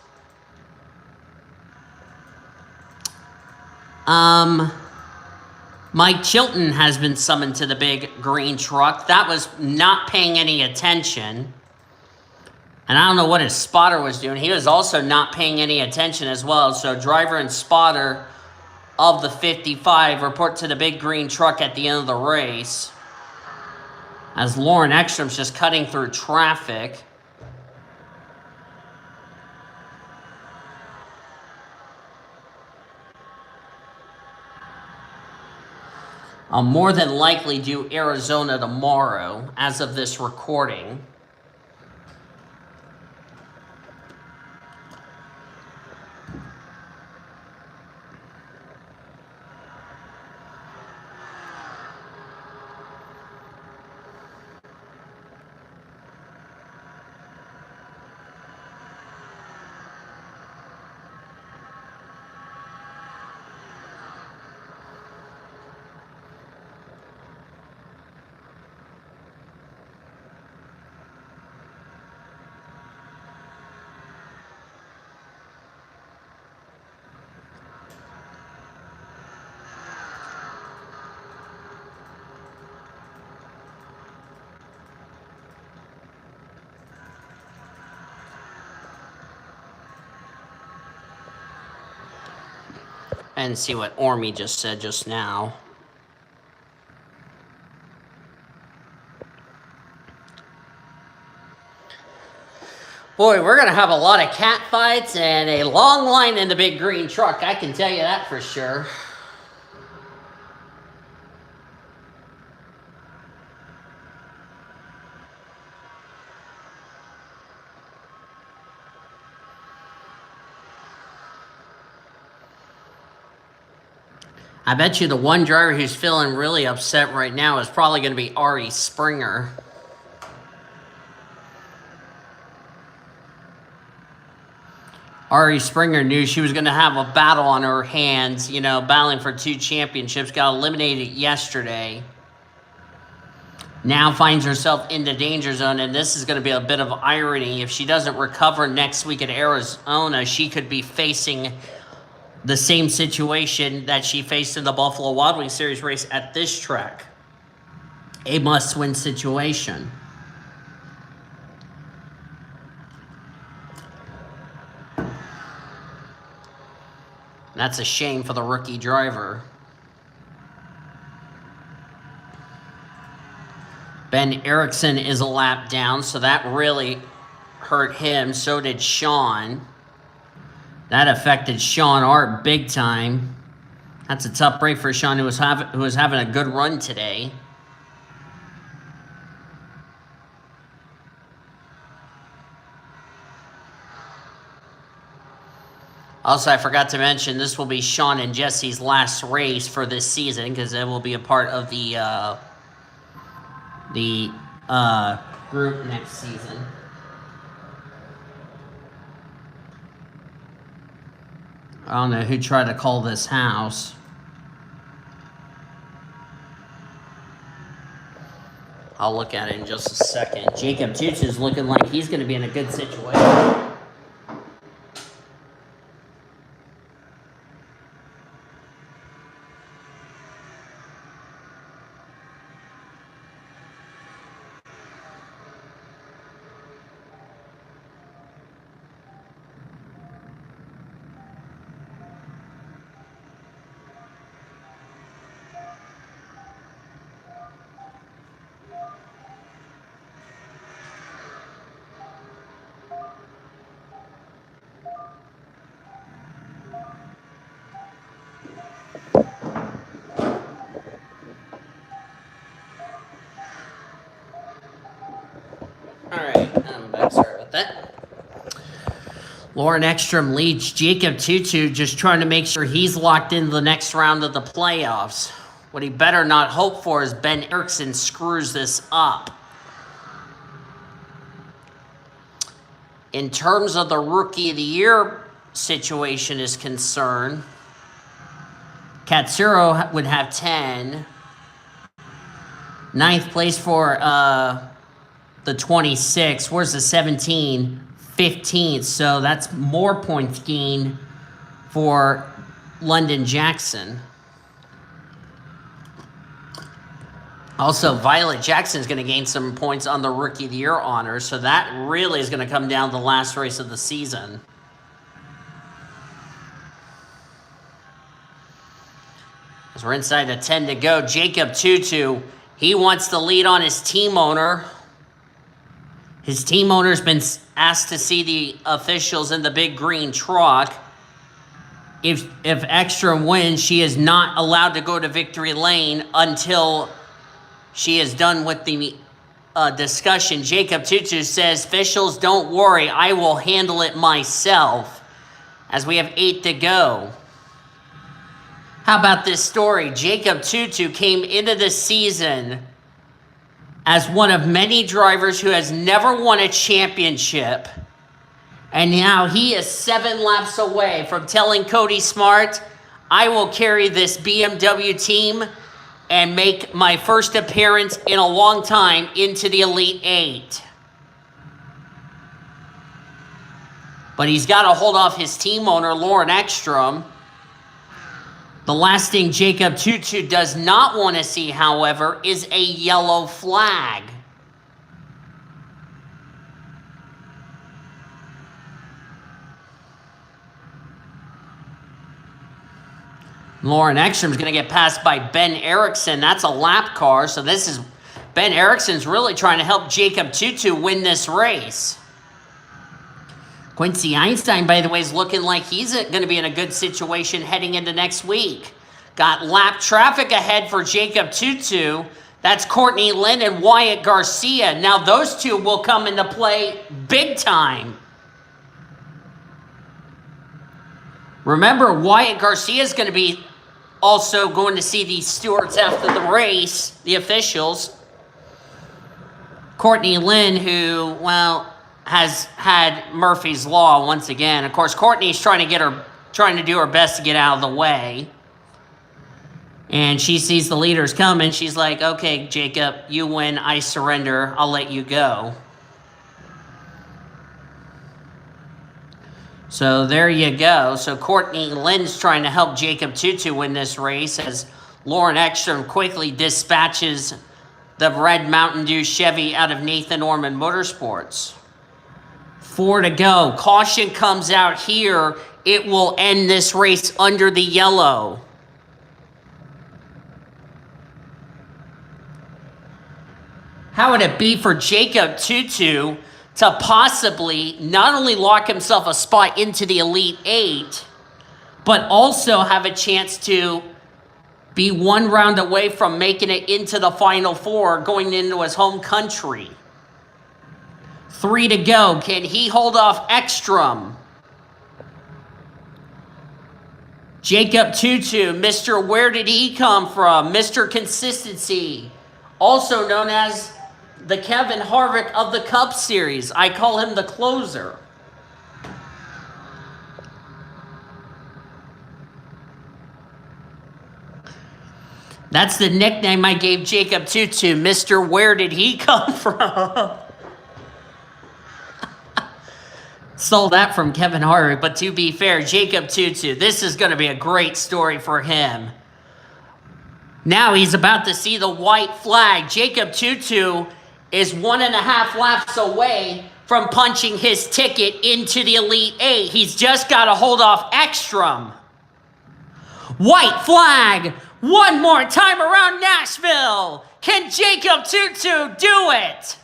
Mike Chilton has been summoned to the big green truck. That was not paying any attention. And I don't know what his spotter was doing. He was also not paying any attention as well. So driver and spotter of the 55 report to the big green truck at the end of the race. As Lauren Ekstrom's just cutting through traffic. I'll more than likely do Arizona tomorrow as of this recording. And see what Ormy just said just now. Boy, we're going to have a lot of cat fights and a long line in the big green truck. I can tell you that for sure. I bet you the one driver who's feeling really upset right now is probably going to be Ari Springer. Ari Springer knew she was going to have a battle on her hands, you know, battling for 2 championships, got eliminated yesterday. Now finds herself in the danger zone, and this is going to be a bit of irony. If she doesn't recover next week at Arizona, she could be facing the same situation that she faced in the Buffalo Wild Wings Series race at this track. A must-win situation. That's a shame for the rookie driver. Ben Erickson is a lap down, so that really hurt him. So did Sean. That affected Sean Art big time. That's a tough break for Sean, who was having a good run today. Also, I forgot to mention, this will be Sean and Jesse's last race for this season, because it will be a part of the group next season. I don't know who tried to call this house. I'll look at it in just a second. Jacob Tuch is looking like he's going to be in a good situation. Alright, I'm back. Sorry about that. Lauren Ekstrom leads Jacob Tutu, just trying to make sure he's locked into the next round of the playoffs. What he better not hope for is Ben Erickson screws this up. In terms of the Rookie of the Year situation is concerned, Katsuro would have 10. 9th place for the 26. Where's the 17? 15th. So that's more points gained for London Jackson. Also, Violet Jackson is going to gain some points on the Rookie of the Year honors, so that really is going to come down to the last race of the season. As we're inside the 10 to go, Jacob Tutu, he wants the lead on his team owner. His team owner's been asked to see the officials in the big green truck. If Ekstrom wins, she is not allowed to go to victory lane until she is done with the discussion. Jacob Tutu says, officials, don't worry, I will handle it myself, as we have 8 to go. How about this story? Jacob Tutu came into the season as one of many drivers who has never won a championship. And now he is 7 laps away from telling Cody Smart, I will carry this BMW team and make my first appearance in a long time into the Elite 8. But he's got to hold off his team owner, Lauren Ekstrom. The last thing Jacob Tutu does not want to see, however, is a yellow flag. Lauren Ekstrom's going to get passed by Ben Erickson. That's a lap car. So this is Ben Erickson's really trying to help Jacob Tutu win this race. Quincy Einstein, by the way, is looking like he's going to be in a good situation heading into next week. Got lap traffic ahead for Jacob Tutu. That's Courtney Lynn and Wyatt Garcia. Now those two will come into play big time. Remember, Wyatt Garcia is going to be also going to see the stewards after the race, the officials. Courtney Lynn, who, well, has had Murphy's Law once again. Of course, Courtney's trying to do her best to get out of the way. And she sees the leaders coming. She's like, okay, Jacob, you win. I surrender. I'll let you go. So there you go. So Courtney Lynn's trying to help Jacob Tutu win this race as Lauren Ekstrom quickly dispatches the red Mountain Dew Chevy out of Nathan Orman Motorsports. 4 to go. Caution comes out here. It will end this race under the yellow. How would it be for Jacob Tutu to possibly not only lock himself a spot into the Elite Eight, but also have a chance to be one round away from making it into the Final Four, going into his home country? 3 to go. Can he hold off Ekstrom? Jacob Tutu, Mr. Where Did He Come From? Mr. Consistency, also known as the Kevin Harvick of the Cup Series. I call him the closer. That's the nickname I gave Jacob Tutu, Mr. Where Did He Come From? Stole that from Kevin Harvick, but to be fair, Jacob Tutu, this is going to be a great story for him. Now he's about to see the white flag. Jacob Tutu is 1.5 laps away from punching his ticket into the Elite Eight. He's just got to hold off Ekstrom. White flag one more time around Nashville. Can Jacob Tutu do it?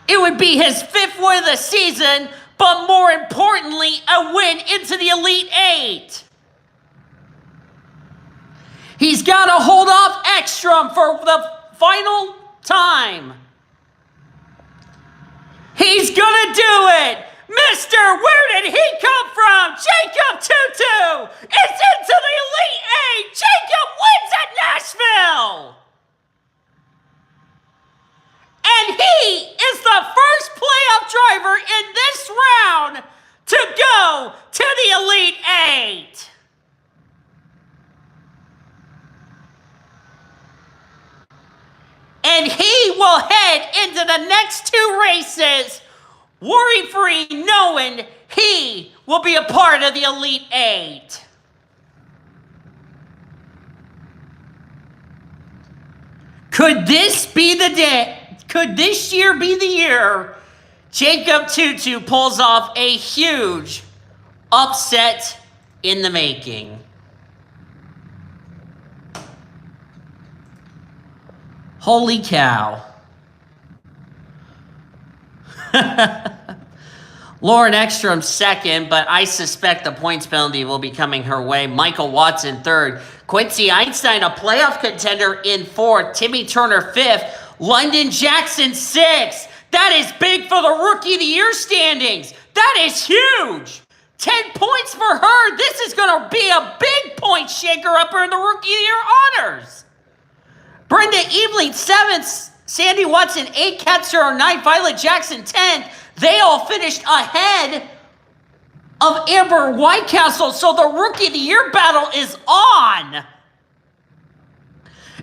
It would be his 5th win of the season, but more importantly, a win into the Elite Eight. He's got to hold off Ekstrom for the final time. He's gonna do it! Mr. Where Did He Come From? Jacob Tutu is into the Elite Eight! Jacob wins at Nashville! And he is the first playoff driver in this round to go to the Elite Eight! And he will head into the next 2 races worry-free, knowing he will be a part of the Elite Eight. Could this be the day? Could this year be the year Jacob Tutu pulls off a huge upset in the making? Holy cow. Lauren Ekstrom 2nd, but I suspect the points penalty will be coming her way. Michael Watson 3rd. Quincy Einstein, a playoff contender, in 4th. Timmy Turner 5th. London Jackson 6th. That is big for the Rookie of the Year standings. That is huge. 10 points for her. This is going to be a big point shaker up here in the Rookie of the Year honors. Brenda Eveling 7th, Sandy Watson 8th, Kat Serra 9th, Violet Jackson 10th. They all finished ahead of Amber Whitecastle, so the Rookie of the Year battle is on.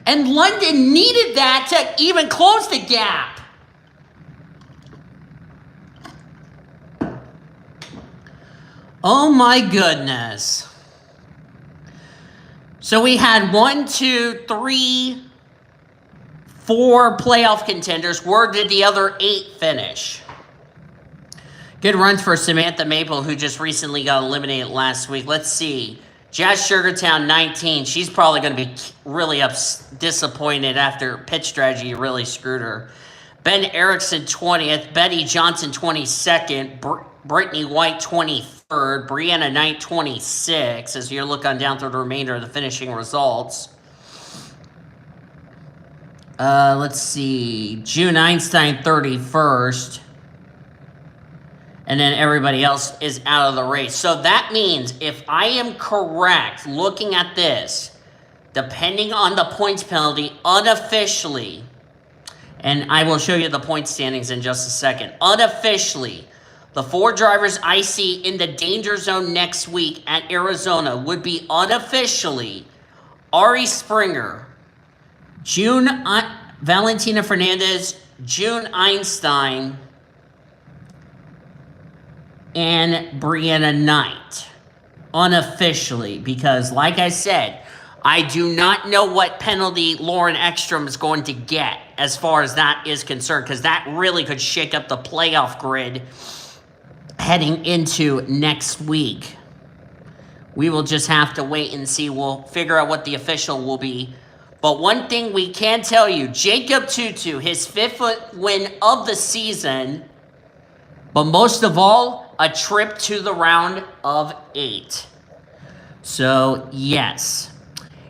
And London needed that to even close the gap. Oh my goodness. So we had 4 playoff contenders. Where did the other 8 finish? Good runs for Samantha Maple, who just recently got eliminated last week. Let's see. Jazz Sugartown 19. She's probably going to be really disappointed after pitch strategy really screwed her. Ben Erickson 20th. Betty Johnson 22nd. Brittany White 23rd. Brianna Knight 26th. As you look on down through the remainder of the finishing results. Let's see. June Einstein 31st. And then everybody else is out of the race. So that means if I am correct looking at this, depending on the points penalty, unofficially, and I will show you the point standings in just a second, unofficially, the 4 drivers I see in the danger zone next week at Arizona would be unofficially Ari Springer, Valentina Fernandez, June Einstein, and Brianna Knight, unofficially, because like I said, I do not know what penalty Lauren Ekstrom is going to get as far as that is concerned, because that really could shake up the playoff grid heading into next week. We will just have to wait and see. We'll figure out what the official will be. But one thing we can tell you, Jacob Tutu, his 5th win of the season, but most of all, a trip to the round of 8. So, yes,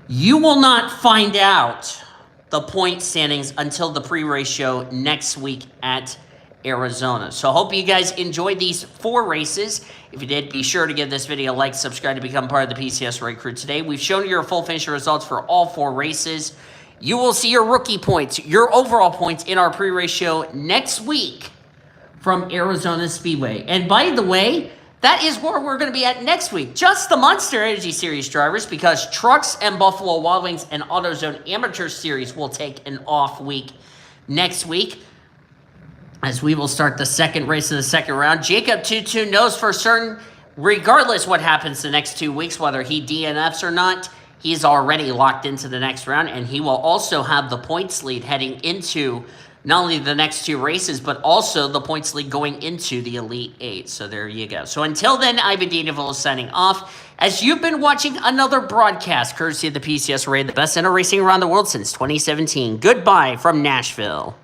you will not find out the point standings until the pre-race show next week at Arizona. So, hope you guys enjoyed these 4 races. If you did, be sure to give this video a like, subscribe to become part of the PCS Race Crew today. We've shown you your full finisher results for all 4 races. You will see your rookie points, your overall points in our pre-race show next week from Arizona Speedway. And by the way, that is where we're going to be at next week. Just the Monster Energy Series drivers, because Trucks and Buffalo Wild Wings and AutoZone Amateur Series will take an off week next week, as we will start the second race of the second round. Jacob Tutu knows for certain, regardless what happens the next 2 weeks, whether he DNFs or not, he's already locked into the next round, and he will also have the points lead heading into not only the next 2 races, but also the points lead going into the Elite 8. So there you go. So until then, I've been Daniel signing off, as you've been watching another broadcast courtesy of the PCS Array, the best center racing around the world since 2017. Goodbye from Nashville.